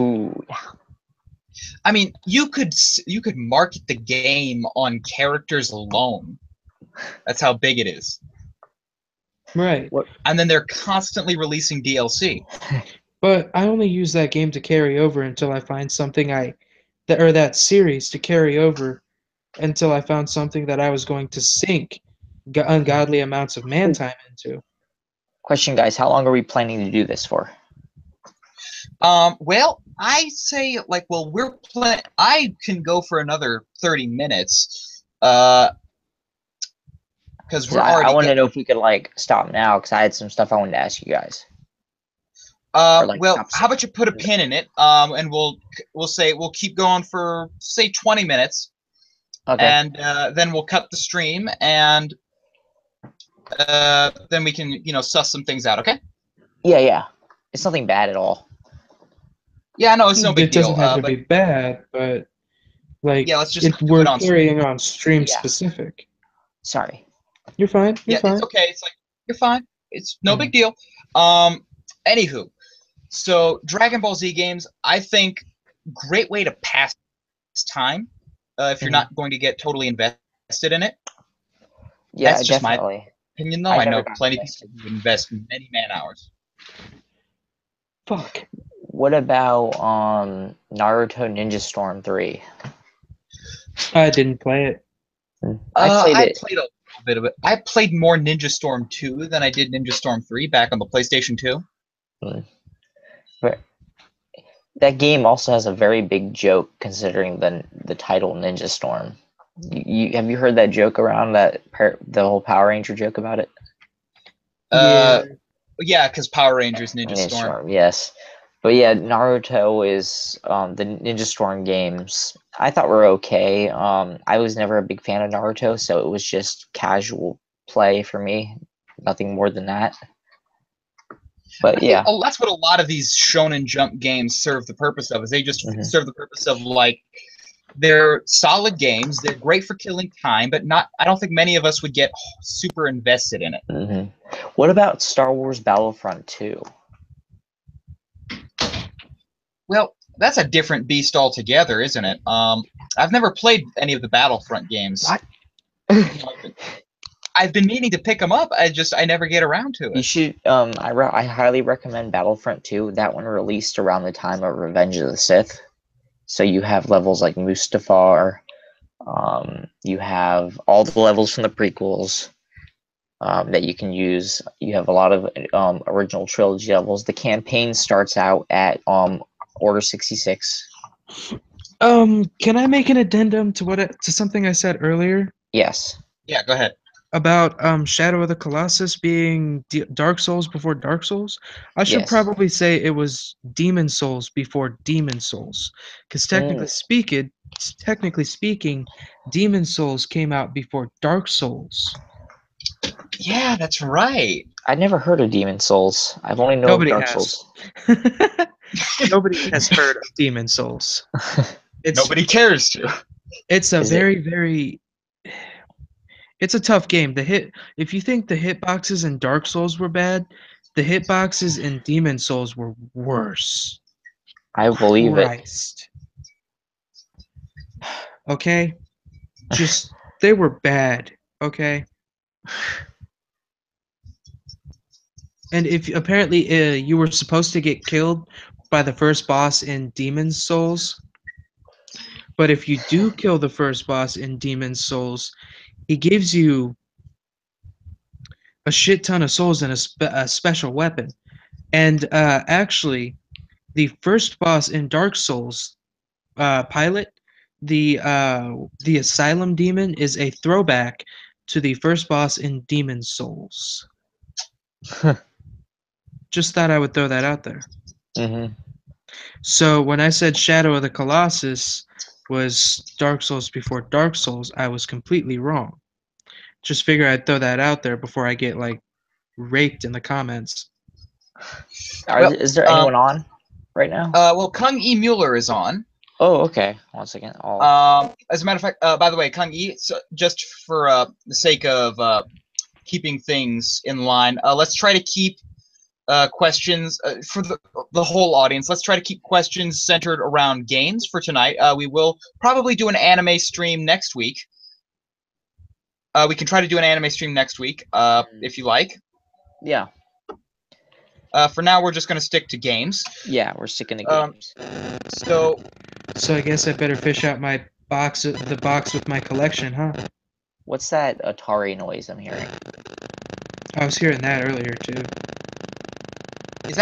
Ooh. I mean, you could market the game on characters alone. That's how big it is. Right. And then they're constantly releasing DLC. But I only use that game to carry over until I find something that series to carry over until I found something that I was going to sink ungodly amounts of man time into. Question, guys. How long are we planning to do this for? Well, I say I can go for another 30 minutes. Because we're already. I want to know if we could like stop now because I had some stuff I wanted to ask you guys. Well, how about you put a pin in it? And we'll keep going for say 20 minutes. Okay. And then we'll cut the stream, and then we can suss some things out. Okay. Yeah. It's nothing bad at all. Yeah, no, it's no big deal. It doesn't have to be bad, but like yeah, let's just we're on carrying on stream specific. Sorry. You're fine. You're fine. It's okay. It's like you're fine. It's no big deal. Anywho, so Dragon Ball Z games, I think, great way to pass time if you're not going to get totally invested in it. Yeah, that's just definitely. my opinion, though. I know plenty of people who invest many man hours. Fuck. What about Naruto Ninja Storm 3? I didn't play it. I played I it. played a a bit of it. I played more Ninja Storm 2 than I did Ninja Storm 3 back on the PlayStation 2. But that game also has a very big joke considering the title Ninja Storm. Have you heard that joke around the whole Power Ranger joke about it? Yeah, because Power Rangers Ninja Storm. Yes. But yeah, Naruto is the Ninja Storm games I thought were okay. I was never a big fan of Naruto, so it was just casual play for me. Nothing more than that. But yeah, that's what a lot of these Shonen Jump games serve the purpose of. Is they just serve the purpose of like they're solid games. They're great for killing time, but not. I don't think many of us would get super invested in it. What about Star Wars Battlefront 2? Well, that's a different beast altogether, isn't it? I've never played any of the Battlefront games. What? I've been meaning to pick them up. I never get around to it. You should. I highly recommend Battlefront 2. That one released around the time of Revenge of the Sith. So you have levels like Mustafar. You have all the levels from the prequels that you can use. You have a lot of original trilogy levels. The campaign starts out at Order 66. Can I make an addendum to something I said earlier? Yes. Yeah, go ahead. About Shadow of the Colossus being Dark Souls before Dark Souls? I should Yes. probably say it was Demon Souls before Demon Souls, because technically speaking, Demon Souls came out before Dark Souls. Yeah, that's right. I'd never heard of Demon Souls. I've only known Dark Souls. Nobody has heard of Demon Souls. Nobody cares to. It's a very it's a tough game. If you think the hitboxes in Dark Souls were bad, the hitboxes in Demon Souls were worse. I believe it. Okay? They were bad, okay? And if apparently you were supposed to get killed by the first boss in Demon Souls, but if you do kill the first boss in Demon Souls, he gives you a shit ton of souls and a special weapon. And actually, the first boss in Dark Souls, Pilot, the Asylum Demon, is a throwback to the first boss in Demon Souls. Just thought I would throw that out there. So when I said Shadow of the Colossus was Dark Souls before Dark Souls, I was completely wrong. Just figure I'd throw that out there before I get like raped in the comments. Is there anyone on right now? Well, Kung E. Mueller is on. Oh, okay. One second. As a matter of fact, by the way, Kung E, so just for the sake of keeping things in line, let's try to keep questions for the whole audience. Let's try to keep questions centered around games for tonight. We will probably do an anime stream next week. We can try to do an anime stream next week, if you like. Yeah. For now, we're just going to stick to games. Yeah, we're sticking to games. So I guess I better fish out my box, the box with my collection, huh? What's that Atari noise I'm hearing? I was hearing that earlier too. Is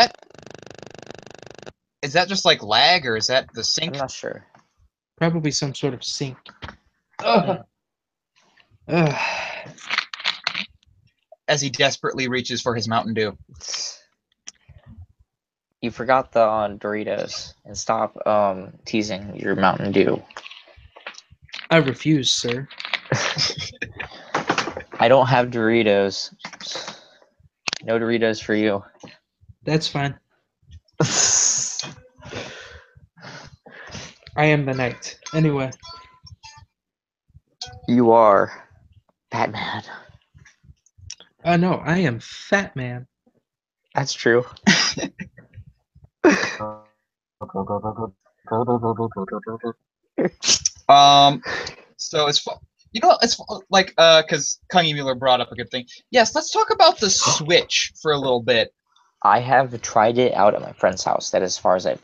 that just like lag, or is that the sync? I'm not sure. Probably some sort of sync. As he desperately reaches for his Mountain Dew. You forgot the Doritos, and stop teasing your Mountain Dew. I refuse, sir. I don't have Doritos. No Doritos for you. That's fine. I am the knight. Anyway. You are Batman. No, I am Fat Man. That's true. So it's like because Kung E. Mueller brought up a good thing. Yes, let's talk about the Switch for a little bit. I have tried it out at my friend's house. That is as far as I've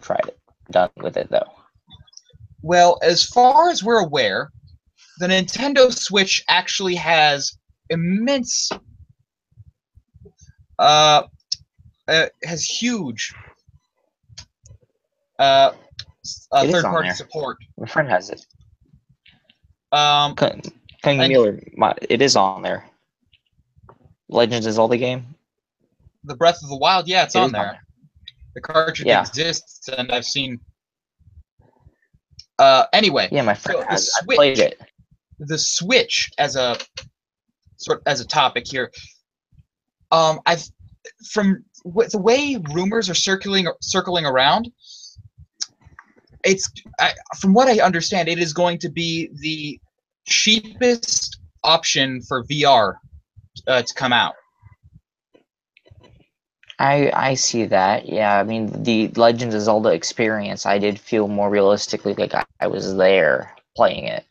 done with it, though. Well, as far as we're aware, the Nintendo Switch actually has immense, has huge It is on third-party there. support. My friend has it. And- It is on there. Legends is all the game. The Breath of the Wild, yeah, it's It on is there. The cartridge Yeah. exists, and I've seen. Anyway, Yeah, my friend so the has it. I played it. the Switch as a topic here. I've from the way rumors are circling around. From what I understand, it is going to be the cheapest option for VR to come out. I see that. Yeah, I mean the Legends of Zelda experience, I did feel more realistically like I was there playing it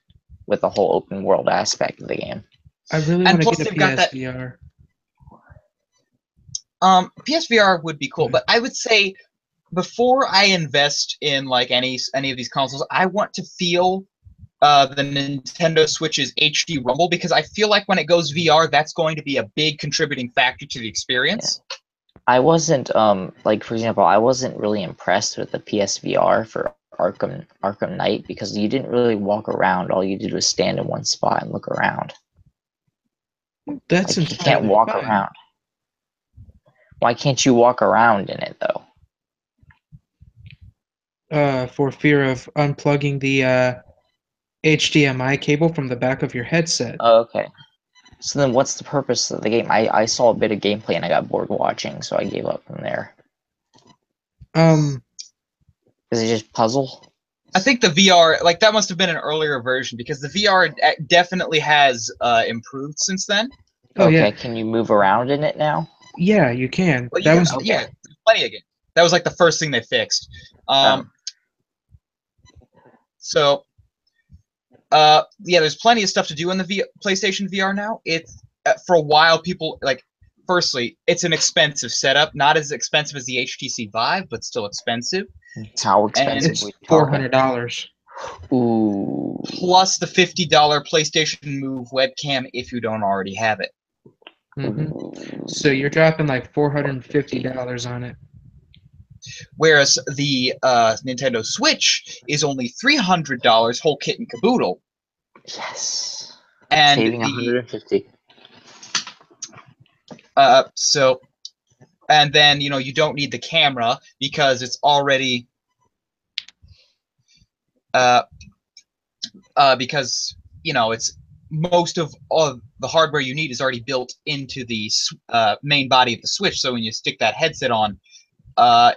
with the whole open world aspect of the game. I really And want to plus get a they've got that- PSVR. PSVR would be cool, but I would say before I invest in like any of these consoles, I want to feel the Nintendo Switch's HD rumble, because I feel like when it goes VR, that's going to be a big contributing factor to the experience. Yeah. I wasn't like, for example, I wasn't really impressed with the PSVR for Arkham Knight because you didn't really walk around. All you did was stand in one spot and look around. That's Like, you can't entirely walk fine. around. Why can't you walk around in it though? For fear of unplugging the HDMI cable from the back of your headset. Oh, okay. So then what's the purpose of the game? I saw a bit of gameplay and I got bored watching, so I gave up from there. Is it just puzzle? I think the VR, like, that must have been an earlier version, because the VR definitely has improved since then. Oh Okay, yeah, can you move around in it now? yeah, you can. But That was yeah, there's plenty of games. That was like the first thing they fixed. So, yeah, there's plenty of stuff to do in the PlayStation VR now. It's for a while, people like. Firstly, it's an expensive setup, not as expensive as the HTC Vive, but still expensive. How expensive? it's were you talking? $400. Ooh. Plus the $50 PlayStation Move webcam if you don't already have it. Mm-hmm. So you're dropping like $450 on it. Whereas the Nintendo Switch is only $300 whole kit and caboodle. Yes. And Saving $150. So, and then you don't need the camera because it's already because it's most of all the hardware you need is already built into the main body of the Switch. So when you stick that headset on,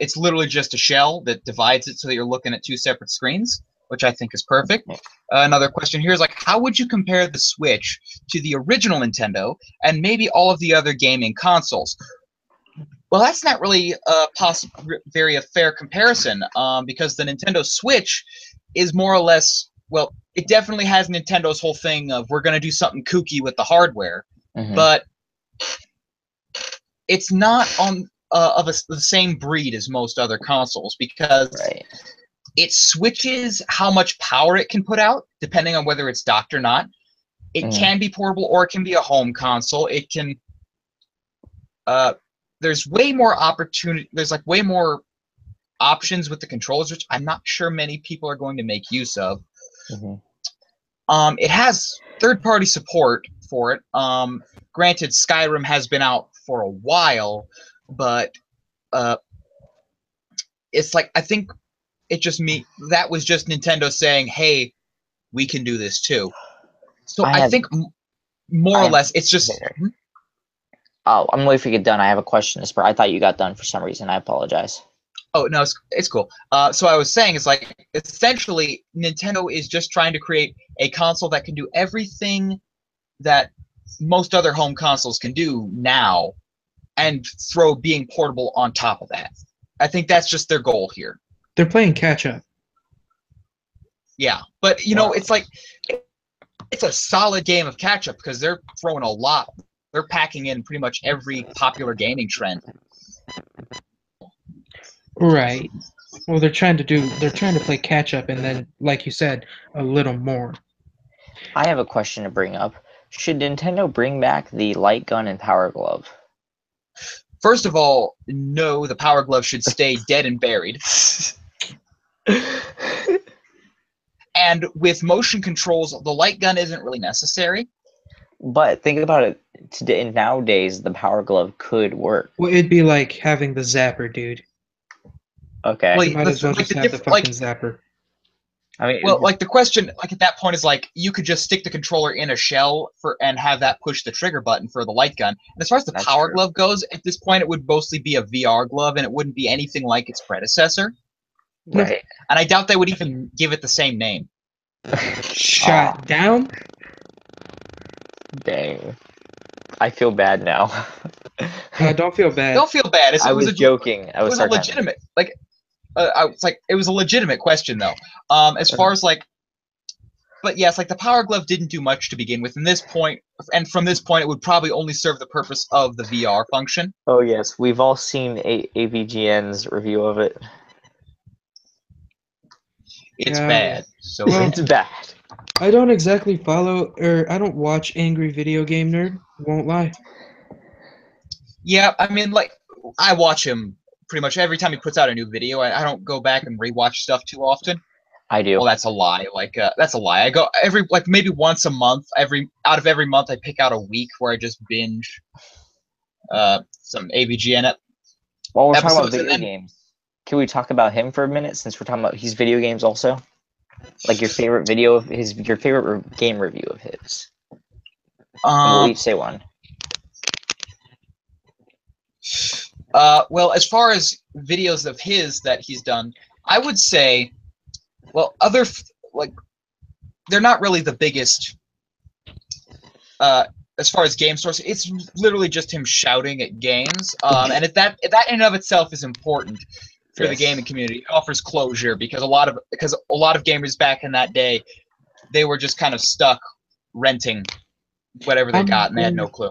it's literally just a shell that divides it so that you're looking at two separate screens, which I think is perfect. Another question here is like, how would you compare the Switch to the original Nintendo and maybe all of the other gaming consoles? Well, that's not really a fair comparison, because the Nintendo Switch is more or less, well, it definitely has Nintendo's whole thing of we're going to do something kooky with the hardware, but it's not on the same breed as most other consoles, because it switches how much power it can put out depending on whether it's docked or not. It can be portable or it can be a home console. It can there's way more opportunity. There's like way more options with the controllers, which I'm not sure many people are going to make use of. It has third-party support for it. Granted, Skyrim has been out for a while, but it's like, I think that was just Nintendo saying, "Hey, we can do this too." So I think more or less it's just. Oh, I'm waiting for you to get done. I have a question. I thought you got done for some reason. I apologize. Oh no, it's cool. So I was saying, it's like essentially Nintendo is just trying to create a console that can do everything that most other home consoles can do now, and throw being portable on top of that. I think that's just their goal here. They're playing catch up. Yeah, but it's like it's a solid game of catch up because they're throwing a lot. They're packing in pretty much every popular gaming trend. Right. Well, they're trying to play catch up, and then, like you said, a little more. I have a question to bring up. Should Nintendo bring back the light gun and power glove? First of all, no, the Power Glove should stay dead and buried. And with motion controls, the light gun isn't really necessary. But think about it. Today, nowadays, the power glove could work. Well, it'd be like having the zapper, dude. Okay. Like, You might as well just have the fucking zapper. I mean, well, like the question, like at that point, is like you could just stick the controller in a shell and have that push the trigger button for the light gun. And as far as the That's Power true. Glove goes, at this point, it would mostly be a VR glove, and it wouldn't be anything like its predecessor. right. And I doubt they would even give it the same name. Shot down? Dang. I feel bad now. Don't feel bad. Don't feel bad. I was joking. I It was was a sarcastic. legitimate, like, it was a legitimate question though. As far as like, but yes, like the Power Glove didn't do much to begin with. And from this point, it would probably only serve the purpose of the VR function. Oh yes, we've all seen AVGN's review of it. It's Yeah. bad. So Well, It's bad. I don't exactly follow, or I don't watch Angry Video Game Nerd. Won't lie. yeah, I mean, like I watch him pretty much every time he puts out a new video. I don't go back and rewatch stuff too often. I do. Well, that's a lie. Like that's a lie. I go maybe once a month. Out of every month, I pick out a week where I just binge some AVGN. While we're talking about episodes, and video then- games, can we talk about him for a minute? Since we're talking about his video games also, like your favorite your favorite game review of his. We'll each say one. Well, as far as videos of his that he's done, I would say, well, they're not really the biggest. As far as game source, it's literally just him shouting at games, and that in and of itself is important for the Yes. gaming community. It offers closure because a lot of gamers back in that day, they were just kind of stuck renting whatever they got, and they had no clue.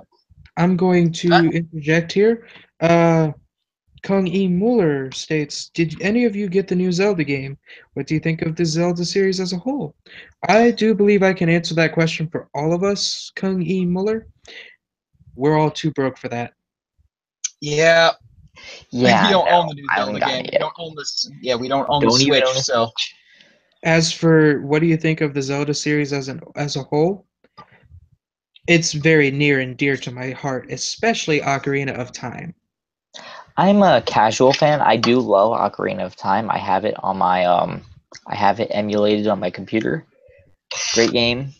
I'm going to Huh? interject here. Kung E. Muller states, did any of you get the new Zelda game? What do you think of the Zelda series as a whole? I do believe I can answer that question for all of us, Kung E. Muller. We're all too broke for that. Yeah, Yeah, we don't no, own the new I haven't Zelda gotten game. it We yet. don't own this. Yeah, we don't own Don't the even Switch. own a So As for what do you think of the Zelda series as a whole? It's very near and dear to my heart, especially Ocarina of Time. I'm a casual fan. I do love Ocarina of Time. I have it on my I have it emulated on my computer. Great game.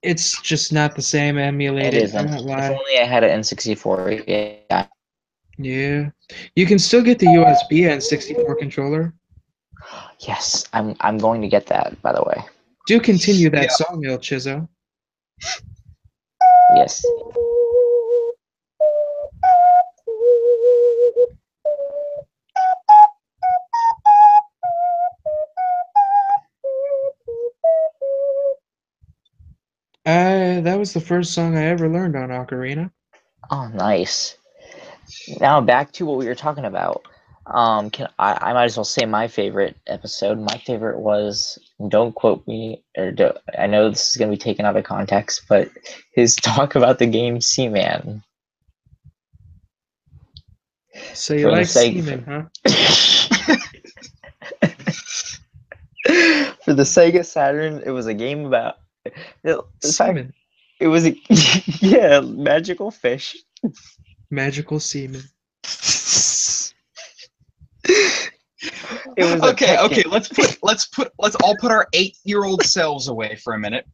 It's just not the same It emulated. isn't. I'm not If lie. only I had an N64. Yeah. Yeah, you can still get the USB N64 controller. Yes, I'm going to get that. By the way. Do continue that Yeah. song, ElChizzo. Yes. That was the first song I ever learned on Ocarina. Oh, nice. Now back to what we were talking about. I might as well say my favorite episode. My favorite was, don't quote me, I know this is going to be taken out of context, but his talk about the game Seaman. So you For the like sake- semen, huh? For the Sega Saturn, it was a game about Semen. It was a yeah, magical fish. Magical semen. It was a okay, Tekken- let's all put our 8-year-old selves away for a minute.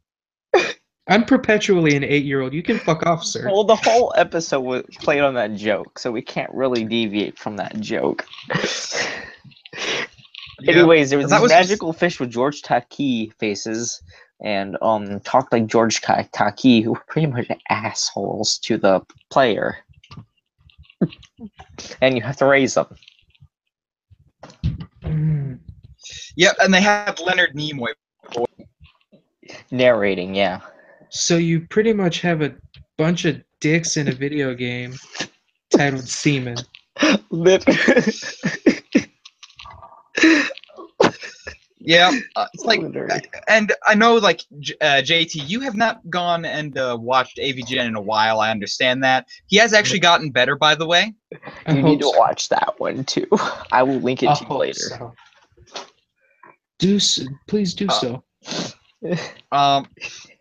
I'm perpetually an 8-year-old. You can fuck off, sir. Well, the whole episode was played on that joke, so we can't really deviate from that joke. Anyways, there was That these was- magical fish with George Takei faces, and talked like George Takei, who were pretty much assholes to the player. And you have to raise them. Mm. Yep, and they had Leonard Nimoy. Narrating, yeah. So you pretty much have a bunch of dicks in a video game titled Semen. Yeah, it's like, Literally. and I know, like, JT, you have not gone and watched AVGN in a while. I understand that. He has actually gotten better, by the way. I You hope need to so. watch that one too. I will link it I to you hope later. so. Please do so.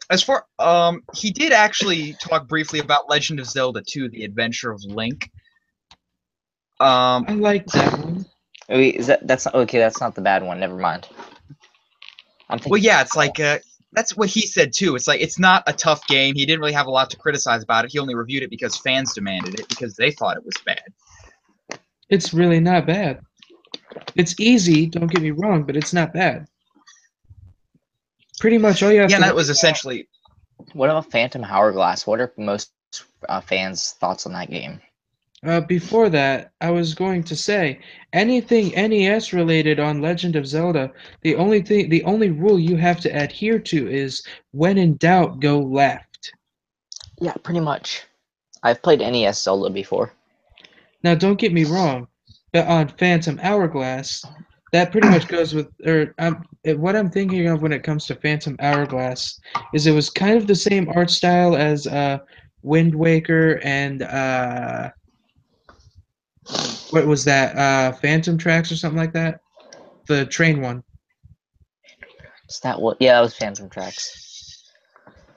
As far he did actually talk briefly about Legend of Zelda 2: The Adventure of Link. I like that one. Wait, that's not, okay? That's not the bad one. Never mind. I'm thinking. Well, yeah, it's like that's what he said too. It's like it's not a tough game. He didn't really have a lot to criticize about it. He only reviewed it because fans demanded it because they thought it was bad. It's really not bad. It's easy, don't get me wrong, but it's not bad. Pretty much all you have Yeah, to and that worry was essentially. What about Phantom Hourglass? What are most fans' thoughts on that game? before that, I was going to say anything NES related on Legend of Zelda, the only rule you have to adhere to is when in doubt, go left. Yeah, pretty much. I've played NES Zelda before. Now, don't get me wrong, but on Phantom Hourglass, that pretty much goes with, what I'm thinking of when it comes to Phantom Hourglass is it was kind of the same art style as Wind Waker and what was that? Phantom Tracks or something like that? The train one. Is that what? Yeah, that was Phantom Tracks.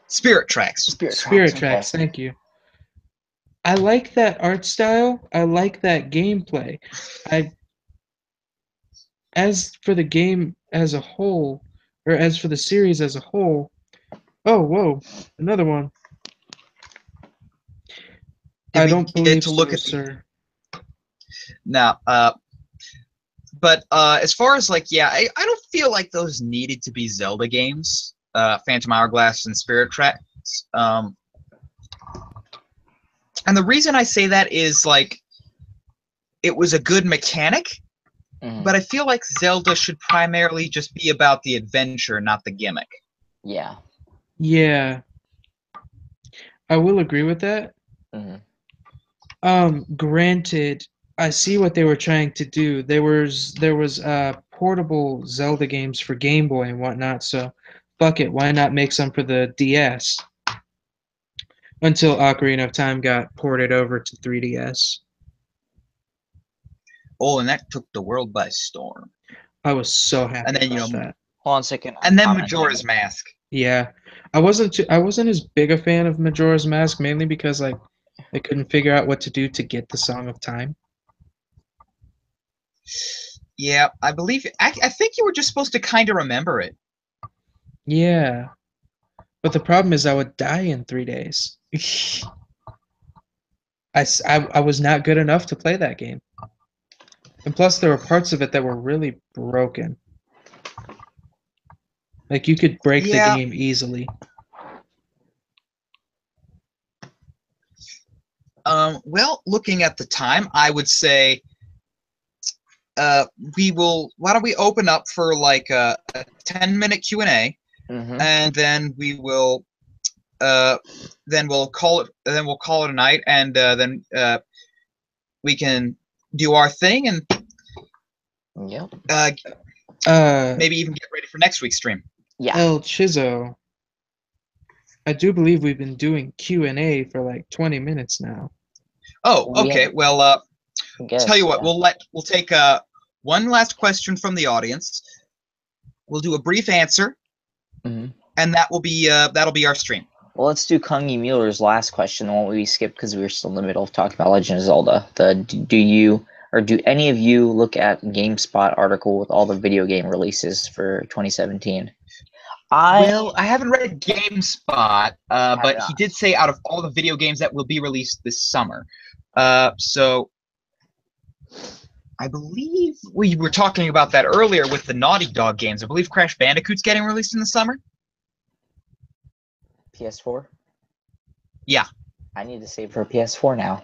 Spirit Tracks. Spirit Okay. Tracks, thank you. I like that art style. I like that gameplay. As for the game as a whole, or as for the series as a whole, oh, whoa, another one. Did I we don't get believe to so, look at sir. Now, but as far as like, yeah, I don't feel like those needed to be Zelda games. Phantom Hourglass and Spirit Tracks. And the reason I say that is like, it was a good mechanic, but I feel like Zelda should primarily just be about the adventure, not the gimmick. Yeah. Yeah, I will agree with that. Granted, I see what they were trying to do. There was portable Zelda games for Game Boy and whatnot, so fuck it, why not make some for the DS? Until Ocarina of Time got ported over to 3DS. Oh, and that took the world by storm. I was so happy And then, about that. Hold on a second. And then Majora's Mask. Yeah, I wasn't as big a fan of Majora's Mask mainly because like I couldn't figure out what to do to get the Song of Time. Yeah, I believe. I think you were just supposed to kind of remember it. Yeah, but the problem is I would die in 3 days. I was not good enough to play that game. And plus, there were parts of it that were really broken. Like, you could break the Yeah. game easily. Well, looking at the time, I would say we will. Why don't we open up for like a 10-minute Q&A, and then we will. Then we'll call it. Then we'll call it a night, and then we can do our thing and Yep. maybe even get ready for next week's stream. Yeah. ElChizzo, I do believe we've been doing Q&A for like 20 minutes now. Oh, okay. Yeah. Well, tell you what, yeah. we'll take one last question from the audience. We'll do a brief answer, and that'll be our stream. Well, let's do Kungi Mueller's last question, the one we skipped because we were still in the middle of talking about Legend of Zelda. Do any of you look at GameSpot article with all the video game releases for 2017? Well, I haven't read GameSpot, but not. he did say out of all the video games that will be released this summer. So I believe we were talking about that earlier with the Naughty Dog games. I believe Crash Bandicoot's getting released in the summer. PS4? Yeah. I need to save for a PS4 now.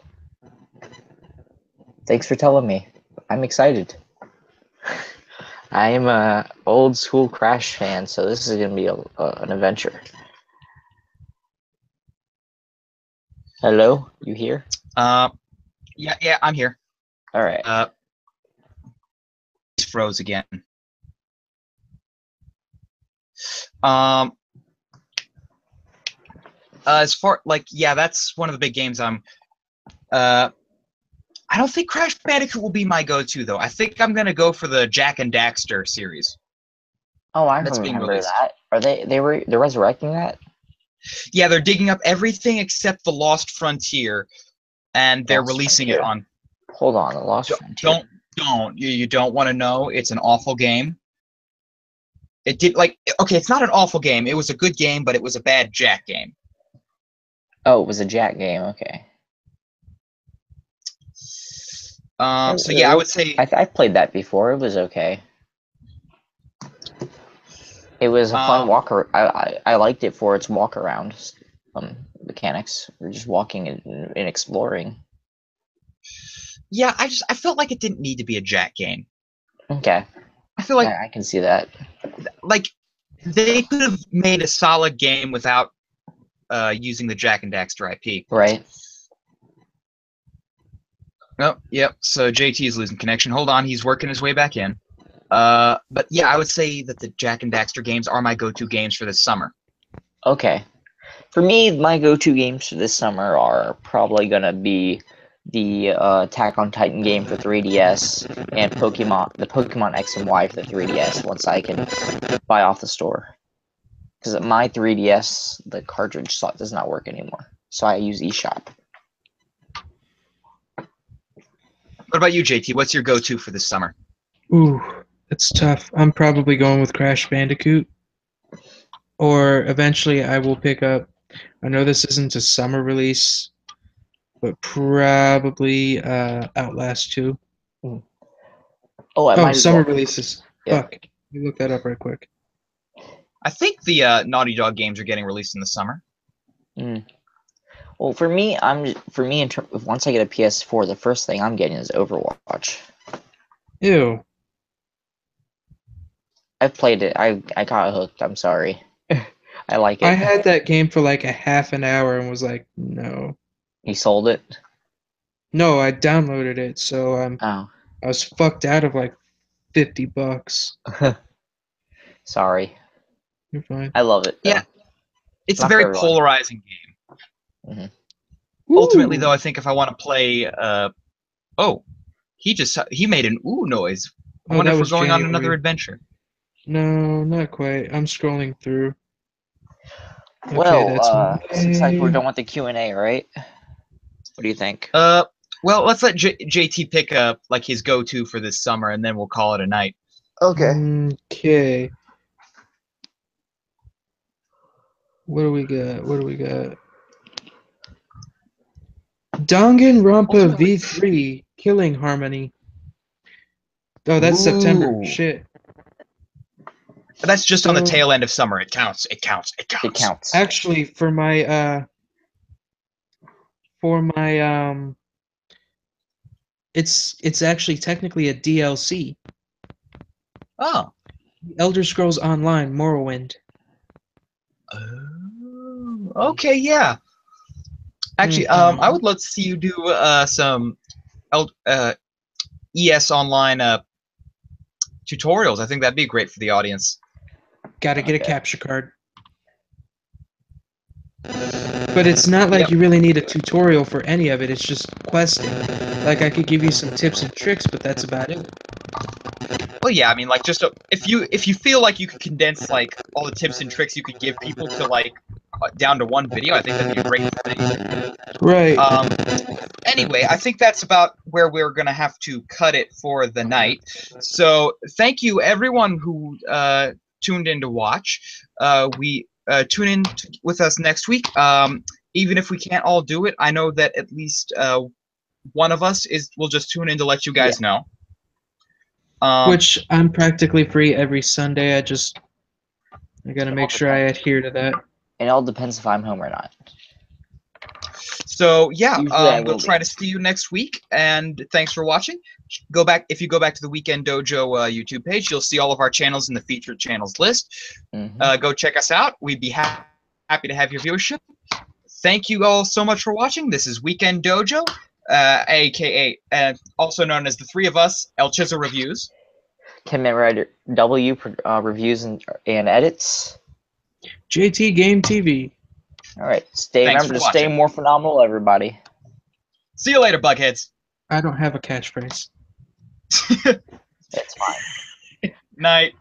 Thanks for telling me. I'm excited. I am a old school Crash fan, so this is going to be an adventure. Hello? You here? Yeah, I'm here. All right. Froze again. As far yeah, that's one of the big games I don't think Crash Bandicoot will be my go-to though. I think I'm gonna go for the Jak and Daxter series. Oh, I That's being remember released. that. Are they're resurrecting that? Yeah, they're digging up everything except the Lost Frontier, and they're Lost releasing Frontier. it on. Hold on, the Lost Frontier. Don't you don't want to know? It's an awful game. It did okay. It's not an awful game. It was a good game, but it was a bad Jak game. Oh, it was a Jak game. Okay. So yeah, I would say I played that before. It was okay. It was a fun I liked it for its walk around mechanics. We're just walking and exploring. Yeah, I felt like it didn't need to be a Jak game. Okay. I feel like I can see that. Like they could have made a solid game without using the Jak and Daxter IP. Right. Oh, yep. So JT is losing connection. Hold on, he's working his way back in. But yeah, I would say that the Jak and Daxter games are my go-to games for this summer. Okay. For me, my go-to games for this summer are probably gonna be the Attack on Titan game for 3DS and the Pokemon X and Y for the 3DS once I can buy off the store. Because my 3DS, the cartridge slot does not work anymore, so I use eShop. What about you, JT? What's your go-to for this summer? Ooh, that's tough. I'm probably going with Crash Bandicoot. Or eventually I will pick up, I know this isn't a summer release, but probably Outlast 2. Oh, summer releases. Yeah. Fuck. Let me look that up right quick. I think the Naughty Dog games are getting released in the summer. Well, for me, once I get a PS4, the first thing I'm getting is Overwatch. Ew. I've played it. I got hooked. I'm sorry. I like it. I had that game for like a half an hour and was like, no. You sold it? No, I downloaded it, so Oh. I was fucked out of like $50. Sorry. You're fine. I love it, though. Yeah, it's a Not very for everyone. polarizing game. Mm-hmm. Ultimately, though, I think if I want to play, oh, he made an ooh noise. I wonder that if we're was going on January. another adventure. No, not quite. I'm scrolling through. Okay, Well, that's looks like we're May. done with the Q&A, right? What do you think? Well, let's let JT pick up like his go-to for this summer, and then we'll call it a night. Okay. What do we got? Danganronpa V3 Killing Harmony. Oh, that's September. Ooh. Shit. But that's just on the So- tail end of summer. It counts. It counts. Actually, for my it's actually technically a DLC. Oh. Elder Scrolls Online Morrowind. Okay, yeah. Actually, I would love to see you do some ES Online tutorials. I think that'd be great for the audience. Gotta get a capture card. But it's not like you really need a tutorial for any of it. It's just questing. Like, I could give you some tips and tricks, but that's about it. Well, yeah, I mean, like, just if you feel like you could condense like all the tips and tricks you could give people to like down to one video, I think that'd be a great thing. Right. Anyway, I think that's about where we're gonna have to cut it for the night. So thank you everyone who tuned in to watch. We tune in with us next week. Even if we can't all do it, I know that at least one of us will just tune in to let you guys know. Which I'm practically free every Sunday. I gotta make sure I adhere to that. It all depends if I'm home or not. So yeah, we'll be. try to see you next week. And thanks for watching. If you go back to the Weekend Dojo YouTube page, you'll see all of our channels in the featured channels list. Go check us out. We'd be happy to have your viewership. Thank you all so much for watching. This is Weekend Dojo, aka also known as the three of us, ElChizzo Reviews. Kamen Rider W reviews and edits. JT Game TV. All right, Thanks remember for to stay watching. more phenomenal, everybody. See you later, Bugheads. I don't have a catchphrase. It's fine. Night.